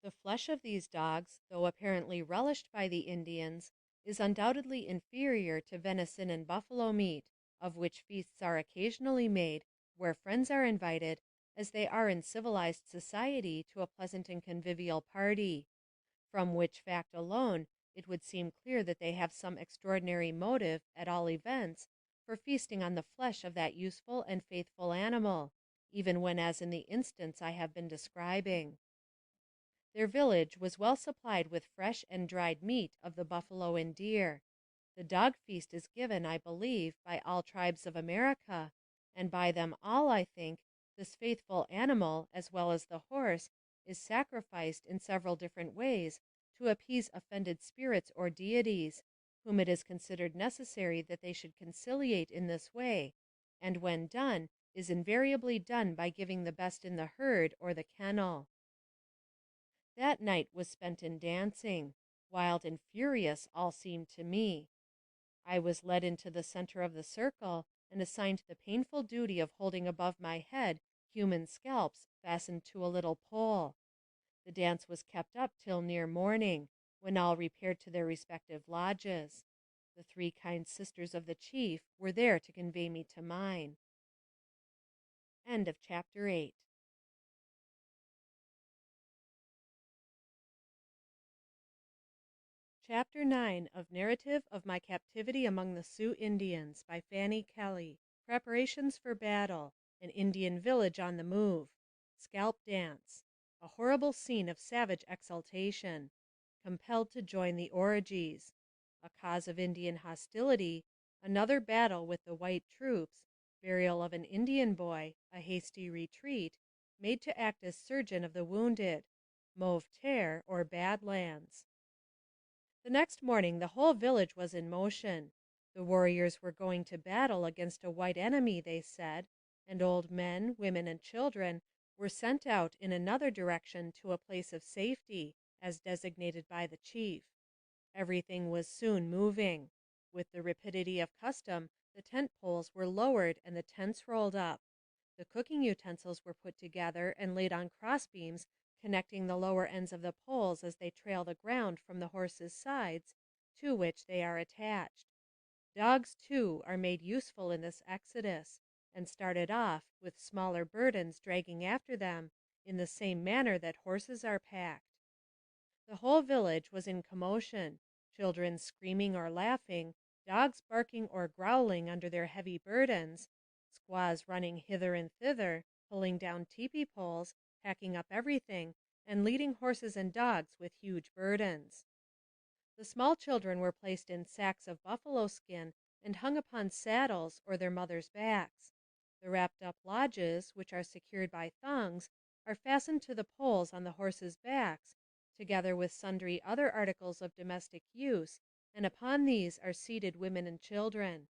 The flesh of these dogs, though apparently relished by the Indians, is undoubtedly inferior to venison and buffalo meat, of which feasts are occasionally made, where friends are invited, as they are in civilized society, to a pleasant and convivial party, from which fact alone it would seem clear that they have some extraordinary motive, at all events, for feasting on the flesh of that useful and faithful animal, even when, as in the instance I have been describing. Their village was well supplied with fresh and dried meat of the buffalo and deer. The dog feast is given, I believe, by all tribes of America, and by them all, I think, this faithful animal, as well as the horse, is sacrificed in several different ways to appease offended spirits or deities, whom it is considered necessary that they should conciliate in this way, and when done, is invariably done by giving the best in the herd or the kennel. That night was spent in dancing. Wild and furious all seemed to me. I was led into the center of the circle and assigned the painful duty of holding above my head human scalps fastened to a little pole. The dance was kept up till near morning, when all repaired to their respective lodges. The 3 kind sisters of the chief were there to convey me to mine. End of chapter 8. Chapter 9 of Narrative of My Captivity Among the Sioux Indians by Fanny Kelly. Preparations for Battle. An Indian Village on the Move. Scalp Dance. A horrible scene of savage exultation. Compelled to join the orgies. A cause of Indian hostility. Another battle with the white troops. Burial of an Indian boy. A hasty retreat. Made to act as surgeon of the wounded. Mauve Terre, or Badlands. The next morning the whole village was in motion. The warriors were going to battle against a white enemy, they said, and old men, women, and children were sent out in another direction to a place of safety, as designated by the chief. Everything was soon moving. With the rapidity of custom, the tent poles were lowered and the tents rolled up. The cooking utensils were put together and laid on crossbeams connecting the lower ends of the poles as they trail the ground from the horses' sides, to which they are attached. Dogs, too, are made useful in this exodus, and started off, with smaller burdens dragging after them, in the same manner that horses are packed. The whole village was in commotion, children screaming or laughing, dogs barking or growling under their heavy burdens, squaws running hither and thither, pulling down tepee poles, packing up everything, and leading horses and dogs with huge burdens. The small children were placed in sacks of buffalo skin and hung upon saddles or their mothers' backs. The wrapped-up lodges, which are secured by thongs, are fastened to the poles on the horses' backs, together with sundry other articles of domestic use, and upon these are seated women and children.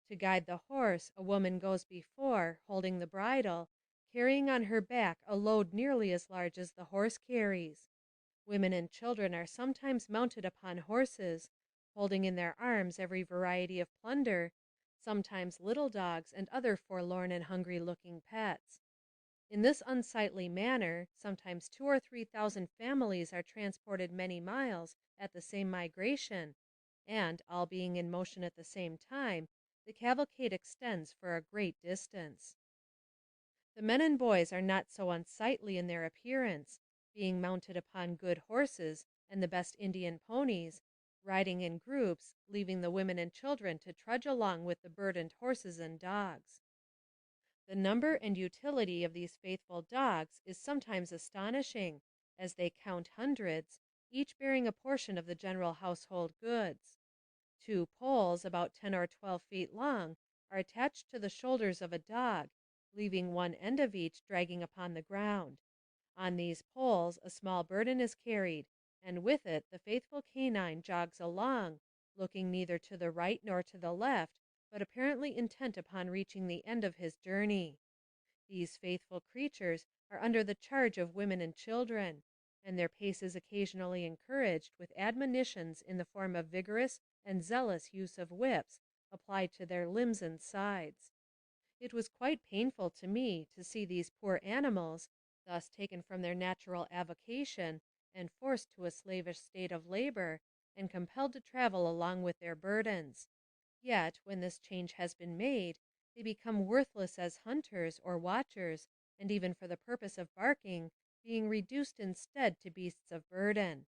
To guide the horse, a woman goes before, holding the bridle, carrying on her back a load nearly as large as the horse carries. Women and children are sometimes mounted upon horses, holding in their arms every variety of plunder, sometimes little dogs and other forlorn and hungry-looking pets. In this unsightly manner, sometimes 2,000 or 3,000 families are transported many miles at the same migration, and, all being in motion at the same time, the cavalcade extends for a great distance. The men and boys are not so unsightly in their appearance, being mounted upon good horses and the best Indian ponies, riding in groups, leaving the women and children to trudge along with the burdened horses and dogs. The number and utility of these faithful dogs is sometimes astonishing, as they count hundreds, each bearing a portion of the general household goods. 2 poles, about 10 or 12 feet long, are attached to the shoulders of a dog, leaving one end of each dragging upon the ground. On these poles a small burden is carried, and with it the faithful canine jogs along, looking neither to the right nor to the left, but apparently intent upon reaching the end of his journey. These faithful creatures are under the charge of women and children, and their pace is occasionally encouraged with admonitions in the form of vigorous and zealous use of whips applied to their limbs and sides. It was quite painful to me to see these poor animals, thus taken from their natural avocation and forced to a slavish state of labor, and compelled to travel along with their burdens. Yet, when this change has been made, they become worthless as hunters or watchers, and even for the purpose of barking, being reduced instead to beasts of burden.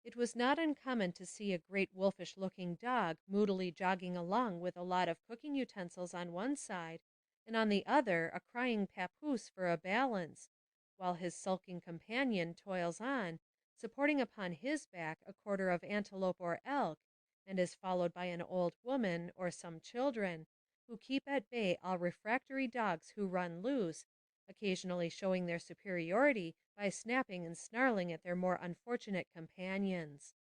It was not uncommon to see a great wolfish-looking dog moodily jogging along with a lot of cooking utensils on one side, and on the other a crying papoose for a balance, while his sulking companion toils on, supporting upon his back a quarter of antelope or elk, and is followed by an old woman, or some children, who keep at bay all refractory dogs who run loose, occasionally showing their superiority by snapping and snarling at their more unfortunate companions.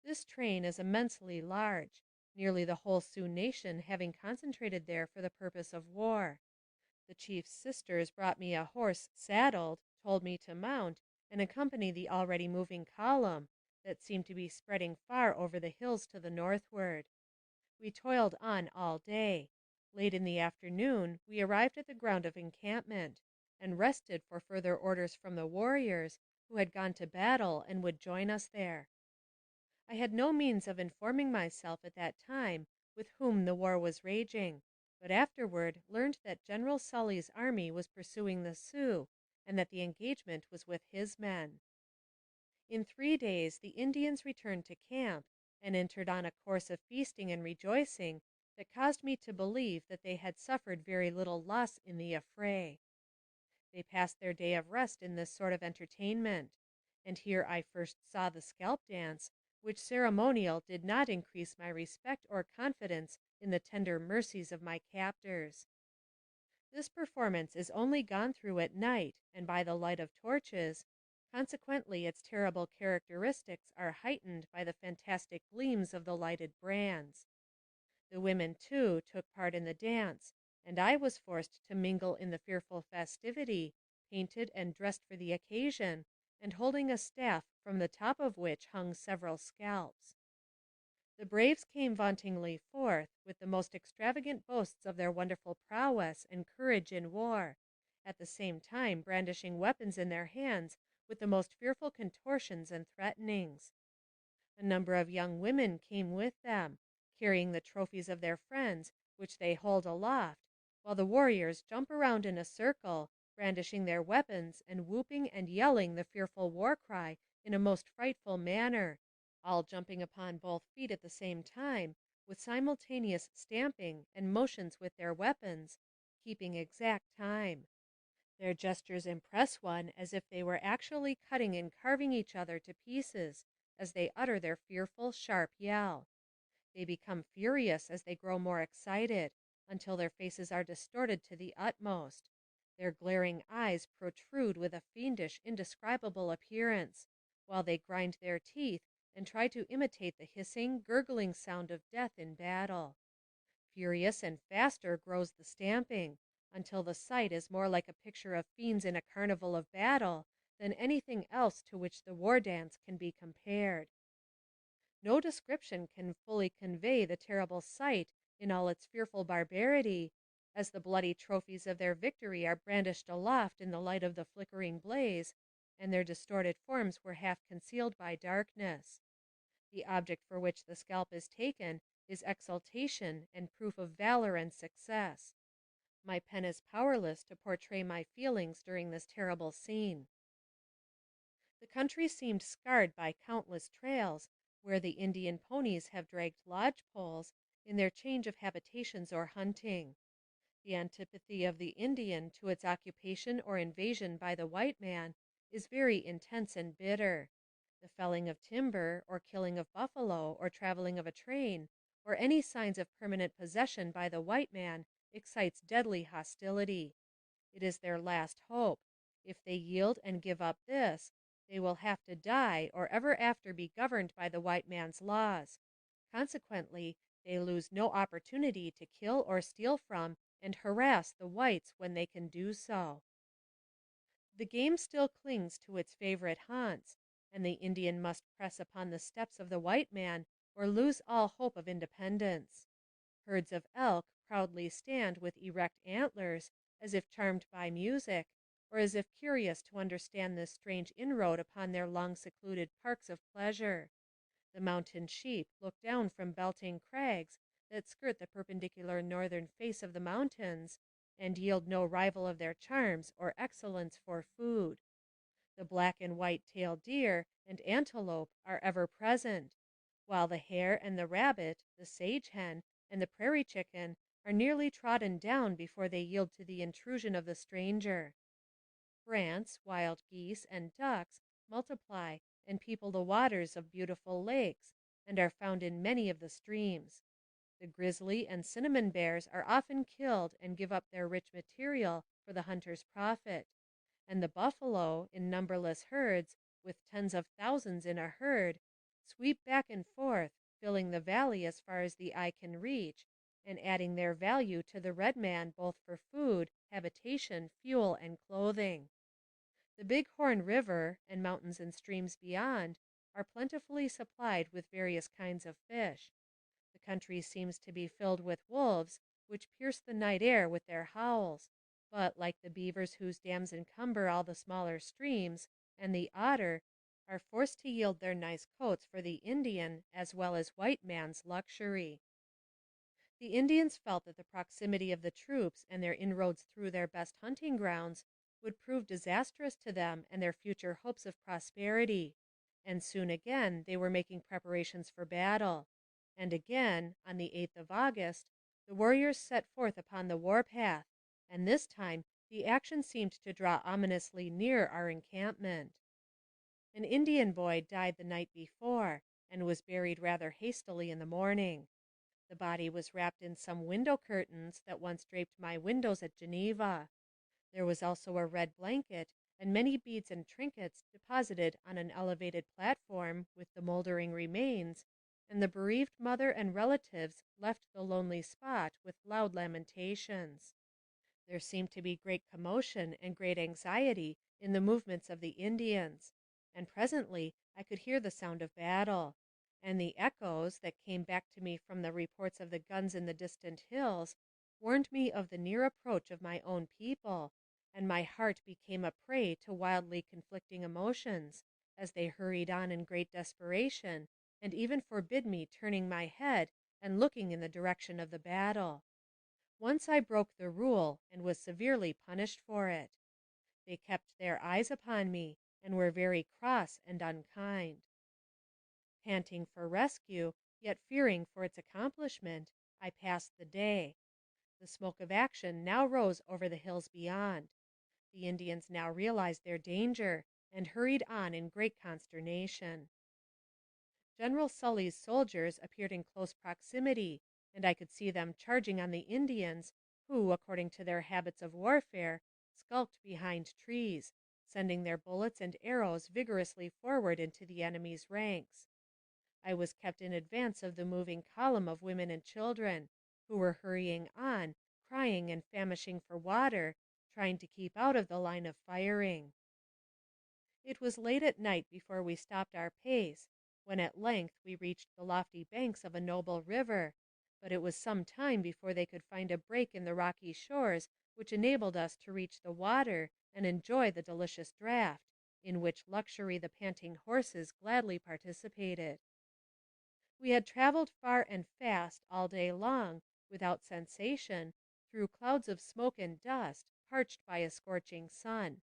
This train is immensely large, nearly the whole Sioux nation having concentrated there for the purpose of war. The chief's sisters brought me a horse saddled, told me to mount, and accompany the already moving column, that seemed to be spreading far over the hills to the northward. We toiled on all day. Late in the afternoon we arrived at the ground of encampment, and rested for further orders from the warriors, who had gone to battle and would join us there. I had no means of informing myself at that time with whom the war was raging, but afterward learned that General Sully's army was pursuing the Sioux, and that the engagement was with his men. In 3 days the Indians returned to camp, and entered on a course of feasting and rejoicing that caused me to believe that they had suffered very little loss in the affray. They passed their day of rest in this sort of entertainment, and here I first saw the scalp dance, which ceremonial did not increase my respect or confidence in the tender mercies of my captors. This performance is only gone through at night and by the light of torches, consequently its terrible characteristics are heightened by the fantastic gleams of the lighted brands. The women, too, took part in the dance, and I was forced to mingle in the fearful festivity, painted and dressed for the occasion, and holding a staff from the top of which hung several scalps. The braves came vauntingly forth, with the most extravagant boasts of their wonderful prowess and courage in war, at the same time brandishing weapons in their hands with the most fearful contortions and threatenings. A number of young women came with them, carrying the trophies of their friends, which they hold aloft, while the warriors jump around in a circle, brandishing their weapons and whooping and yelling the fearful war cry in a most frightful manner, all jumping upon both feet at the same time, with simultaneous stamping and motions with their weapons, keeping exact time. Their gestures impress one as if they were actually cutting and carving each other to pieces as they utter their fearful, sharp yell. They become furious as they grow more excited, until their faces are distorted to the utmost. Their glaring eyes protrude with a fiendish, indescribable appearance, while they grind their teeth and try to imitate the hissing, gurgling sound of death in battle. Furious and faster grows the stamping, until the sight is more like a picture of fiends in a carnival of battle than anything else to which the war dance can be compared. No description can fully convey the terrible sight in all its fearful barbarity, as the bloody trophies of their victory are brandished aloft in the light of the flickering blaze, and their distorted forms were half concealed by darkness. The object for which the scalp is taken is exultation and proof of valor and success. My pen is powerless to portray my feelings during this terrible scene. The country seemed scarred by countless trails, where the Indian ponies have dragged lodge poles in their change of habitations or hunting. The antipathy of the Indian to its occupation or invasion by the white man is very intense and bitter. The felling of timber, or killing of buffalo, or traveling of a train, or any signs of permanent possession by the white man excites deadly hostility. It is their last hope. If they yield and give up this, they will have to die or ever after be governed by the white man's laws. Consequently, they lose no opportunity to kill or steal from and harass the whites when they can do so. The game still clings to its favorite haunts, and the Indian must press upon the steps of the white man or lose all hope of independence. Herds of elk proudly stand with erect antlers, as if charmed by music, or as if curious to understand this strange inroad upon their long secluded parks of pleasure. The mountain sheep look down from belting crags that skirt the perpendicular northern face of the mountains, and yield no rival of their charms or excellence for food. The black and white-tailed deer and antelope are ever present, while the hare and the rabbit, the sage hen, and the prairie chicken are nearly trodden down before they yield to the intrusion of the stranger. Brants, wild geese, and ducks multiply and people the waters of beautiful lakes, and are found in many of the streams. The grizzly and cinnamon bears are often killed and give up their rich material for the hunter's profit, and the buffalo, in numberless herds, with tens of thousands in a herd, sweep back and forth, filling the valley as far as the eye can reach, and adding their value to the red man both for food, habitation, fuel, and clothing. The Big Horn River, and mountains and streams beyond, are plentifully supplied with various kinds of fish. The country seems to be filled with wolves, which pierce the night air with their howls, but, like the beavers whose dams encumber all the smaller streams, and the otter, are forced to yield their nice coats for the Indian as well as white man's luxury. The Indians felt that the proximity of the troops and their inroads through their best hunting grounds would prove disastrous to them and their future hopes of prosperity, and soon again they were making preparations for battle. And again, on the 8th of August, the warriors set forth upon the warpath, and this time the action seemed to draw ominously near our encampment. An Indian boy died the night before, and was buried rather hastily in the morning. The body was wrapped in some window curtains that once draped my windows at Geneva. There was also a red blanket and many beads and trinkets deposited on an elevated platform with the moldering remains, and the bereaved mother and relatives left the lonely spot with loud lamentations. There seemed to be great commotion and great anxiety in the movements of the Indians, and presently I could hear the sound of battle, and the echoes that came back to me from the reports of the guns in the distant hills warned me of the near approach of my own people, and my heart became a prey to wildly conflicting emotions as they hurried on in great desperation, and even forbid me turning my head and looking in the direction of the battle. Once I broke the rule, and was severely punished for it. They kept their eyes upon me, and were very cross and unkind. Panting for rescue, yet fearing for its accomplishment, I passed the day. The smoke of action now rose over the hills beyond. The Indians now realized their danger, and hurried on in great consternation. General Sully's soldiers appeared in close proximity, and I could see them charging on the Indians, who, according to their habits of warfare, skulked behind trees, sending their bullets and arrows vigorously forward into the enemy's ranks. I was kept in advance of the moving column of women and children, who were hurrying on, crying and famishing for water, trying to keep out of the line of firing. It was late at night before we stopped our pace, when at length we reached the lofty banks of a noble river, but it was some time before they could find a break in the rocky shores which enabled us to reach the water and enjoy the delicious draught, in which luxury the panting horses gladly participated. We had traveled far and fast all day long, without cessation, through clouds of smoke and dust, parched by a scorching sun.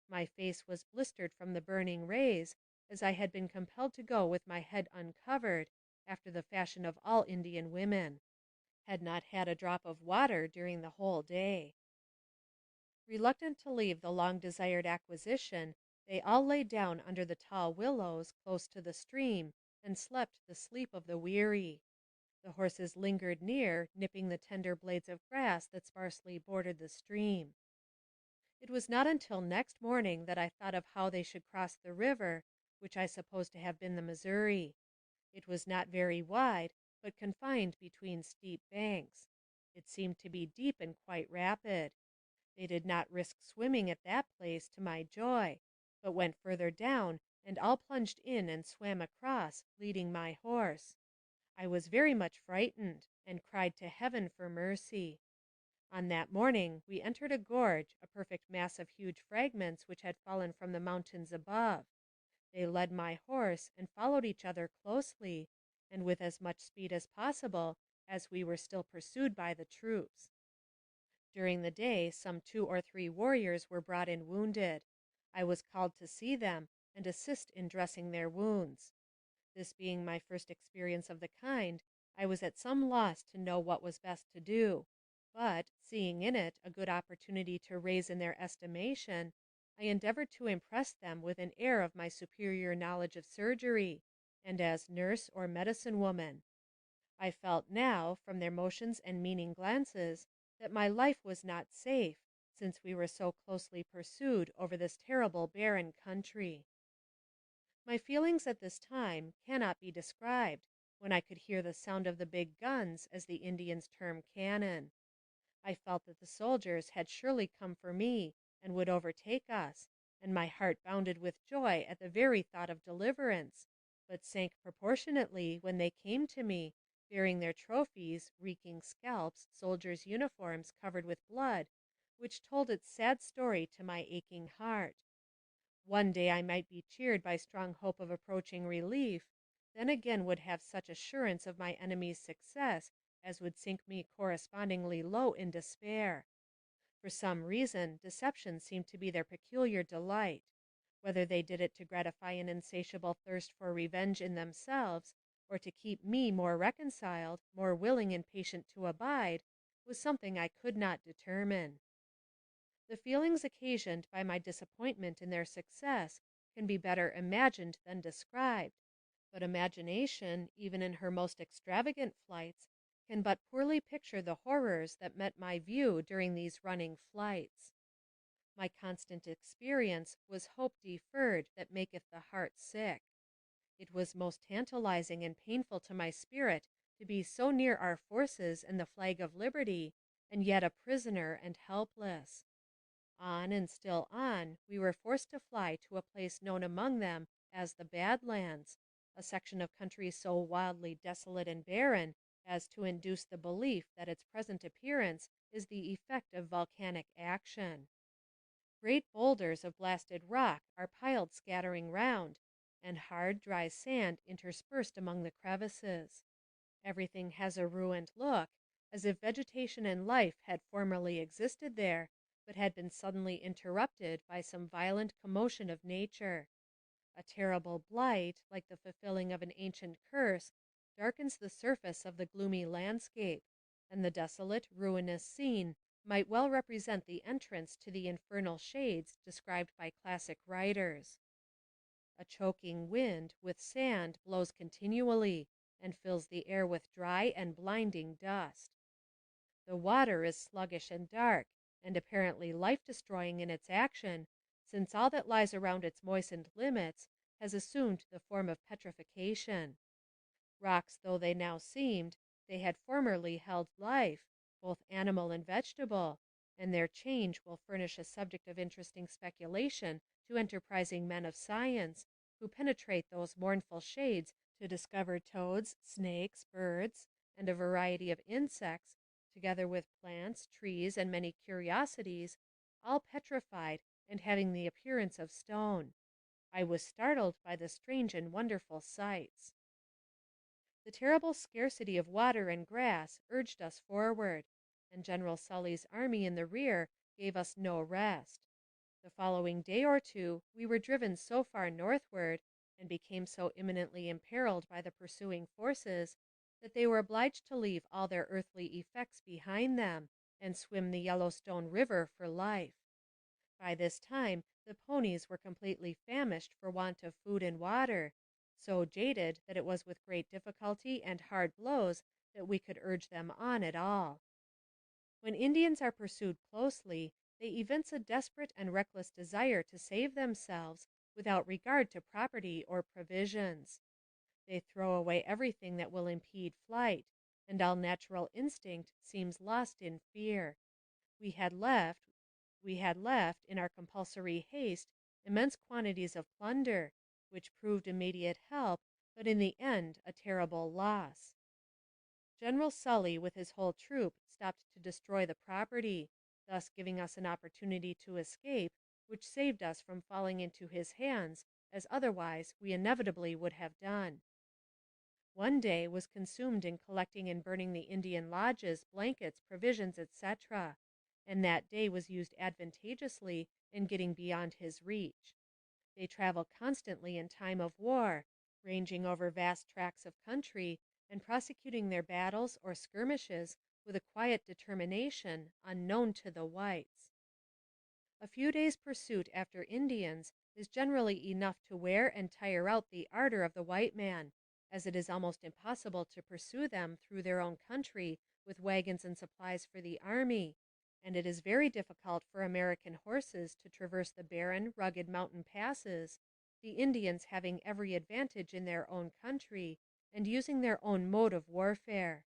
My face was blistered from the burning rays, as I had been compelled to go with my head uncovered, after the fashion of all Indian women. Had not had a drop of water during the whole day. Reluctant to leave the long-desired acquisition, they all lay down under the tall willows close to the stream, and slept the sleep of the weary. The horses lingered near, nipping the tender blades of grass that sparsely bordered the stream. It was not until next morning that I thought of how they should cross the river, which I supposed to have been the Missouri. It was not very wide, but confined between steep banks. It seemed to be deep and quite rapid. They did not risk swimming at that place, to my joy, but went further down, and all plunged in and swam across, leading my horse. I was very much frightened, and cried to heaven for mercy. On that morning we entered a gorge, a perfect mass of huge fragments which had fallen from the mountains above. They led my horse, and followed each other closely, and with as much speed as possible, as we were still pursued by the troops. During the day, some 2 or 3 warriors were brought in wounded. I was called to see them and assist in dressing their wounds. This being my first experience of the kind, I was at some loss to know what was best to do, but, seeing in it a good opportunity to raise in their estimation, I endeavored to impress them with an air of my superior knowledge of surgery, and as nurse or medicine woman. I felt now, from their motions and meaning glances, that my life was not safe, since we were so closely pursued over this terrible barren country. My feelings at this time cannot be described, when I could hear the sound of the big guns, as the Indians term cannon. I felt that the soldiers had surely come for me, and would overtake us, and my heart bounded with joy at the very thought of deliverance, but sank proportionately when they came to me, bearing their trophies, reeking scalps, soldiers' uniforms covered with blood, which told its sad story to my aching heart. One day I might be cheered by strong hope of approaching relief, then again would have such assurance of my enemy's success as would sink me correspondingly low in despair. For some reason, deception seemed to be their peculiar delight. Whether they did it to gratify an insatiable thirst for revenge in themselves, or to keep me more reconciled, more willing and patient to abide, was something I could not determine. The feelings occasioned by my disappointment in their success can be better imagined than described, but imagination, even in her most extravagant flights, can but poorly picture the horrors that met my view during these running flights. My constant experience was hope deferred that maketh the heart sick. It was most tantalizing and painful to my spirit to be so near our forces and the flag of liberty, and yet a prisoner and helpless. On and still on, we were forced to fly to a place known among them as the Bad Lands, a section of country so wildly desolate and barren as to induce the belief that its present appearance is the effect of volcanic action. Great boulders of blasted rock are piled scattering round, and hard, dry sand interspersed among the crevices. Everything has a ruined look, as if vegetation and life had formerly existed there, but had been suddenly interrupted by some violent commotion of nature. A terrible blight, like the fulfilling of an ancient curse, darkens the surface of the gloomy landscape, and the desolate, ruinous scene might well represent the entrance to the infernal shades described by classic writers. A choking wind with sand blows continually, and fills the air with dry and blinding dust. The water is sluggish and dark, and apparently life-destroying in its action, since all that lies around its moistened limits has assumed the form of petrification. Rocks though they now seemed, they had formerly held life, both animal and vegetable, and their change will furnish a subject of interesting speculation to enterprising men of science, who penetrate those mournful shades to discover toads, snakes, birds, and a variety of insects, together with plants, trees, and many curiosities, all petrified and having the appearance of stone. I was startled by the strange and wonderful sights. The terrible scarcity of water and grass urged us forward, and General Sully's army in the rear gave us no rest. The following day or two we were driven so far northward, and became so imminently imperiled by the pursuing forces, that they were obliged to leave all their earthly effects behind them, and swim the Yellowstone River for life. By this time the ponies were completely famished for want of food and water, so jaded that it was with great difficulty and hard blows that we could urge them on at all. When Indians are pursued closely, they evince a desperate and reckless desire to save themselves, without regard to property or provisions. They throw away everything that will impede flight, and all natural instinct seems lost in fear. We had left, in our compulsory haste, immense quantities of plunder, which proved immediate help, but in the end a terrible loss. General Sully with his whole troop stopped to destroy the property, thus giving us an opportunity to escape, which saved us from falling into his hands, as otherwise we inevitably would have done. One day was consumed in collecting and burning the Indian lodges, blankets, provisions, etc., and that day was used advantageously in getting beyond his reach. They travel constantly in time of war, ranging over vast tracts of country and prosecuting their battles or skirmishes with a quiet determination unknown to the whites. A few days' pursuit after Indians is generally enough to wear and tire out the ardor of the white man, as it is almost impossible to pursue them through their own country with wagons and supplies for the army, and it is very difficult for American horses to traverse the barren, rugged mountain passes, the Indians having every advantage in their own country and using their own mode of warfare.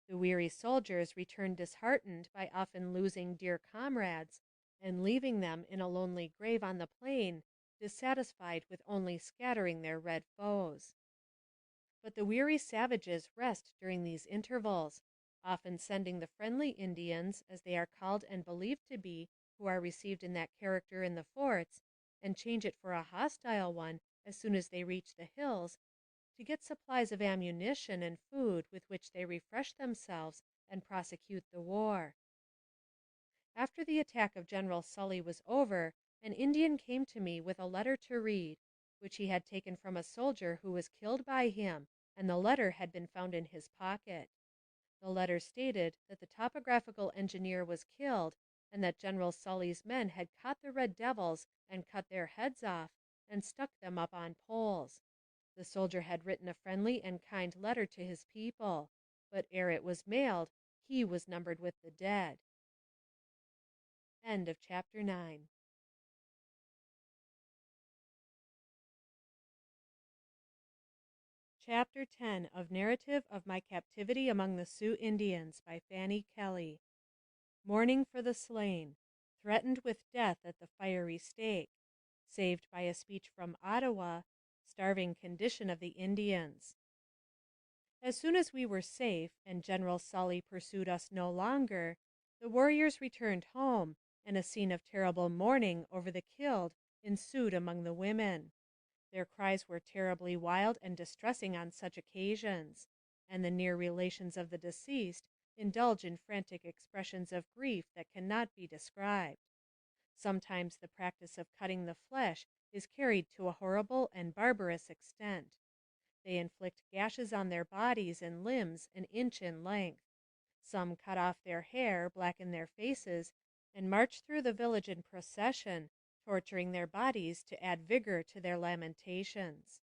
The weary soldiers return disheartened by often losing dear comrades, and leaving them in a lonely grave on the plain, dissatisfied with only scattering their red foes. But the weary savages rest during these intervals, often sending the friendly Indians, as they are called and believed to be, who are received in that character in the forts, and change it for a hostile one as soon as they reach the hills, to get supplies of ammunition and food with which they refresh themselves and prosecute the war. After the attack of General Sully was over, an Indian came to me with a letter to read, which he had taken from a soldier who was killed by him, and the letter had been found in his pocket. The letter stated that the topographical engineer was killed, and that General Sully's men had caught the red devils and cut their heads off, and stuck them up on poles. The soldier had written a friendly and kind letter to his people, but ere it was mailed, he was numbered with the dead. End of chapter 9. Chapter 10 of Narrative of My Captivity Among the Sioux Indians by Fanny Kelly. Mourning for the slain, threatened with death at the fiery stake, saved by a speech from Ottawa, starving condition of the Indians. As soon as we were safe and General Sully pursued us no longer, the warriors returned home, and a scene of terrible mourning over the killed ensued among the women. Their cries were terribly wild and distressing on such occasions, and the near relations of the deceased indulge in frantic expressions of grief that cannot be described. Sometimes the practice of cutting the flesh is carried to a horrible and barbarous extent. They inflict gashes on their bodies and limbs an inch in length. Some cut off their hair, blacken their faces, and march through the village in procession, torturing their bodies to add vigor to their lamentations.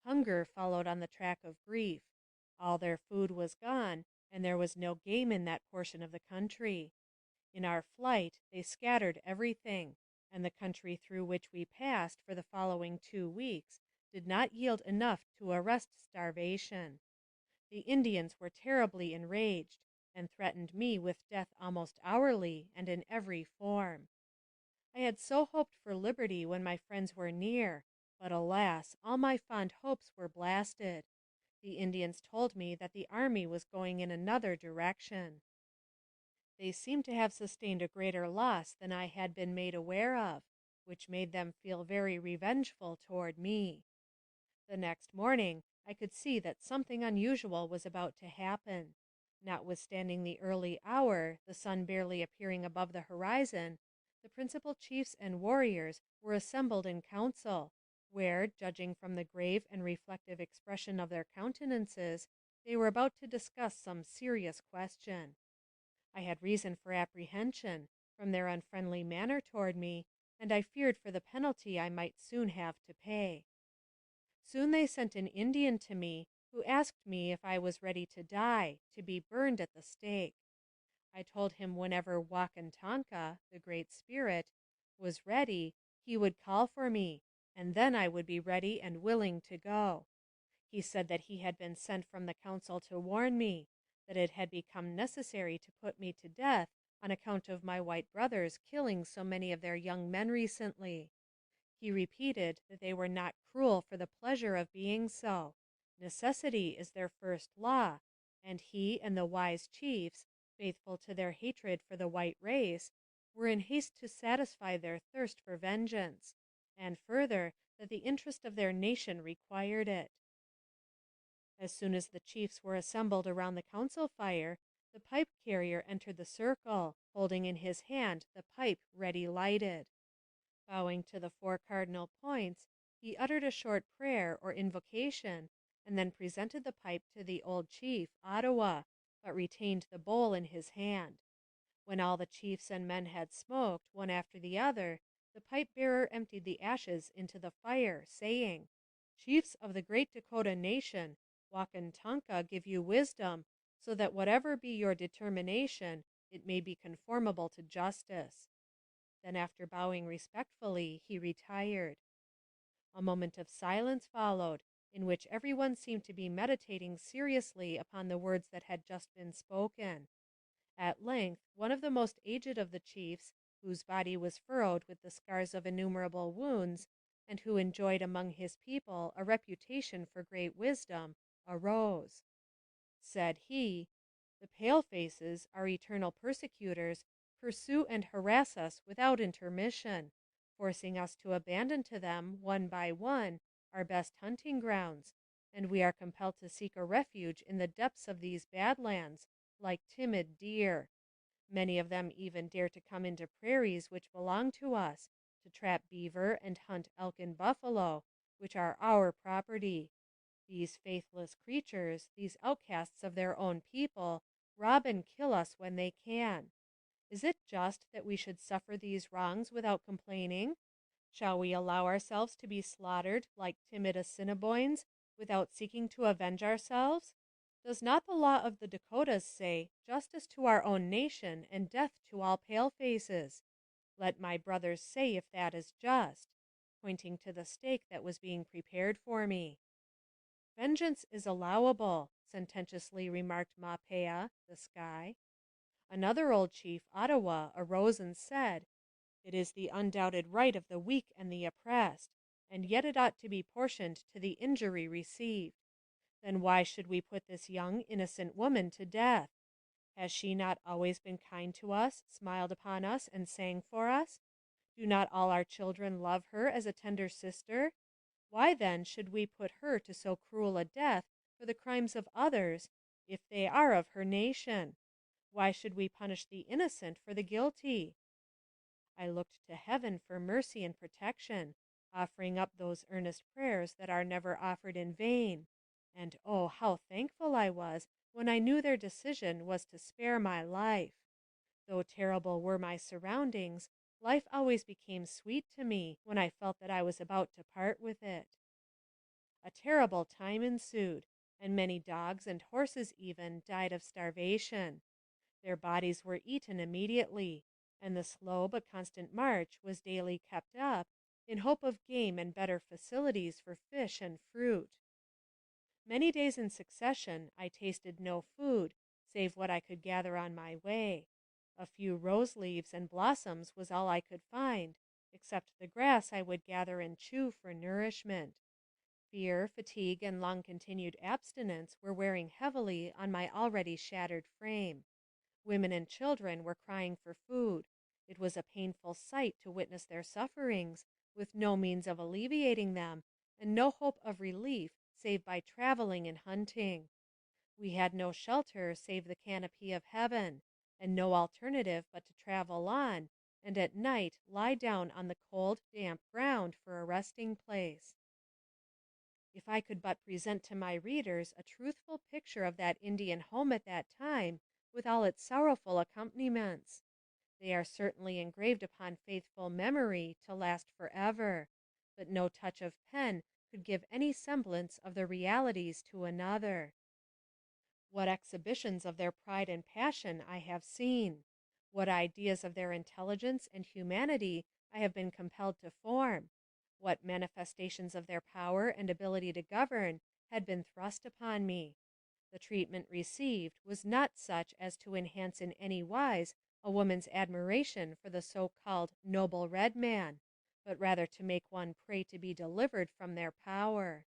Hunger followed on the track of grief. All their food was gone, and there was no game in that portion of the country. In our flight they scattered everything, and the country through which we passed for the following 2 weeks did not yield enough to arrest starvation. The Indians were terribly enraged, and threatened me with death almost hourly and in every form. I had so hoped for liberty when my friends were near, but alas, all my fond hopes were blasted. The Indians told me that the army was going in another direction. They seemed to have sustained a greater loss than I had been made aware of, which made them feel very revengeful toward me. The next morning I could see that something unusual was about to happen. Notwithstanding the early hour, the sun barely appearing above the horizon, the principal chiefs and warriors were assembled in council, where, judging from the grave and reflective expression of their countenances, they were about to discuss some serious question. I had reason for apprehension, from their unfriendly manner toward me, and I feared for the penalty I might soon have to pay. Soon they sent an Indian to me, who asked me if I was ready to die, to be burned at the stake. I told him whenever Wakantanka, the Great Spirit, was ready, he would call for me, and then I would be ready and willing to go. He said that he had been sent from the council to warn me, that it had become necessary to put me to death on account of my white brothers killing so many of their young men recently. He repeated that they were not cruel for the pleasure of being so. Necessity is their first law, and he and the wise chiefs, faithful to their hatred for the white race, were in haste to satisfy their thirst for vengeance, and further, that the interest of their nation required it. As soon as the chiefs were assembled around the council fire, The pipe carrier entered the circle, holding in his hand the pipe ready lighted. Bowing to the 4 cardinal points, he uttered a short prayer or invocation, and then presented the pipe to the old chief, Ottawa, but retained the bowl in his hand. When all the chiefs and men had smoked, one after the other, the pipe-bearer emptied the ashes into the fire, saying, "Chiefs of the great Dakota nation, Wakantanka give you wisdom, so that whatever be your determination, it may be conformable to justice." Then, after bowing respectfully, he retired. A moment of silence followed, in which everyone seemed to be meditating seriously upon the words that had just been spoken. At length, one of the most aged of the chiefs, whose body was furrowed with the scars of innumerable wounds, and who enjoyed among his people a reputation for great wisdom, arose. Said he, "The palefaces, our eternal persecutors, pursue and harass us without intermission, forcing us to abandon to them, one by one, our best hunting grounds, and we are compelled to seek a refuge in the depths of these bad lands, like timid deer. Many of them even dare to come into prairies which belong to us, to trap beaver and hunt elk and buffalo, which are our property. These faithless creatures, these outcasts of their own people, rob and kill us when they can. Is it just that we should suffer these wrongs without complaining? Shall we allow ourselves to be slaughtered like timid Assiniboines without seeking to avenge ourselves? Does not the law of the Dakotas say, justice to our own nation and death to all palefaces? Let my brothers say if that is just," pointing to the steak that was being prepared for me. "Vengeance is allowable," sententiously remarked Mapea, the sky. Another old chief, Ottawa, arose and said, "It is the undoubted right of the weak and the oppressed, and yet it ought to be portioned to the injury received. Then why should we put this young, innocent woman to death? Has she not always been kind to us, smiled upon us, and sang for us? Do not all our children love her as a tender sister? Why then should we put her to so cruel a death for the crimes of others, if they are of her nation? Why should we punish the innocent for the guilty?" I looked to heaven for mercy and protection, offering up those earnest prayers that are never offered in vain. And oh, how thankful I was when I knew their decision was to spare my life. Though terrible were my surroundings, life always became sweet to me when I felt that I was about to part with it. A terrible time ensued, and many dogs and horses even died of starvation. Their bodies were eaten immediately, and the slow but constant march was daily kept up in hope of game and better facilities for fish and fruit. Many days in succession I tasted no food save what I could gather on my way. A few rose leaves and blossoms was all I could find, except the grass I would gather and chew for nourishment. Fear, fatigue, and long-continued abstinence were wearing heavily on my already shattered frame. Women and children were crying for food. It was a painful sight to witness their sufferings, with no means of alleviating them, and no hope of relief save by traveling and hunting. We had no shelter save the canopy of heaven, and no alternative but to travel on, and at night lie down on the cold, damp ground for a resting place. If I could but present to my readers a truthful picture of that Indian home at that time, with all its sorrowful accompaniments. They are certainly engraved upon faithful memory to last forever, but no touch of pen could give any semblance of the realities to another. What exhibitions of their pride and passion I have seen! What ideas of their intelligence and humanity I have been compelled to form! What manifestations of their power and ability to govern had been thrust upon me! The treatment received was not such as to enhance in any wise a woman's admiration for the so-called noble red man, but rather to make one pray to be delivered from their power.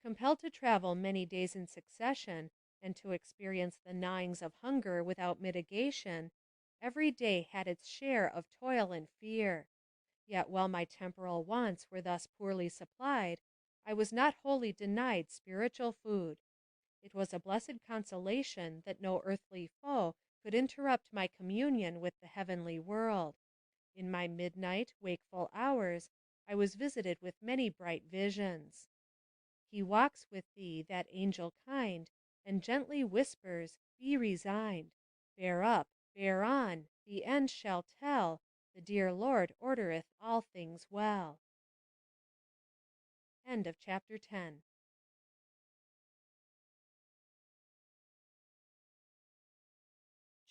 Compelled to travel many days in succession, and to experience the gnawings of hunger without mitigation, every day had its share of toil and fear. Yet while my temporal wants were thus poorly supplied, I was not wholly denied spiritual food. It was a blessed consolation that no earthly foe could interrupt my communion with the heavenly world. In my midnight, wakeful hours, I was visited with many bright visions. He walks with thee, that angel kind, and gently whispers, be resigned. Bear up, bear on, the end shall tell, the dear Lord ordereth all things well. End of chapter 10.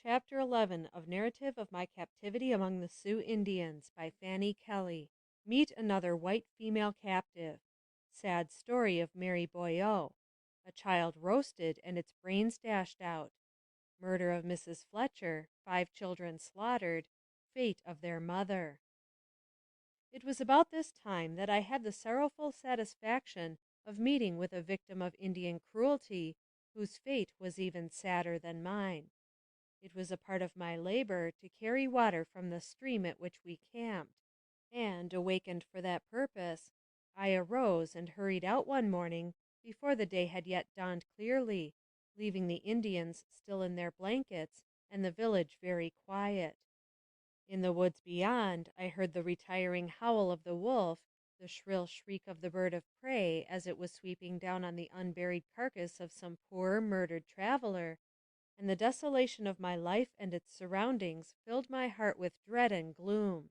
Chapter 11 of Narrative of My Captivity Among the Sioux Indians by Fanny Kelly. Meet another white female captive. Sad story of Mary Boyeau. A child roasted and its brains dashed out. Murder of Mrs. Fletcher, 5 children slaughtered. Fate of their mother. It was about this time that I had the sorrowful satisfaction of meeting with a victim of Indian cruelty whose fate was even sadder than mine. It was a part of my labor to carry water from the stream at which we camped, and, awakened for that purpose, I arose and hurried out one morning before the day had yet dawned clearly, leaving the Indians still in their blankets and the village very quiet. In the woods beyond, I heard the retiring howl of the wolf, the shrill shriek of the bird of prey as it was sweeping down on the unburied carcass of some poor murdered traveler, and the desolation of my life and its surroundings filled my heart with dread and gloom.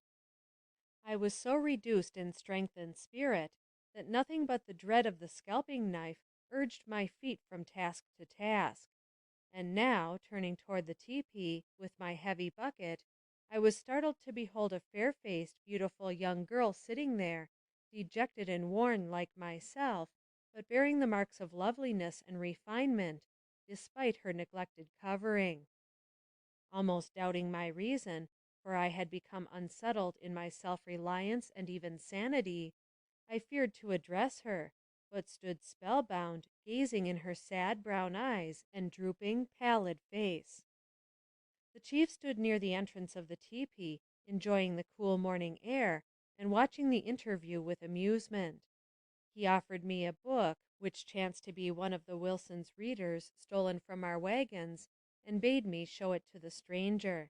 I was so reduced in strength and spirit that nothing but the dread of the scalping knife urged my feet from task to task. And now, turning toward the tepee with my heavy bucket, I was startled to behold a fair-faced, beautiful young girl sitting there, dejected and worn like myself, but bearing the marks of loveliness and refinement, despite her neglected covering. Almost doubting my reason, for I had become unsettled in my self-reliance and even sanity, I feared to address her, but stood spellbound, gazing in her sad brown eyes and drooping, pallid face. The chief stood near the entrance of the tepee, enjoying the cool morning air and watching the interview with amusement. He offered me a book, which chanced to be one of the Wilson's readers stolen from our wagons, and bade me show it to the stranger.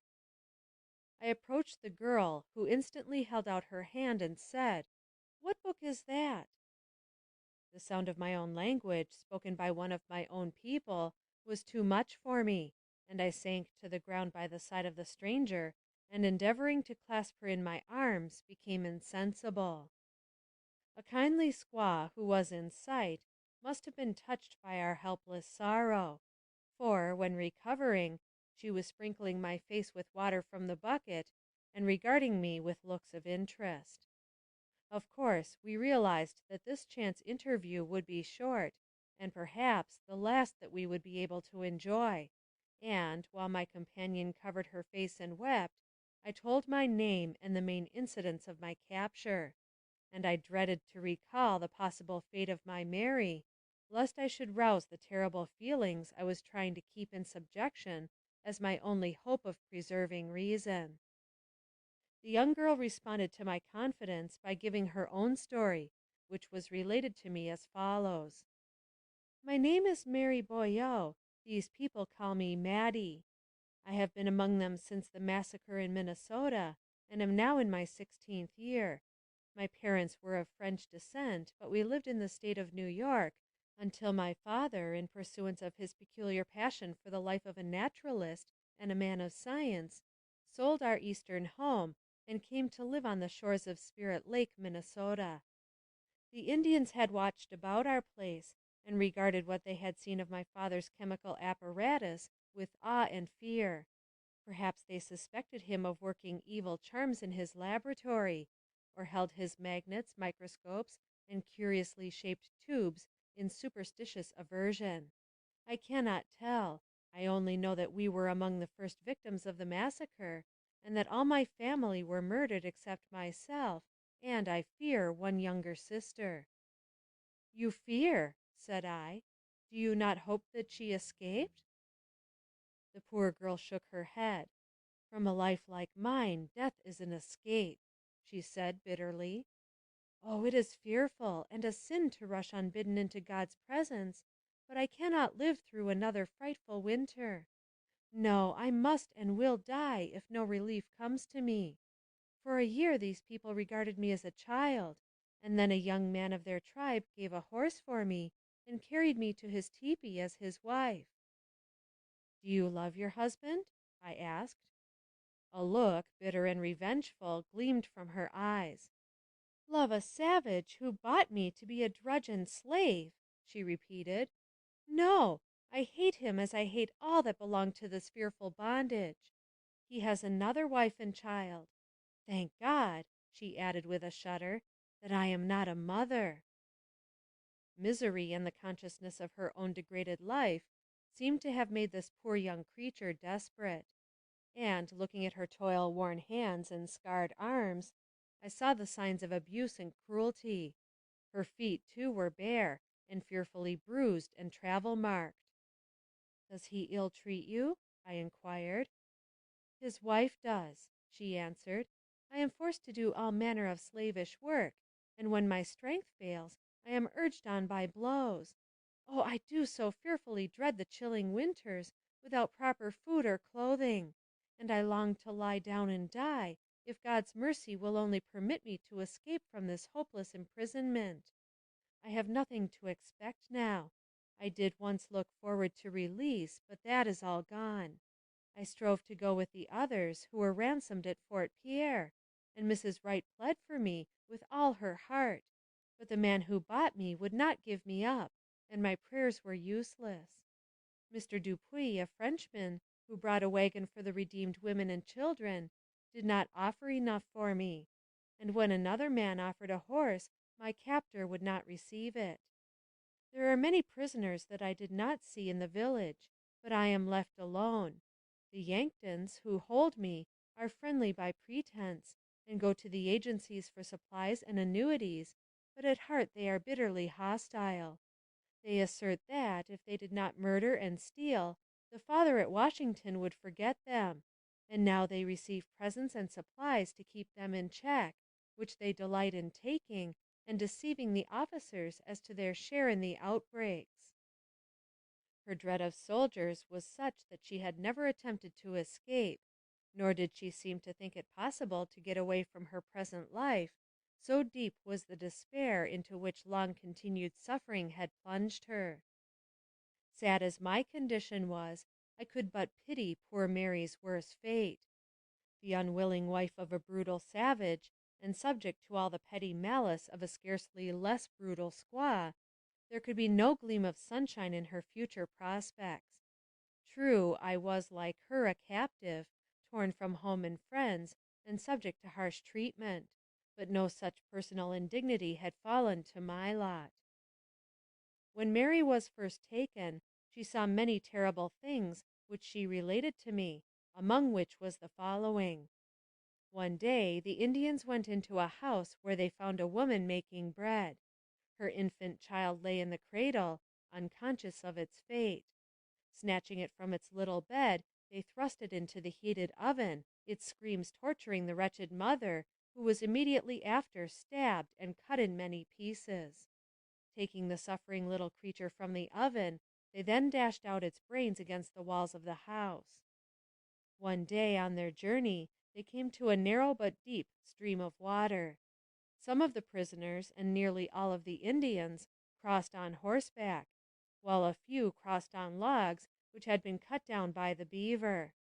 I approached the girl, who instantly held out her hand and said, "What book is that?" The sound of my own language, spoken by one of my own people, was too much for me, and I sank to the ground by the side of the stranger, and endeavoring to clasp her in my arms, became insensible. A kindly squaw, who was in sight, must have been touched by our helpless sorrow, for, when recovering, she was sprinkling my face with water from the bucket, and regarding me with looks of interest. Of course, we realized that this chance interview would be short, and perhaps the last that we would be able to enjoy, and, while my companion covered her face and wept, I told my name and the main incidents of my capture, and I dreaded to recall the possible fate of my Mary, lest I should rouse the terrible feelings I was trying to keep in subjection as my only hope of preserving reason. The young girl responded to my confidence by giving her own story, which was related to me as follows. My name is Mary Boyeau. These people call me Maddie. I have been among them since the massacre in Minnesota, and am now in my 16th year. My parents were of French descent, but we lived in the state of New York until my father, in pursuance of his peculiar passion for the life of a naturalist and a man of science, sold our eastern home and came to live on the shores of Spirit Lake, Minnesota. The Indians had watched about our place and regarded what they had seen of my father's chemical apparatus with awe and fear. Perhaps they suspected him of working evil charms in his laboratory, or held his magnets, microscopes, and curiously shaped tubes in superstitious aversion. I cannot tell. I only know that we were among the first victims of the massacre, and that all my family were murdered except myself, and, I fear, one younger sister. You fear, said I. Do you not hope that she escaped? The poor girl shook her head. From a life like mine, death is an escape, she said bitterly. Oh, it is fearful, and a sin to rush unbidden into God's presence, but I cannot live through another frightful winter. No, I must and will die if no relief comes to me. For a year these people regarded me as a child, and then a young man of their tribe gave a horse for me and carried me to his tepee as his wife." "Do you love your husband?" I asked. A look, bitter and revengeful, gleamed from her eyes. "Love a savage who bought me to be a drudge and slave," she repeated. "No, I hate him as I hate all that belong to this fearful bondage. He has another wife and child. Thank God," she added with a shudder, "that I am not a mother." Misery and the consciousness of her own degraded life seemed to have made this poor young creature desperate, and, looking at her toil-worn hands and scarred arms, I saw the signs of abuse and cruelty. Her feet, too, were bare, and fearfully bruised and travel-marked. "Does he ill-treat you?" I inquired. "His wife does," she answered. "I am forced to do all manner of slavish work, and when my strength fails, I am urged on by blows. Oh, I do so fearfully dread the chilling winters, without proper food or clothing, and I long to lie down and die, if God's mercy will only permit me to escape from this hopeless imprisonment. I have nothing to expect now. I did once look forward to release, but that is all gone. I strove to go with the others who were ransomed at Fort Pierre, and Mrs. Wright pled for me with all her heart, but the man who bought me would not give me up, and my prayers were useless. Mr. Dupuy, a Frenchman, who brought a wagon for the redeemed women and children, did not offer enough for me, and when another man offered a horse, my captor would not receive it. There are many prisoners that I did not see in the village, but I am left alone. The Yanktons, who hold me, are friendly by pretense, and go to the agencies for supplies and annuities, but at heart they are bitterly hostile. They assert that, if they did not murder and steal, the father at Washington would forget them, and now they receive presents and supplies to keep them in check, which they delight in taking, and deceiving the officers as to their share in the outbreaks." Her dread of soldiers was such that she had never attempted to escape, nor did she seem to think it possible to get away from her present life, so deep was the despair into which long-continued suffering had plunged her. Sad as my condition was, I could but pity poor Mary's worse fate. The unwilling wife of a brutal savage, and subject to all the petty malice of a scarcely less brutal squaw, there could be no gleam of sunshine in her future prospects. True, I was, like her, a captive, torn from home and friends, and subject to harsh treatment, but no such personal indignity had fallen to my lot. When Mary was first taken, she saw many terrible things which she related to me, among which was the following. One day the Indians went into a house where they found a woman making bread. Her infant child lay in the cradle, unconscious of its fate. Snatching it from its little bed, they thrust it into the heated oven, its screams torturing the wretched mother, who was immediately after stabbed and cut in many pieces. Taking the suffering little creature from the oven, they then dashed out its brains against the walls of the house. One day on their journey, they came to a narrow but deep stream of water. Some of the prisoners, and nearly all of the Indians, crossed on horseback, while a few crossed on logs which had been cut down by the beaver.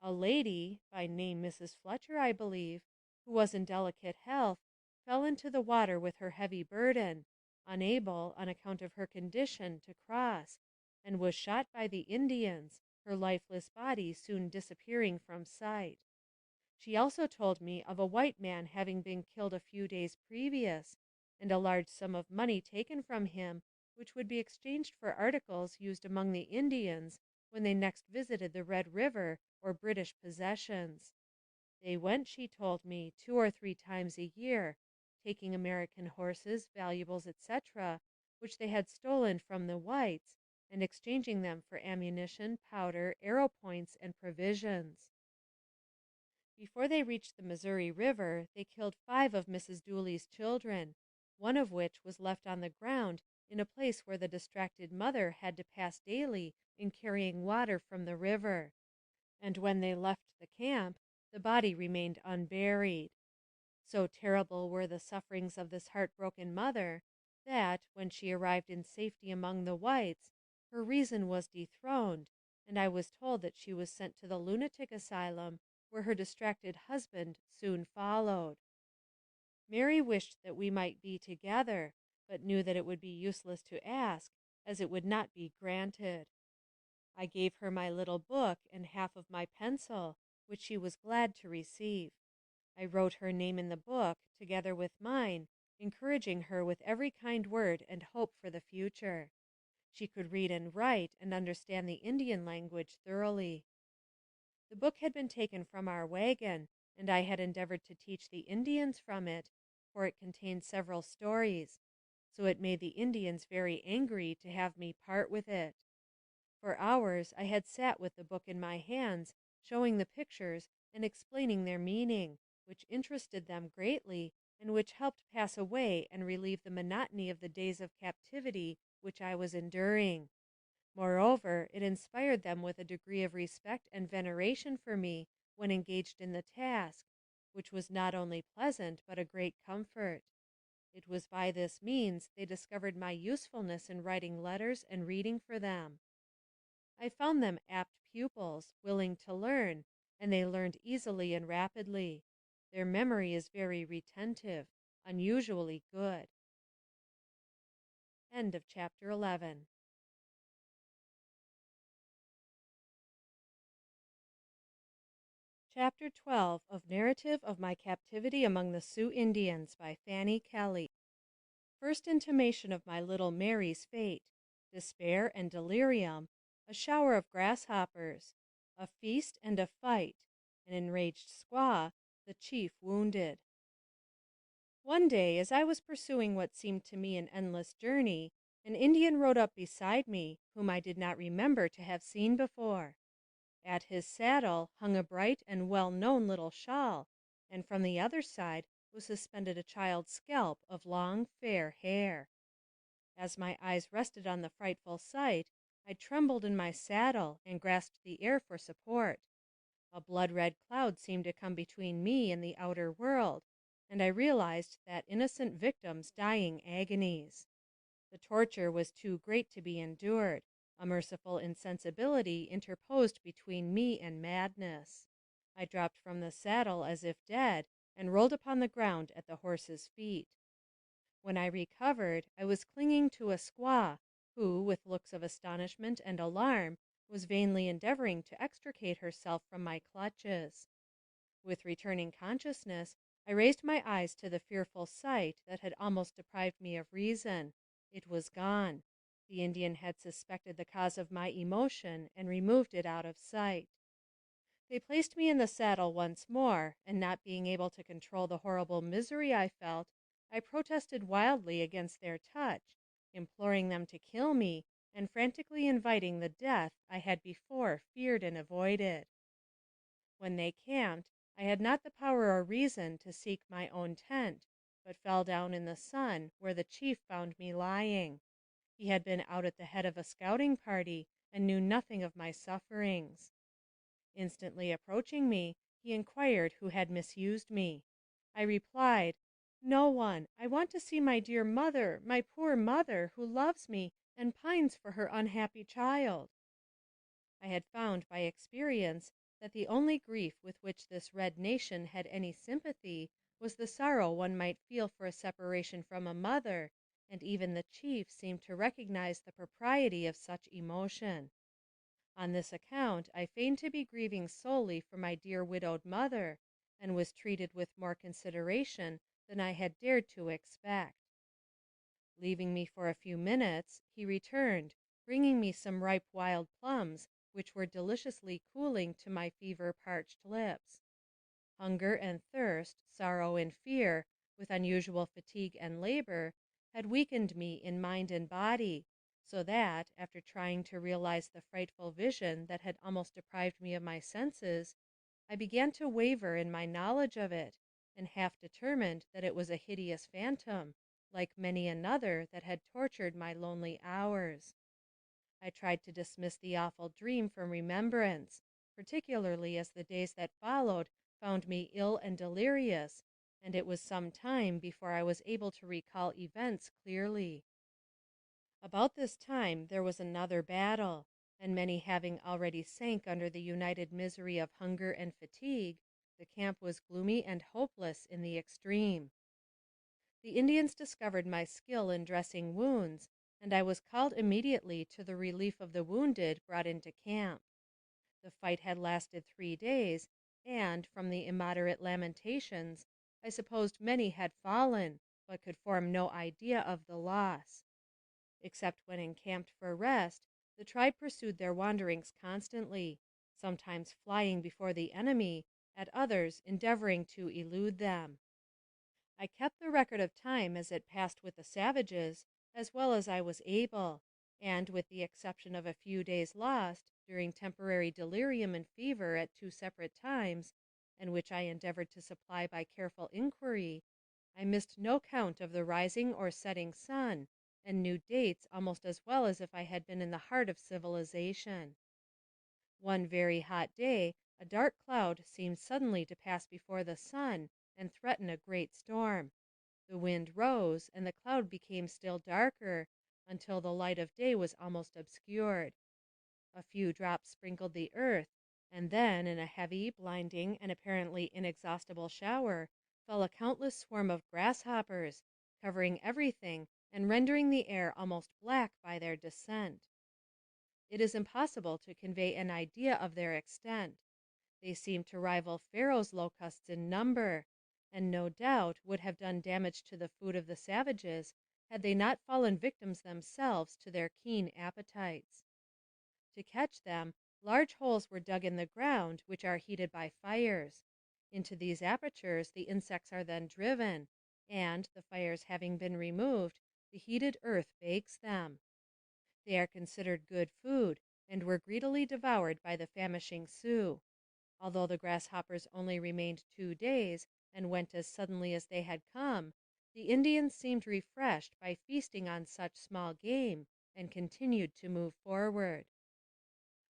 A lady, by name Mrs. Fletcher, I believe, who was in delicate health, fell into the water with her heavy burden, unable, on account of her condition, to cross, and was shot by the Indians, her lifeless body soon disappearing from sight. She also told me of a white man having been killed a few days previous, and a large sum of money taken from him, which would be exchanged for articles used among the Indians when they next visited the Red River or British possessions. They went, she told me, 2 or 3 times a year, taking American horses, valuables, etc., which they had stolen from the whites, and exchanging them for ammunition, powder, arrow points, and provisions. Before they reached the Missouri River, they killed 5 of Mrs. Dooley's children, one of which was left on the ground in a place where the distracted mother had to pass daily in carrying water from the river, and when they left the camp, the body remained unburied. So terrible were the sufferings of this heartbroken mother that, when she arrived in safety among the whites, her reason was dethroned, and I was told that she was sent to the lunatic asylum, where her distracted husband soon followed. Mary wished that we might be together, but knew that it would be useless to ask, as it would not be granted. I gave her my little book and half of my pencil, which she was glad to receive. I wrote her name in the book, together with mine, encouraging her with every kind word and hope for the future. She could read and write and understand the Indian language thoroughly. The book had been taken from our wagon, and I had endeavored to teach the Indians from it, for it contained several stories, so it made the Indians very angry to have me part with it. For hours I had sat with the book in my hands, showing the pictures and explaining their meaning, which interested them greatly, and which helped pass away and relieve the monotony of the days of captivity which I was enduring. Moreover, it inspired them with a degree of respect and veneration for me when engaged in the task, which was not only pleasant but a great comfort. It was by this means they discovered my usefulness in writing letters and reading for them. I found them apt pupils, willing to learn, and they learned easily and rapidly. Their memory is very retentive, unusually good. End of chapter 11. Chapter 12 of Narrative of My Captivity Among the Sioux Indians by Fanny Kelly. First intimation of my little Mary's fate, despair and delirium, a shower of grasshoppers, a feast and a fight, an enraged squaw, the chief wounded. One day, as I was pursuing what seemed to me an endless journey, an Indian rode up beside me, whom I did not remember to have seen before. At his saddle hung a bright and well-known little shawl, and from the other side was suspended a child's scalp of long, fair hair. As my eyes rested on the frightful sight, I trembled in my saddle and grasped the air for support. A blood-red cloud seemed to come between me and the outer world, and I realized that innocent victim's dying agonies. The torture was too great to be endured. A merciful insensibility interposed between me and madness. I dropped from the saddle as if dead, and rolled upon the ground at the horse's feet. When I recovered, I was clinging to a squaw, who, with looks of astonishment and alarm, was vainly endeavoring to extricate herself from my clutches. With returning consciousness, I raised my eyes to the fearful sight that had almost deprived me of reason. It was gone. The Indian had suspected the cause of my emotion and removed it out of sight. They placed me in the saddle once more, and not being able to control the horrible misery I felt, I protested wildly against their touch, imploring them to kill me, and frantically inviting the death I had before feared and avoided. When they camped, I had not the power or reason to seek my own tent, but fell down in the sun, where the chief found me lying. He had been out at the head of a scouting party, and knew nothing of my sufferings. Instantly approaching me, he inquired who had misused me. I replied, "No one. I want to see my dear mother, my poor mother, who loves me and pines for her unhappy child." I had found by experience that the only grief with which this red nation had any sympathy was the sorrow one might feel for a separation from a mother, and even the chief seemed to recognize the propriety of such emotion. On this account I feigned to be grieving solely for my dear widowed mother, and was treated with more consideration than I had dared to expect. Leaving me for a few minutes, he returned, bringing me some ripe wild plums, which were deliciously cooling to my fever-parched lips. Hunger and thirst, sorrow and fear, with unusual fatigue and labor, had weakened me in mind and body, so that, after trying to realize the frightful vision that had almost deprived me of my senses, I began to waver in my knowledge of it, and half determined that it was a hideous phantom, like many another that had tortured my lonely hours. I tried to dismiss the awful dream from remembrance, particularly as the days that followed found me ill and delirious, and it was some time before I was able to recall events clearly. About this time there was another battle, and many having already sank under the united misery of hunger and fatigue, the camp was gloomy and hopeless in the extreme. The Indians discovered my skill in dressing wounds, and I was called immediately to the relief of the wounded brought into camp. The fight had lasted 3 days, and, from the immoderate lamentations, I supposed many had fallen, but could form no idea of the loss. Except when encamped for rest, the tribe pursued their wanderings constantly, sometimes flying before the enemy, at others endeavoring to elude them. I kept the record of time as it passed with the savages, as well as I was able, and, with the exception of a few days lost, during temporary delirium and fever at 2 separate times, and which I endeavored to supply by careful inquiry, I missed no count of the rising or setting sun, and knew dates almost as well as if I had been in the heart of civilization. One very hot day, a dark cloud seemed suddenly to pass before the sun and threaten a great storm. The wind rose, and the cloud became still darker, until the light of day was almost obscured. A few drops sprinkled the earth, and then, in a heavy, blinding, and apparently inexhaustible shower, fell a countless swarm of grasshoppers, covering everything and rendering the air almost black by their descent. It is impossible to convey an idea of their extent. They seemed to rival Pharaoh's locusts in number, and no doubt would have done damage to the food of the savages had they not fallen victims themselves to their keen appetites. To catch them, large holes were dug in the ground, which are heated by fires. Into these apertures the insects are then driven, and, the fires having been removed, the heated earth bakes them. They are considered good food, and were greedily devoured by the famishing Sioux. Although the grasshoppers only remained 2 days, and went as suddenly as they had come, the Indians seemed refreshed by feasting on such small game, and continued to move forward.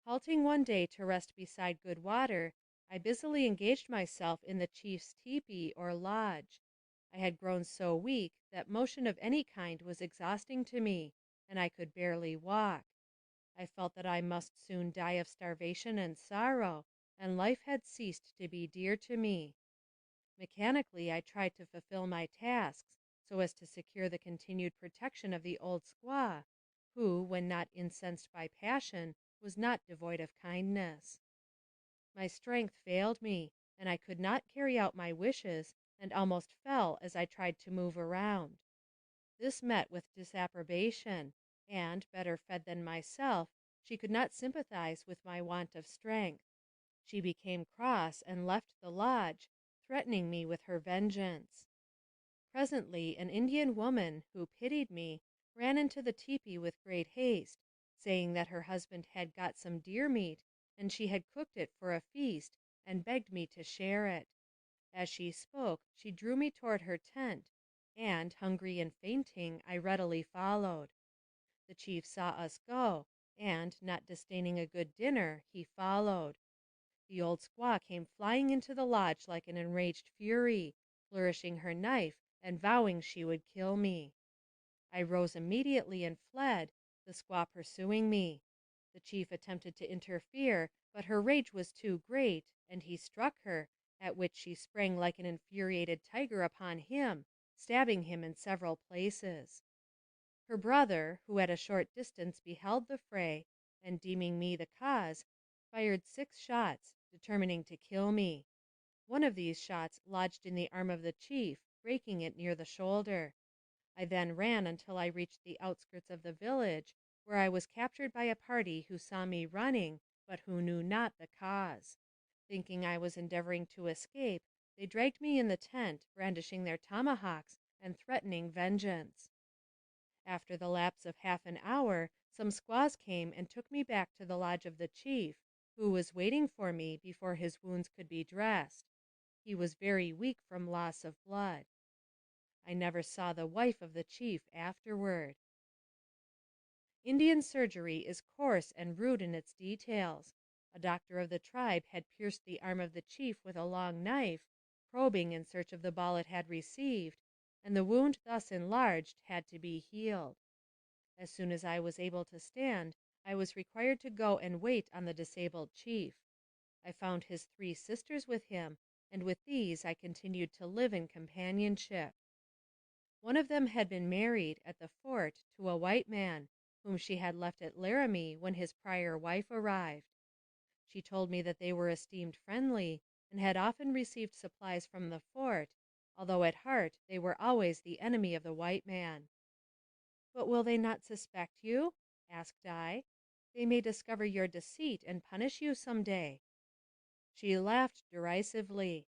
Halting one day to rest beside good water, I busily engaged myself in the chief's tepee or lodge. I had grown so weak that motion of any kind was exhausting to me, and I could barely walk. I felt that I must soon die of starvation and sorrow, and life had ceased to be dear to me. Mechanically I tried to fulfill my tasks, so as to secure the continued protection of the old squaw, who, when not incensed by passion, was not devoid of kindness. My strength failed me, and I could not carry out my wishes, and almost fell as I tried to move around. This met with disapprobation, and, better fed than myself, she could not sympathize with my want of strength. She became cross and left the lodge, threatening me with her vengeance. Presently an Indian woman, who pitied me, ran into the tepee with great haste, saying that her husband had got some deer meat, and she had cooked it for a feast, and begged me to share it. As she spoke, she drew me toward her tent, and, hungry and fainting, I readily followed. The chief saw us go, and, not disdaining a good dinner, he followed. The old squaw came flying into the lodge like an enraged fury, flourishing her knife, and vowing she would kill me. I rose immediately and fled, the squaw pursuing me. The chief attempted to interfere, but her rage was too great, and he struck her, at which she sprang like an infuriated tiger upon him, stabbing him in several places. Her brother, who at a short distance beheld the fray, and deeming me the cause, fired 6 shots, determining to kill me. One of these shots lodged in the arm of the chief, breaking it near the shoulder. I then ran until I reached the outskirts of the village, where I was captured by a party who saw me running, but who knew not the cause. Thinking I was endeavoring to escape, they dragged me in the tent, brandishing their tomahawks and threatening vengeance. After the lapse of half an hour, some squaws came and took me back to the lodge of the chief, who was waiting for me before his wounds could be dressed. He was very weak from loss of blood. I never saw the wife of the chief afterward. Indian surgery is coarse and rude in its details. A doctor of the tribe had pierced the arm of the chief with a long knife, probing in search of the ball it had received, and the wound thus enlarged had to be healed. As soon as I was able to stand, I was required to go and wait on the disabled chief. I found his 3 sisters with him, and with these I continued to live in companionship. One of them had been married, at the fort, to a white man, whom she had left at Laramie when his prior wife arrived. She told me that they were esteemed friendly, and had often received supplies from the fort, although at heart they were always the enemy of the white man. "But will they not suspect you?" asked I. "They may discover your deceit and punish you some day." She laughed derisively.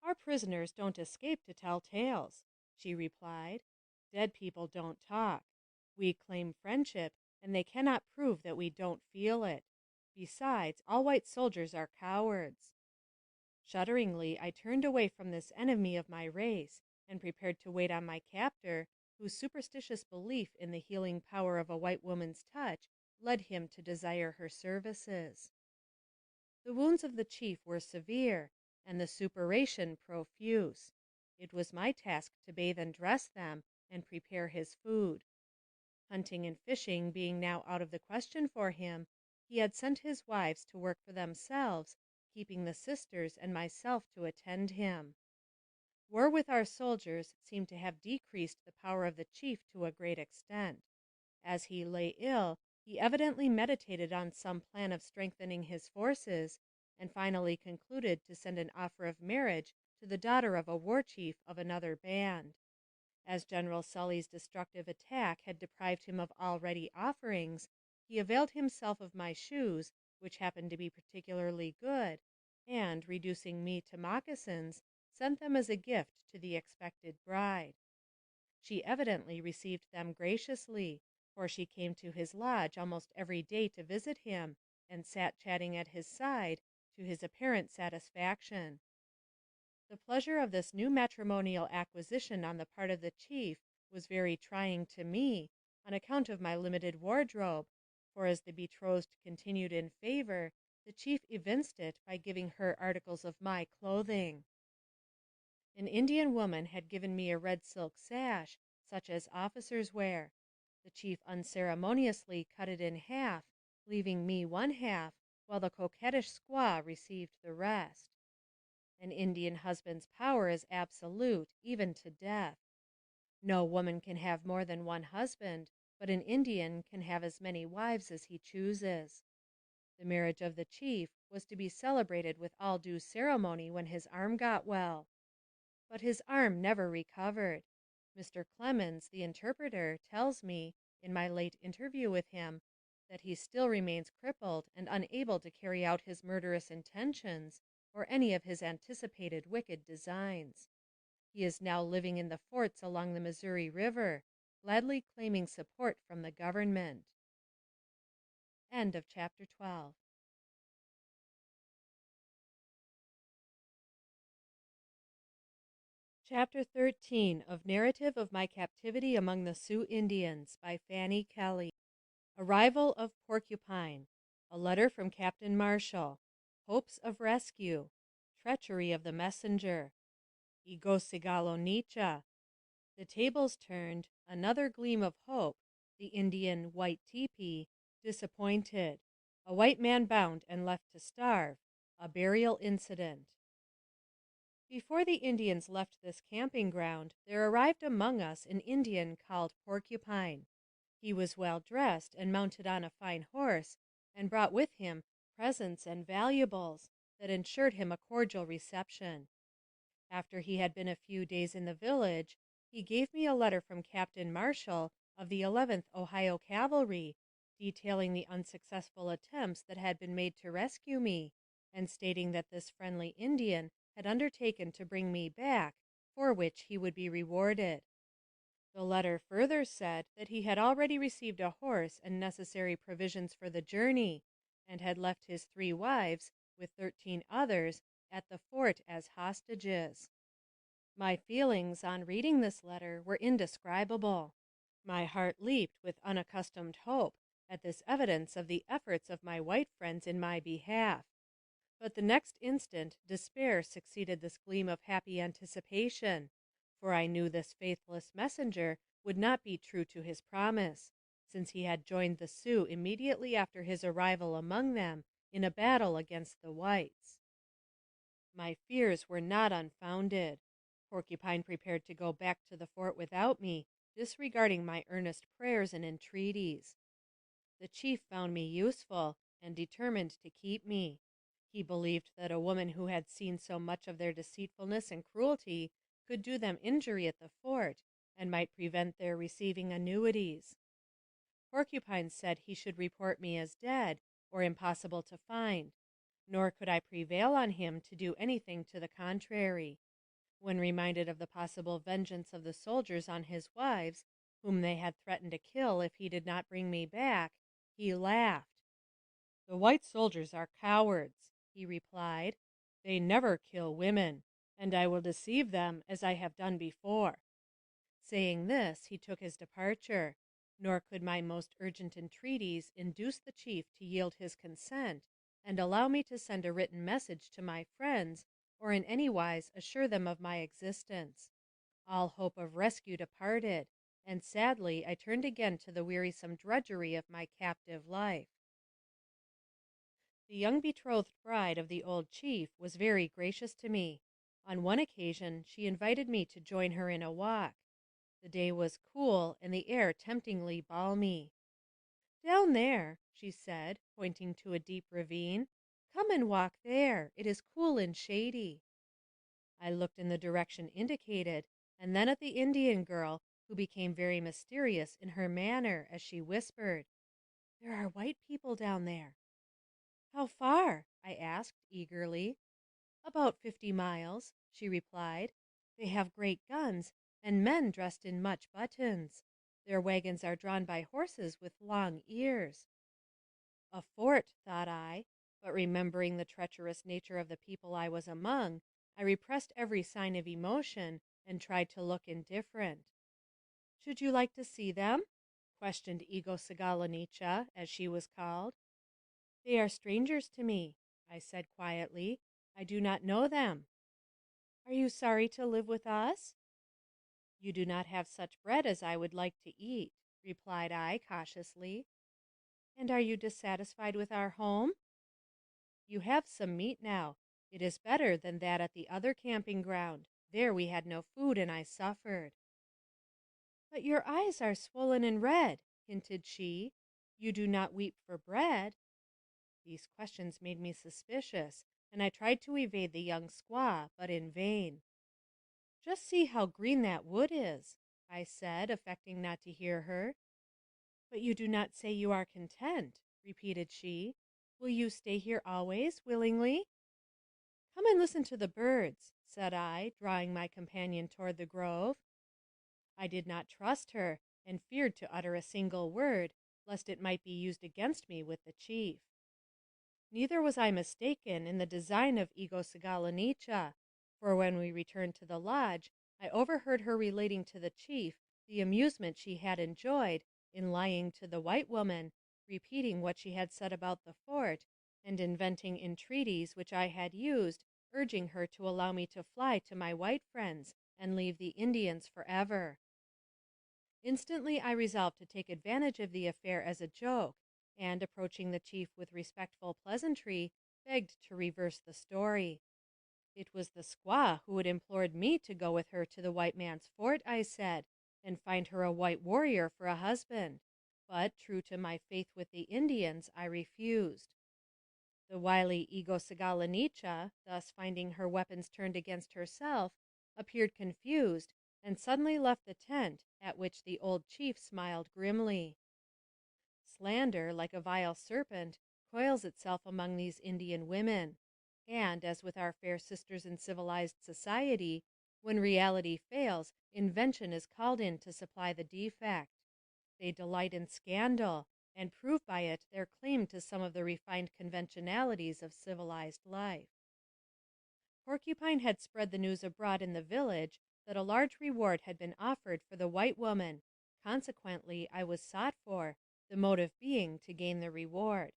"Our prisoners don't escape to tell tales," she replied. "Dead people don't talk. We claim friendship, and they cannot prove that we don't feel it. Besides, all white soldiers are cowards." Shudderingly, I turned away from this enemy of my race, and prepared to wait on my captor, whose superstitious belief in the healing power of a white woman's touch led him to desire her services. The wounds of the chief were severe, and the suppuration profuse. It was my task to bathe and dress them, and prepare his food. Hunting and fishing being now out of the question for him, he had sent his wives to work for themselves, keeping the sisters and myself to attend him. War with our soldiers seemed to have decreased the power of the chief to a great extent. As he lay ill, he evidently meditated on some plan of strengthening his forces, and finally concluded to send an offer of marriage to the daughter of a war chief of another band. As General Sully's destructive attack had deprived him of all ready offerings, he availed himself of my shoes, which happened to be particularly good, and, reducing me to moccasins, sent them as a gift to the expected bride. She evidently received them graciously, for she came to his lodge almost every day to visit him, and sat chatting at his side, to his apparent satisfaction. The pleasure of this new matrimonial acquisition on the part of the chief was very trying to me, on account of my limited wardrobe, for as the betrothed continued in favor, the chief evinced it by giving her articles of my clothing. An Indian woman had given me a red silk sash, such as officers wear. The chief unceremoniously cut it in half, leaving me one half, while the coquettish squaw received the rest. An Indian husband's power is absolute, even to death. No woman can have more than one husband, but an Indian can have as many wives as he chooses. The marriage of the chief was to be celebrated with all due ceremony when his arm got well. But his arm never recovered. Mr. Clemens, the interpreter, tells me, in my late interview with him, that he still remains crippled and unable to carry out his murderous intentions, or any of his anticipated wicked designs. He is now living in the forts along the Missouri River, gladly claiming support from the government. End of chapter 12. Chapter 13 of Narrative of My Captivity Among the Sioux Indians by Fanny Kelly. Arrival of Porcupine. A letter from Captain Marshall. Hopes of rescue. Treachery of the messenger. Igosigalonicha. The tables turned. Another gleam of hope. The Indian white teepee. Disappointed. A white man bound and left to starve. A burial incident. Before the Indians left this camping ground, there arrived among us an Indian called Porcupine. He was well dressed and mounted on a fine horse, and brought with him presents and valuables that ensured him a cordial reception. After he had been a few days in the village, he gave me a letter from Captain Marshall of the 11th Ohio Cavalry, detailing the unsuccessful attempts that had been made to rescue me, and stating that this friendly Indian had undertaken to bring me back, for which he would be rewarded. The letter further said that he had already received a horse and necessary provisions for the journey, and had left his 3 wives, with 13 others, at the fort as hostages. My feelings on reading this letter were indescribable. My heart leaped with unaccustomed hope at this evidence of the efforts of my white friends in my behalf. But the next instant despair succeeded this gleam of happy anticipation, for I knew this faithless messenger would not be true to his promise, since he had joined the Sioux immediately after his arrival among them in a battle against the whites. My fears were not unfounded. Porcupine prepared to go back to the fort without me, disregarding my earnest prayers and entreaties. The chief found me useful and determined to keep me. He believed that a woman who had seen so much of their deceitfulness and cruelty could do them injury at the fort and might prevent their receiving annuities. Porcupine said he should report me as dead or impossible to find, nor could I prevail on him to do anything to the contrary. When reminded of the possible vengeance of the soldiers on his wives, whom they had threatened to kill if he did not bring me back, he laughed. "The white soldiers are cowards," he replied. "They never kill women, and I will deceive them as I have done before." Saying this, he took his departure, nor could my most urgent entreaties induce the chief to yield his consent and allow me to send a written message to my friends or in any wise assure them of my existence. All hope of rescue departed, and sadly I turned again to the wearisome drudgery of my captive life. The young betrothed bride of the old chief was very gracious to me. On one occasion she invited me to join her in a walk. The day was cool and the air temptingly balmy. "Down there," she said, pointing to a deep ravine. "Come and walk there. It is cool and shady." I looked in the direction indicated, and then at the Indian girl, who became very mysterious in her manner as she whispered, "There are white people down there." "How far?" I asked eagerly. "About 50 miles," she replied. "They have great guns, and men dressed in much buttons. Their wagons are drawn by horses with long ears." A fort, thought I, but remembering the treacherous nature of the people I was among, I repressed every sign of emotion and tried to look indifferent. "Should you like to see them?" questioned Egosagalanich, as she was called. "They are strangers to me," I said quietly. "I do not know them." "Are you sorry to live with us?" "You do not have such bread as I would like to eat," replied I cautiously. "And are you dissatisfied with our home?" "You have some meat now. It is better than that at the other camping ground. There we had no food and I suffered." "But your eyes are swollen and red," hinted she. "You do not weep for bread." These questions made me suspicious, and I tried to evade the young squaw, but in vain. "Just see how green that wood is," I said, affecting not to hear her. "But you do not say you are content," repeated she. "Will you stay here always, willingly?" "Come and listen to the birds," said I, drawing my companion toward the grove. I did not trust her, and feared to utter a single word, lest it might be used against me with the chief. Neither was I mistaken in the design of Egosagalanich, for when we returned to the lodge, I overheard her relating to the chief the amusement she had enjoyed in lying to the white woman, repeating what she had said about the fort, and inventing entreaties which I had used, urging her to allow me to fly to my white friends and leave the Indians forever. Instantly I resolved to take advantage of the affair as a joke, and, approaching the chief with respectful pleasantry, begged to reverse the story. It was the squaw who had implored me to go with her to the white man's fort, I said, and find her a white warrior for a husband. But, true to my faith with the Indians, I refused. The wily Egosagalanich, thus finding her weapons turned against herself, appeared confused, and suddenly left the tent, at which the old chief smiled grimly. Slander, like a vile serpent, coils itself among these Indian women, and, as with our fair sisters in civilized society, when reality fails, invention is called in to supply the defect. They delight in scandal, and prove by it their claim to some of the refined conventionalities of civilized life. Porcupine had spread the news abroad in the village, that a large reward had been offered for the white woman. Consequently, I was sought for, the motive being to gain the reward.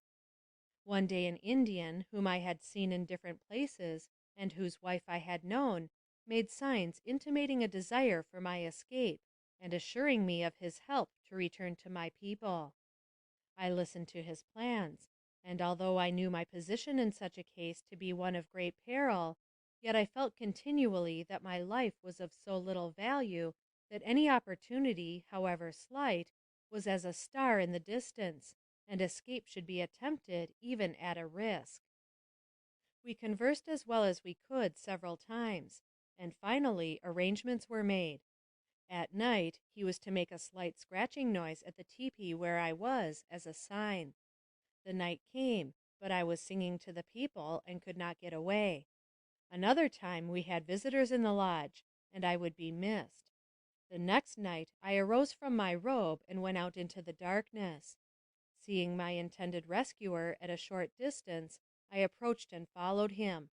One day an Indian, whom I had seen in different places, and whose wife I had known, made signs intimating a desire for my escape, and assuring me of his help to return to my people. I listened to his plans, and although I knew my position in such a case to be one of great peril, yet I felt continually that my life was of so little value that any opportunity, however slight, was as a star in the distance, and escape should be attempted even at a risk. We conversed as well as we could several times, and finally arrangements were made. At night he was to make a slight scratching noise at the tepee where I was as a sign. The night came, but I was singing to the people and could not get away. Another time we had visitors in the lodge, and I would be missed. The next night I arose from my robe and went out into the darkness. Seeing my intended rescuer at a short distance, I approached and followed him.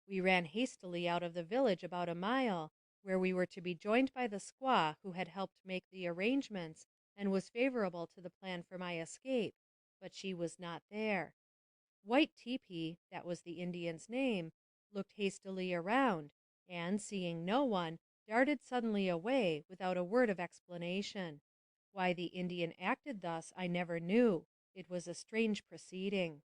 We ran hastily out of the village about a mile, where we were to be joined by the squaw who had helped make the arrangements and was favorable to the plan for my escape, but she was not there. White Teepee, that was the Indian's name, looked hastily around, and, seeing no one, darted suddenly away without a word of explanation. Why the Indian acted thus I never knew. It was a strange proceeding.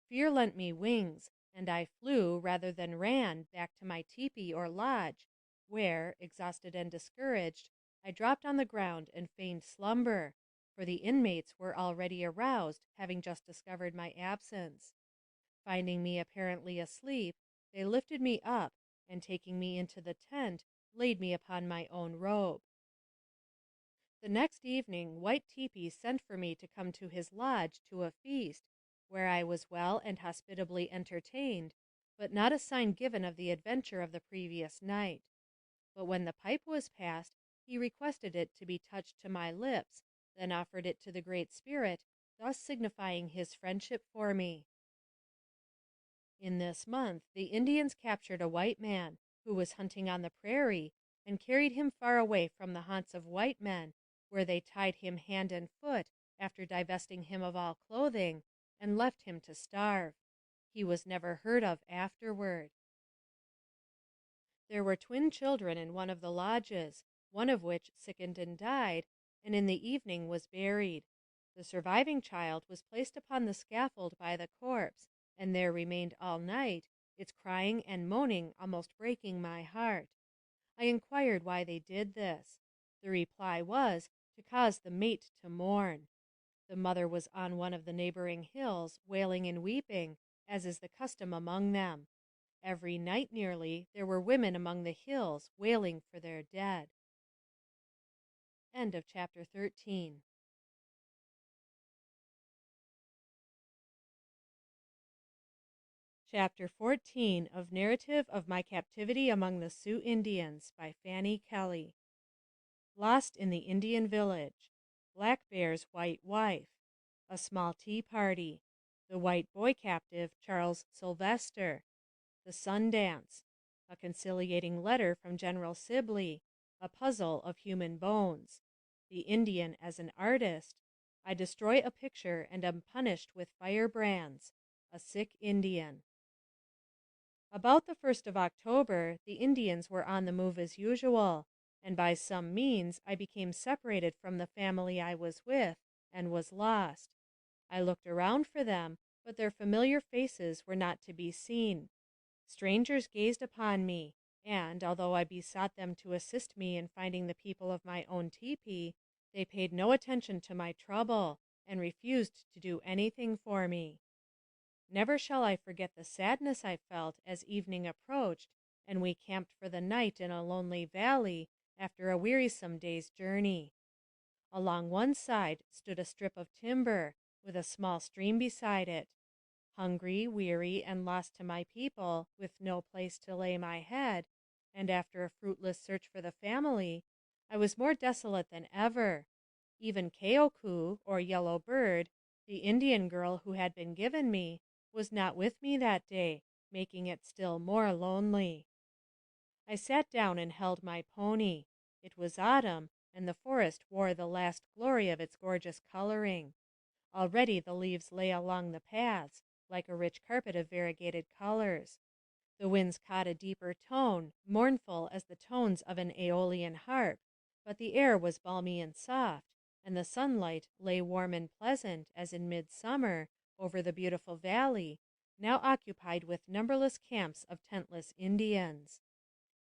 Fear lent me wings, and I flew rather than ran back to my tepee or lodge, where, exhausted and discouraged, I dropped on the ground and feigned slumber, for the inmates were already aroused, having just discovered my absence. Finding me apparently asleep, they lifted me up, and taking me into the tent, laid me upon my own robe. The next evening White Teepee sent for me to come to his lodge to a feast, where I was well and hospitably entertained, but not a sign given of the adventure of the previous night. But when the pipe was passed, he requested it to be touched to my lips, then offered it to the Great Spirit, thus signifying his friendship for me. In this month the Indians captured a white man, who was hunting on the prairie, and carried him far away from the haunts of white men, where they tied him hand and foot, after divesting him of all clothing, and left him to starve. He was never heard of afterward. There were twin children in one of the lodges, one of which sickened and died, and in the evening was buried. The surviving child was placed upon the scaffold by the corpse, and there remained all night, its crying and moaning almost breaking my heart. I inquired why they did this. The reply was, to cause the mate to mourn. The mother was on one of the neighboring hills, wailing and weeping, as is the custom among them. Every night nearly there were women among the hills wailing for their dead. End of chapter 13. Chapter 14 of Narrative of My Captivity Among the Sioux Indians by Fanny Kelly. Lost in the Indian Village. Black Bear's White Wife. A Small Tea Party. The White Boy Captive, Charles Sylvester. The Sun Dance. A Conciliating Letter from General Sibley. A Puzzle of Human Bones. The Indian as an Artist. I Destroy a Picture and am Punished with Firebrands. A Sick Indian. About the 1st of October, the Indians were on the move as usual, and by some means I became separated from the family I was with, and was lost. I looked around for them, but their familiar faces were not to be seen. Strangers gazed upon me, and, although I besought them to assist me in finding the people of my own tepee, they paid no attention to my trouble, and refused to do anything for me. Never shall I forget the sadness I felt as evening approached, and we camped for the night in a lonely valley after a wearisome day's journey. Along one side stood a strip of timber, with a small stream beside it. Hungry, weary, and lost to my people, with no place to lay my head, and after a fruitless search for the family, I was more desolate than ever. Even Keoku, or Yellow Bird, the Indian girl who had been given me, was not with me that day, making it still more lonely. I sat down and held my pony. It was autumn, and the forest wore the last glory of its gorgeous coloring. Already the leaves lay along the paths, like a rich carpet of variegated colors. The winds caught a deeper tone, mournful as the tones of an Aeolian harp, but the air was balmy and soft, and the sunlight lay warm and pleasant as in midsummer over the beautiful valley, now occupied with numberless camps of tentless Indians.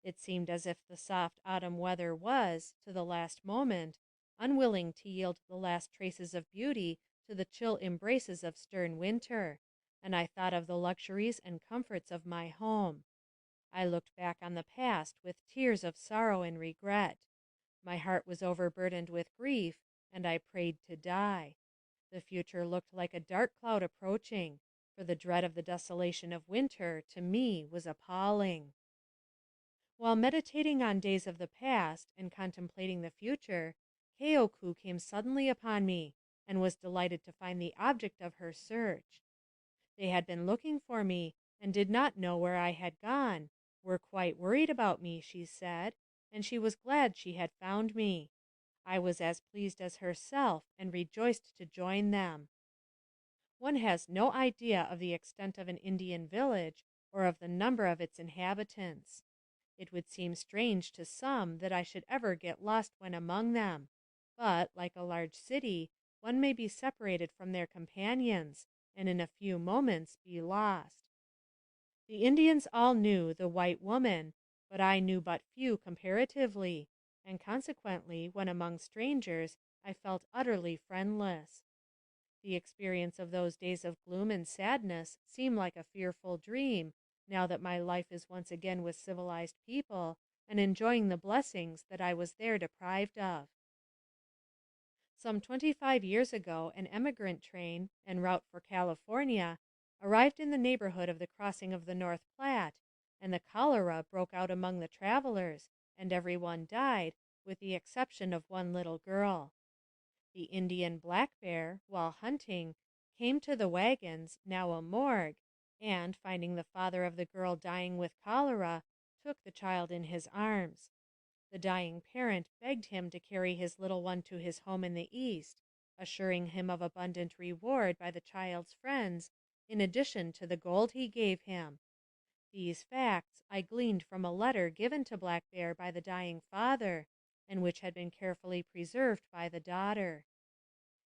It seemed as if the soft autumn weather was, to the last moment, unwilling to yield the last traces of beauty to the chill embraces of stern winter, and I thought of the luxuries and comforts of my home. I looked back on the past with tears of sorrow and regret. My heart was overburdened with grief, and I prayed to die. The future looked like a dark cloud approaching, for the dread of the desolation of winter to me was appalling. While meditating on days of the past and contemplating the future, Keoku came suddenly upon me, and was delighted to find the object of her search. They had been looking for me, and did not know where I had gone, were quite worried about me, she said, and she was glad she had found me. I was as pleased as herself, and rejoiced to join them. One has no idea of the extent of an Indian village, or of the number of its inhabitants. It would seem strange to some that I should ever get lost when among them, but, like a large city, one may be separated from their companions, and in a few moments be lost. The Indians all knew the white woman, but I knew but few comparatively, and consequently, when among strangers, I felt utterly friendless. The experience of those days of gloom and sadness seemed like a fearful dream, now that my life is once again with civilized people, and enjoying the blessings that I was there deprived of. Some 25 years ago, an emigrant train, en route for California, arrived in the neighborhood of the crossing of the North Platte, and the cholera broke out among the travelers, and everyone died, with the exception of one little girl. The Indian black bear, while hunting, came to the wagons, now a morgue, and, finding the father of the girl dying with cholera, took the child in his arms. The dying parent begged him to carry his little one to his home in the East, assuring him of abundant reward by the child's friends, in addition to the gold he gave him. These facts I gleaned from a letter given to Black Bear by the dying father, and which had been carefully preserved by the daughter.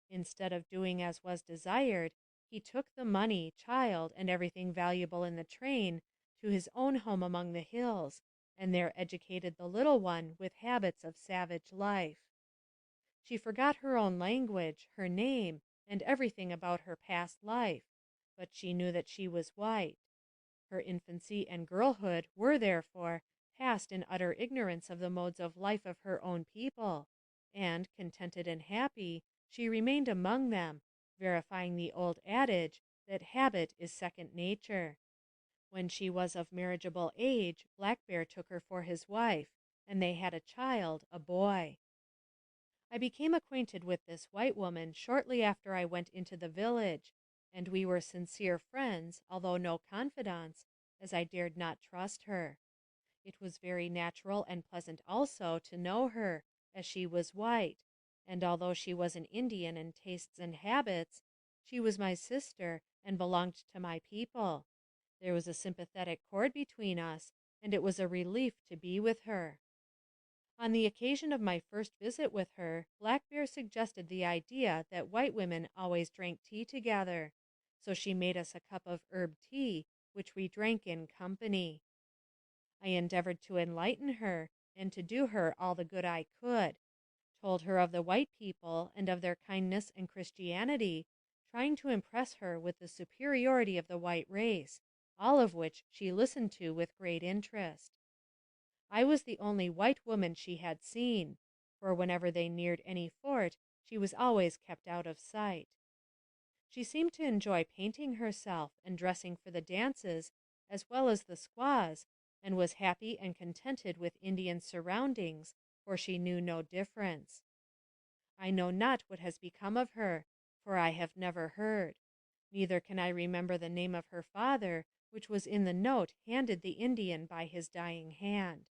Instead of doing as was desired, he took the money, child, and everything valuable in the train to his own home among the hills, and there educated the little one with habits of savage life. She forgot her own language, her name, and everything about her past life, but she knew that she was white. Her infancy and girlhood were, therefore, passed in utter ignorance of the modes of life of her own people, and, contented and happy, she remained among them, verifying the old adage that habit is second nature. When she was of marriageable age, Black Bear took her for his wife, and they had a child, a boy. I became acquainted with this white woman shortly after I went into the village, and we were sincere friends, although no confidants, as I dared not trust her. It was very natural and pleasant also to know her, as she was white, and although she was an Indian in tastes and habits, she was my sister and belonged to my people. There was a sympathetic cord between us, and it was a relief to be with her. On the occasion of my first visit with her, Black Bear suggested the idea that white women always drank tea together, so she made us a cup of herb tea, which we drank in company. I endeavored to enlighten her, and to do her all the good I could, told her of the white people and of their kindness and Christianity, trying to impress her with the superiority of the white race, all of which she listened to with great interest. I was the only white woman she had seen, for whenever they neared any fort, she was always kept out of sight. She seemed to enjoy painting herself and dressing for the dances, as well as the squaws, and was happy and contented with Indian surroundings, for she knew no difference. I know not what has become of her, for I have never heard. Neither can I remember the name of her father, which was in the note handed the Indian by his dying hand.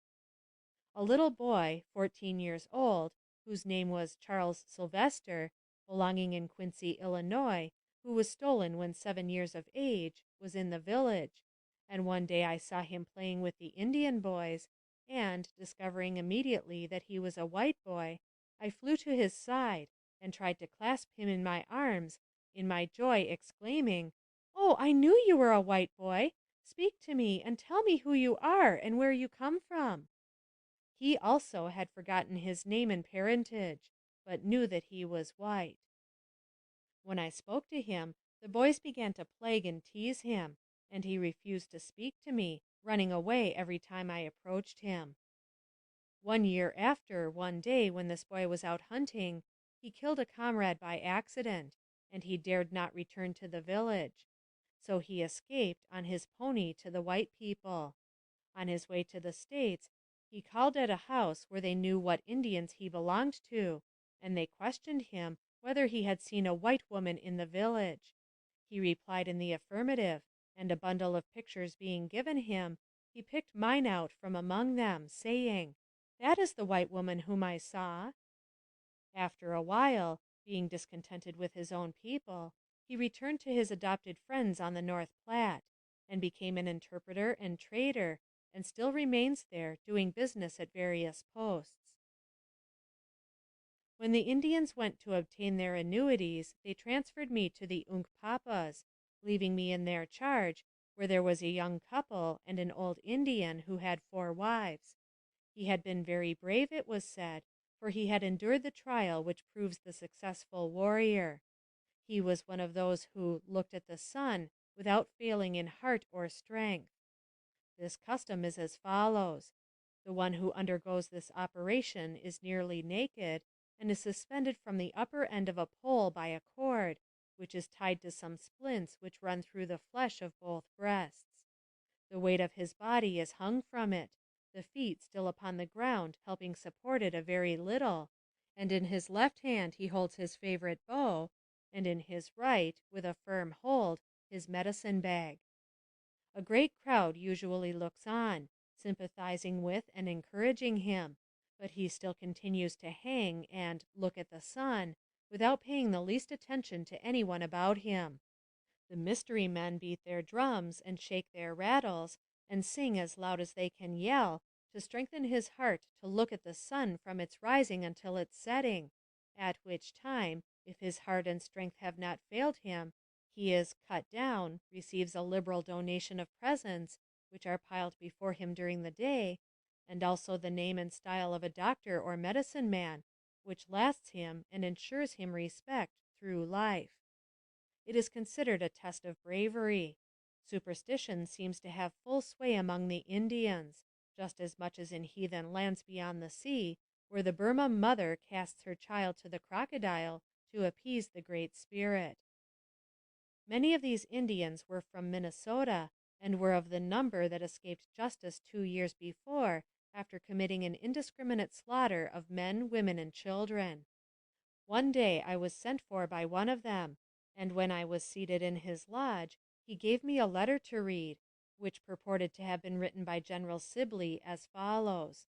a little boy, 14 years old, whose name was Charles Sylvester, belonging in Quincy, Illinois, who was stolen when 7 years of age, was in the village, and one day I saw him playing with the Indian boys, and, discovering immediately that he was a white boy, I flew to his side and tried to clasp him in my arms, in my joy exclaiming, "Oh, I knew you were a white boy! Speak to me and tell me who you are and where you come from." He also had forgotten his name and parentage, but knew that he was white. When I spoke to him, the boys began to plague and tease him, and he refused to speak to me, running away every time I approached him. 1 year after, one day when this boy was out hunting, he killed a comrade by accident, and he dared not return to the village. So he escaped on his pony to the white people. On his way to the States, he called at a house where they knew what Indians he belonged to, and they questioned him whether he had seen a white woman in the village. He replied in the affirmative, and a bundle of pictures being given him, he picked mine out from among them, saying, "That is the white woman whom I saw." After a while, being discontented with his own people, he returned to his adopted friends on the North Platte, and became an interpreter and trader, and still remains there, doing business at various posts. When the Indians went to obtain their annuities, they transferred me to the Unkpapas, leaving me in their charge, where there was a young couple and an old Indian who had 4 wives. He had been very brave, it was said, for he had endured the trial which proves the successful warrior. He was one of those who looked at the sun without failing in heart or strength. This custom is as follows. The one who undergoes this operation is nearly naked, and is suspended from the upper end of a pole by a cord, which is tied to some splints which run through the flesh of both breasts. The weight of his body is hung from it, the feet still upon the ground helping support it a very little, and in his left hand he holds his favorite bow, and in his right, with a firm hold, his medicine bag. A great crowd usually looks on, sympathizing with and encouraging him, but he still continues to hang and look at the sun without paying the least attention to anyone about him. The mystery men beat their drums and shake their rattles and sing as loud as they can yell to strengthen his heart to look at the sun from its rising until its setting, at which time, if his heart and strength have not failed him, he is cut down, receives a liberal donation of presents, which are piled before him during the day, and also the name and style of a doctor or medicine man, which lasts him and ensures him respect through life. It is considered a test of bravery. Superstition seems to have full sway among the Indians, just as much as in heathen lands beyond the sea, where the Burma mother casts her child to the crocodile to appease the Great Spirit. Many of these Indians were from Minnesota, and were of the number that escaped justice 2 years before, after committing an indiscriminate slaughter of men, women, and children. One day I was sent for by one of them, and when I was seated in his lodge, he gave me a letter to read, which purported to have been written by General Sibley, as follows.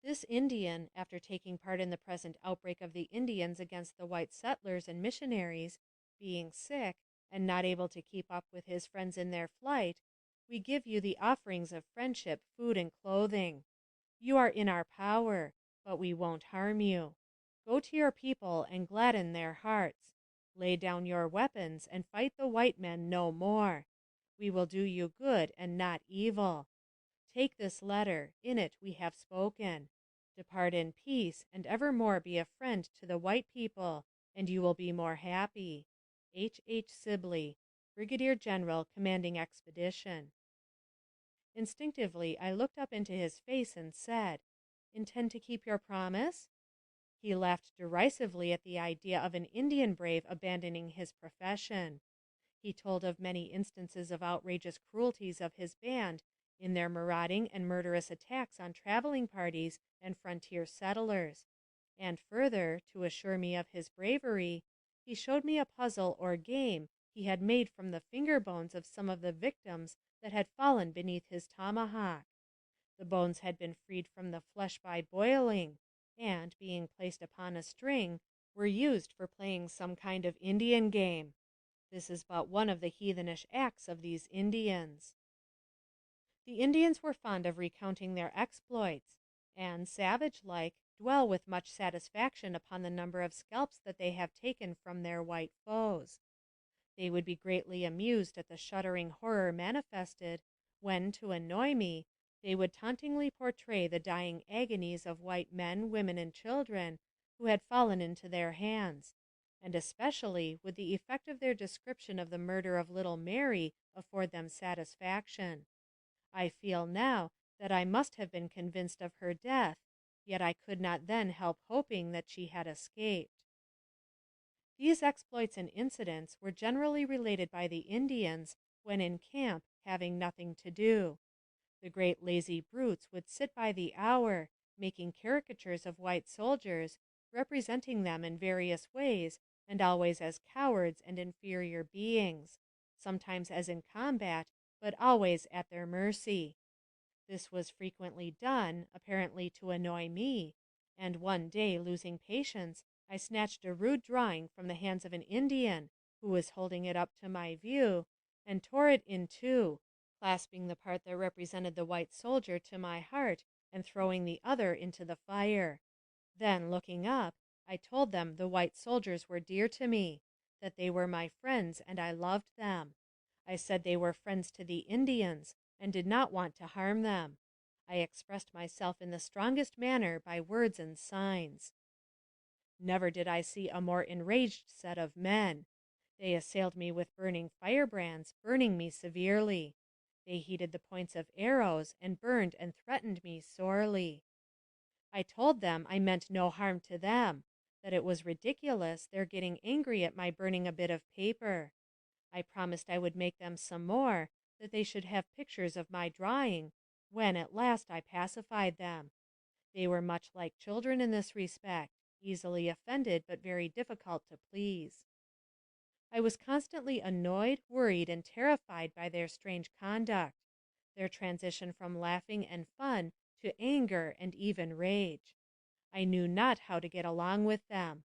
This Indian, after taking part in the present outbreak of the Indians against the white settlers and missionaries, being sick, and not able to keep up with his friends in their flight, we give you the offerings of friendship, food, and clothing. You are in our power, but we won't harm you. Go to your people and gladden their hearts. Lay down your weapons and fight the white men no more. We will do you good and not evil. Take this letter, in it we have spoken. Depart in peace, and evermore be a friend to the white people, and you will be more happy. H. H. Sibley, Brigadier General, Commanding Expedition. Instinctively, I looked up into his face and said, "Intend to keep your promise?" He laughed derisively at the idea of an Indian brave abandoning his profession. He told of many instances of outrageous cruelties of his band in their marauding and murderous attacks on traveling parties and frontier settlers, and further, to assure me of his bravery, he showed me a puzzle or game he had made from the finger bones of some of the victims that had fallen beneath his tomahawk. The bones had been freed from the flesh by boiling, and, being placed upon a string, were used for playing some kind of Indian game. This is but one of the heathenish acts of these Indians. The Indians were fond of recounting their exploits, and, savage-like, dwell with much satisfaction upon the number of scalps that they have taken from their white foes. They would be greatly amused at the shuddering horror manifested when, to annoy me, they would tauntingly portray the dying agonies of white men, women, and children who had fallen into their hands, and especially would the effect of their description of the murder of little Mary afford them satisfaction. I feel now that I must have been convinced of her death, yet I could not then help hoping that she had escaped. These exploits and incidents were generally related by the Indians when in camp having nothing to do. The great lazy brutes would sit by the hour, making caricatures of white soldiers, representing them in various ways, and always as cowards and inferior beings, sometimes as in combat, but always at their mercy. This was frequently done, apparently to annoy me, and one day, losing patience, I snatched a rude drawing from the hands of an Indian, who was holding it up to my view, and tore it in two, clasping the part that represented the white soldier to my heart, and throwing the other into the fire. Then, looking up, I told them the white soldiers were dear to me, that they were my friends, and I loved them. I said they were friends to the Indians, and did not want to harm them. I expressed myself in the strongest manner by words and signs. Never did I see a more enraged set of men. They assailed me with burning firebrands, burning me severely. They heated the points of arrows, and burned and threatened me sorely. I told them I meant no harm to them, that it was ridiculous their getting angry at my burning a bit of paper. I promised I would make them some more, that they should have pictures of my drawing, when at last I pacified them. They were much like children in this respect, easily offended but very difficult to please. I was constantly annoyed, worried, and terrified by their strange conduct, their transition from laughing and fun to anger and even rage. I knew not how to get along with them.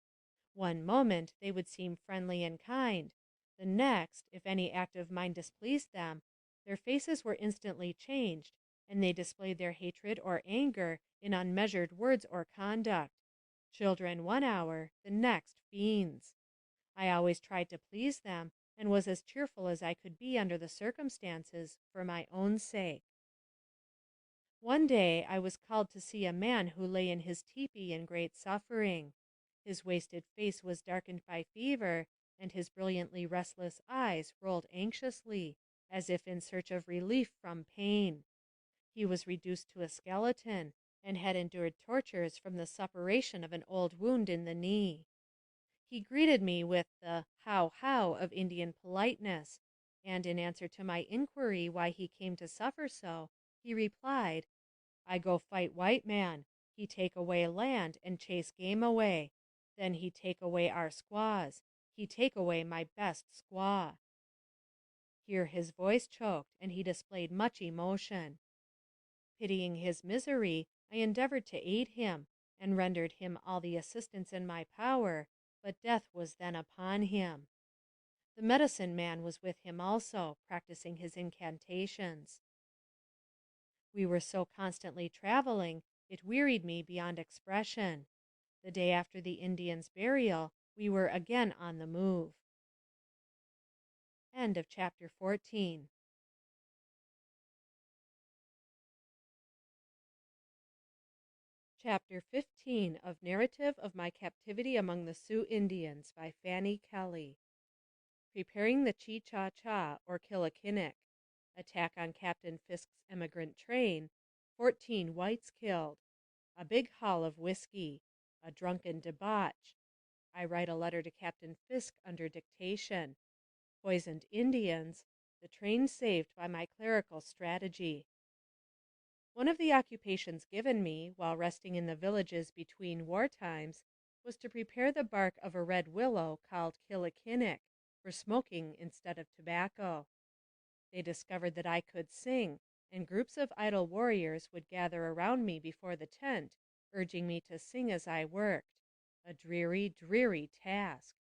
One moment they would seem friendly and kind. The next, if any act of mine displeased them, their faces were instantly changed, and they displayed their hatred or anger in unmeasured words or conduct. Children one hour, the next fiends. I always tried to please them, and was as cheerful as I could be under the circumstances, for my own sake. One day I was called to see a man who lay in his tepee in great suffering. His wasted face was darkened by fever, and his brilliantly restless eyes rolled anxiously, as if in search of relief from pain. He was reduced to a skeleton, and had endured tortures from the suppuration of an old wound in the knee. He greeted me with the how of Indian politeness, and in answer to my inquiry why he came to suffer so, he replied, "I go fight white man. He take away land and chase game away. Then he take away our squaws. He take away my best squaw." Here his voice choked, and he displayed much emotion. Pitying his misery, I endeavored to aid him, and rendered him all the assistance in my power, but death was then upon him. The medicine man was with him also, practicing his incantations. We were so constantly traveling, it wearied me beyond expression. The day after the Indian's burial, we were again on the move. End of chapter 14. Chapter 15 of Narrative of My Captivity Among the Sioux Indians by Fanny Kelly. Preparing the Chi-Cha-Cha, or Killikinnick. Attack on Captain Fisk's emigrant train. 14 whites killed. A big haul of whiskey. A drunken debauch. I write a letter to Captain Fisk under dictation. Poisoned Indians. The train saved by my clerical strategy. One of the occupations given me, while resting in the villages between war times, was to prepare the bark of a red willow called Killikinnick for smoking instead of tobacco. They discovered that I could sing, and groups of idle warriors would gather around me before the tent, urging me to sing as I worked. A dreary, dreary task,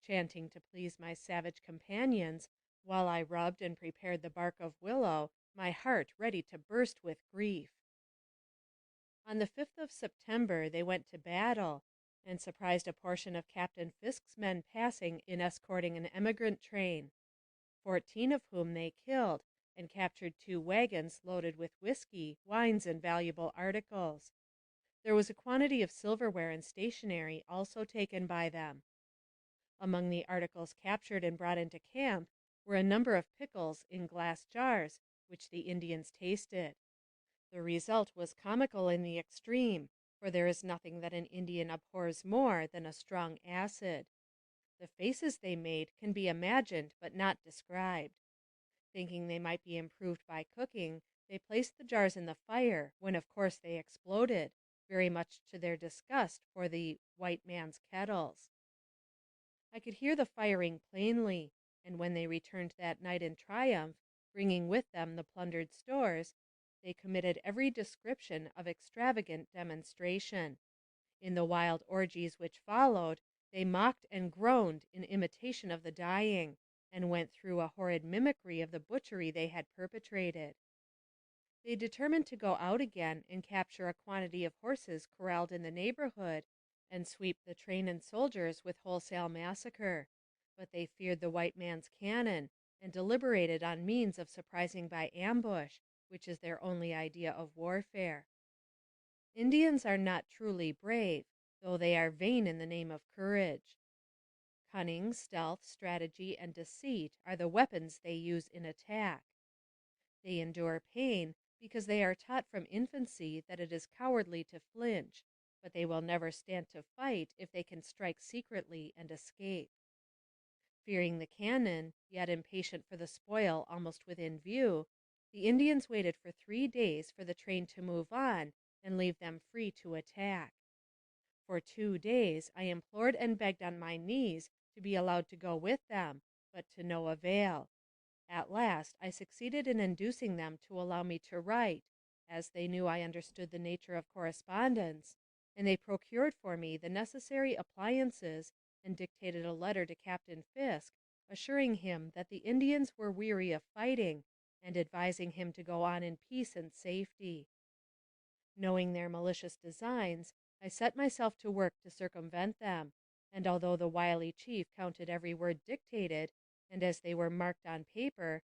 chanting to please my savage companions while I rubbed and prepared the bark of willow, my heart ready to burst with grief. On the 5th of September they went to battle, and surprised a portion of Captain Fisk's men passing in escorting an emigrant train, 14 of whom they killed, and captured 2 wagons loaded with whiskey, wines, and valuable articles. There was a quantity of silverware and stationery also taken by them. Among the articles captured and brought into camp were a number of pickles in glass jars, which the Indians tasted. The result was comical in the extreme, for there is nothing that an Indian abhors more than a strong acid. The faces they made can be imagined but not described. Thinking they might be improved by cooking, they placed the jars in the fire, when of course they exploded, very much to their disgust for the white man's kettles. I could hear the firing plainly, and when they returned that night in triumph, bringing with them the plundered stores, they committed every description of extravagant demonstration. In the wild orgies which followed, they mocked and groaned in imitation of the dying, and went through a horrid mimicry of the butchery they had perpetrated. They determined to go out again and capture a quantity of horses corralled in the neighborhood, and sweep the train and soldiers with wholesale massacre, but they feared the white man's cannon, and deliberated on means of surprising by ambush, which is their only idea of warfare. Indians are not truly brave, though they are vain in the name of courage. Cunning, stealth, strategy, and deceit are the weapons they use in attack. They endure pain because they are taught from infancy that it is cowardly to flinch, but they will never stand to fight if they can strike secretly and escape. Fearing the cannon, yet impatient for the spoil almost within view, the Indians waited for 3 days for the train to move on and leave them free to attack. For 2 days I implored and begged on my knees to be allowed to go with them, but to no avail. At last I succeeded in inducing them to allow me to write, as they knew I understood the nature of correspondence, and they procured for me the necessary appliances and dictated a letter to Captain Fisk, assuring him that the Indians were weary of fighting, and advising him to go on in peace and safety. Knowing their malicious designs, I set myself to work to circumvent them, and although the wily chief counted every word dictated, and as they were marked on paper,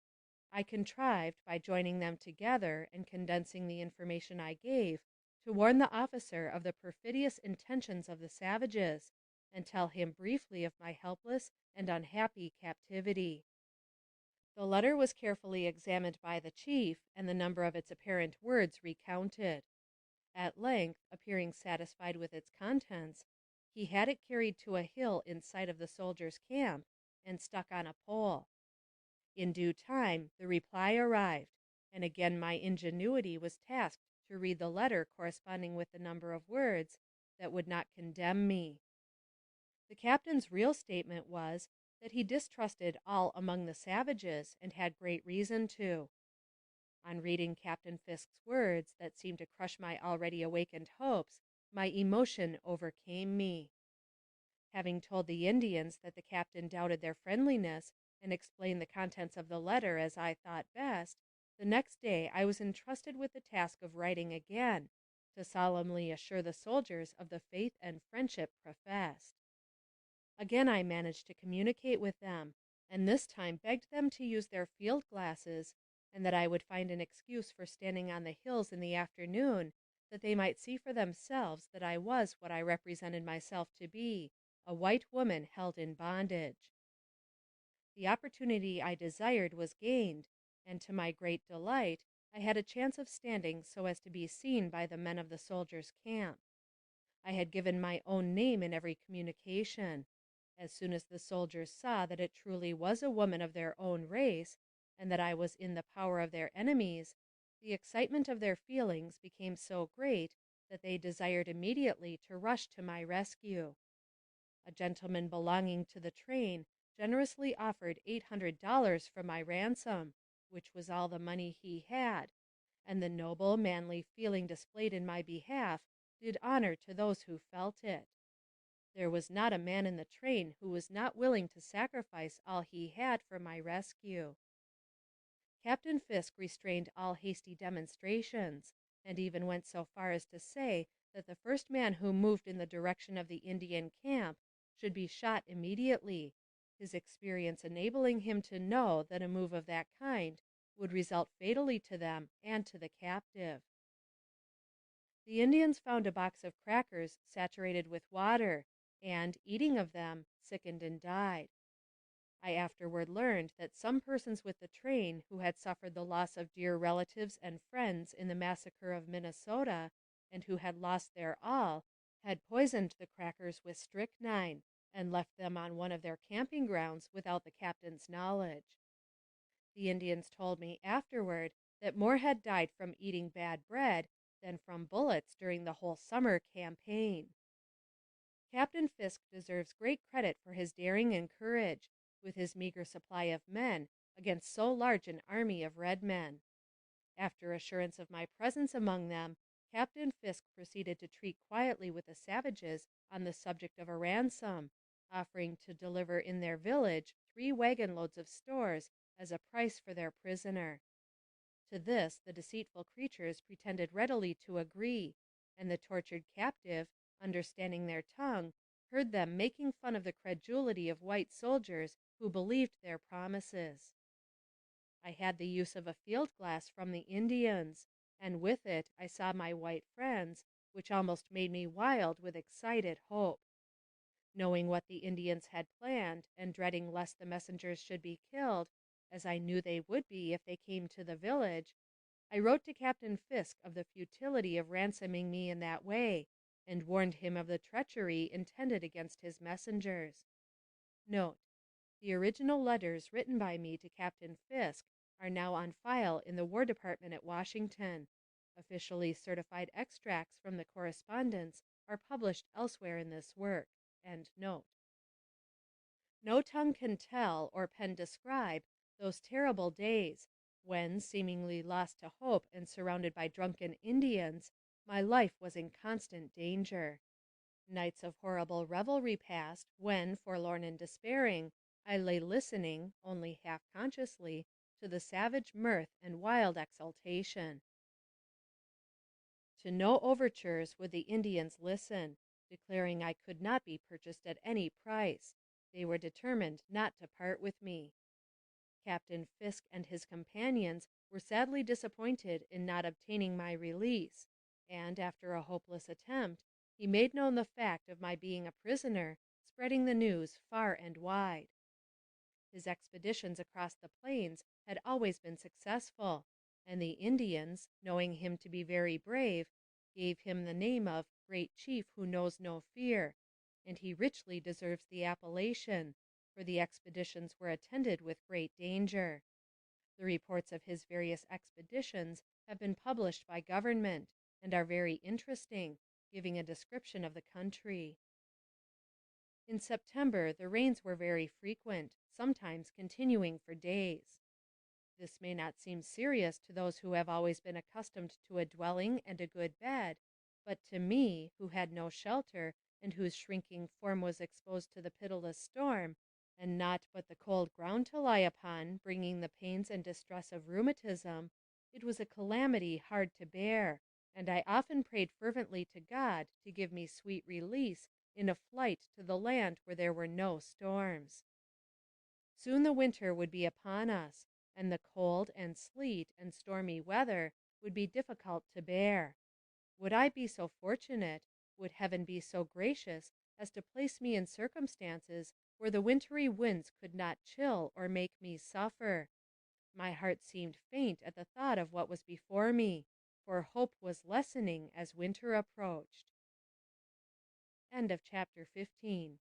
I contrived, by joining them together and condensing the information I gave, to warn the officer of the perfidious intentions of the savages, and tell him briefly of my helpless and unhappy captivity. The letter was carefully examined by the chief, and the number of its apparent words recounted. At length, appearing satisfied with its contents, he had it carried to a hill in sight of the soldiers' camp, and stuck on a pole. In due time the reply arrived, and again my ingenuity was tasked to read the letter corresponding with the number of words that would not condemn me. The captain's real statement was that he distrusted all among the savages, and had great reason to. On reading Captain Fisk's words that seemed to crush my already awakened hopes, my emotion overcame me. Having told the Indians that the captain doubted their friendliness, and explained the contents of the letter as I thought best, the next day I was entrusted with the task of writing again, to solemnly assure the soldiers of the faith and friendship professed. Again I managed to communicate with them, and this time begged them to use their field glasses, and that I would find an excuse for standing on the hills in the afternoon, that they might see for themselves that I was what I represented myself to be, a white woman held in bondage. The opportunity I desired was gained, and to my great delight I had a chance of standing so as to be seen by the men of the soldiers' camp. I had given my own name in every communication. As soon as the soldiers saw that it truly was a woman of their own race, and that I was in the power of their enemies, the excitement of their feelings became so great that they desired immediately to rush to my rescue. A gentleman belonging to the train generously offered $800 for my ransom, which was all the money he had, and the noble, manly feeling displayed in my behalf did honor to those who felt it. There was not a man in the train who was not willing to sacrifice all he had for my rescue. Captain Fisk restrained all hasty demonstrations, and even went so far as to say that the first man who moved in the direction of the Indian camp should be shot immediately, his experience enabling him to know that a move of that kind would result fatally to them and to the captive. The Indians found a box of crackers saturated with water, and, eating of them, sickened and died. I afterward learned that some persons with the train who had suffered the loss of dear relatives and friends in the massacre of Minnesota, and who had lost their all, had poisoned the crackers with strychnine, and left them on one of their camping grounds without the captain's knowledge. The Indians told me afterward that more had died from eating bad bread than from bullets during the whole summer campaign. Captain Fisk deserves great credit for his daring and courage, with his meager supply of men, against so large an army of red men. After assurance of my presence among them, Captain Fisk proceeded to treat quietly with the savages on the subject of a ransom, offering to deliver in their village 3 wagon loads of stores as a price for their prisoner. To this the deceitful creatures pretended readily to agree, and the tortured captive, understanding their tongue, heard them making fun of the credulity of white soldiers who believed their promises. I had the use of a field glass from the Indians, and with it I saw my white friends, which almost made me wild with excited hope. Knowing what the Indians had planned, and dreading lest the messengers should be killed, as I knew they would be if they came to the village, I wrote to Captain Fisk of the futility of ransoming me in that way, and warned him of the treachery intended against his messengers. Note: the original letters written by me to Captain Fisk are now on file in the War Department at Washington. Officially certified extracts from the correspondence are published elsewhere in this work. End note. No tongue can tell or pen describe those terrible days when, seemingly lost to hope and surrounded by drunken Indians, my life was in constant danger. Nights of horrible revelry passed, when, forlorn and despairing, I lay listening, only half consciously, to the savage mirth and wild exultation. To no overtures would the Indians listen, declaring I could not be purchased at any price. They were determined not to part with me. Captain Fisk and his companions were sadly disappointed in not obtaining my release, and, after a hopeless attempt, he made known the fact of my being a prisoner, spreading the news far and wide. His expeditions across the plains had always been successful, and the Indians, knowing him to be very brave, gave him the name of Great Chief Who Knows No Fear, and he richly deserves the appellation, for the expeditions were attended with great danger. The reports of his various expeditions have been published by government, and are very interesting, giving a description of the country. In September the rains were very frequent, sometimes continuing for days. This may not seem serious to those who have always been accustomed to a dwelling and a good bed, but to me, who had no shelter, and whose shrinking form was exposed to the pitiless storm, and naught but the cold ground to lie upon, bringing the pains and distress of rheumatism, it was a calamity hard to bear, and I often prayed fervently to God to give me sweet release in a flight to the land where there were no storms. Soon the winter would be upon us, and the cold and sleet and stormy weather would be difficult to bear. Would I be so fortunate, would heaven be so gracious as to place me in circumstances where the wintry winds could not chill or make me suffer. My heart seemed faint at the thought of what was before me, for hope was lessening as winter approached. End of chapter 15.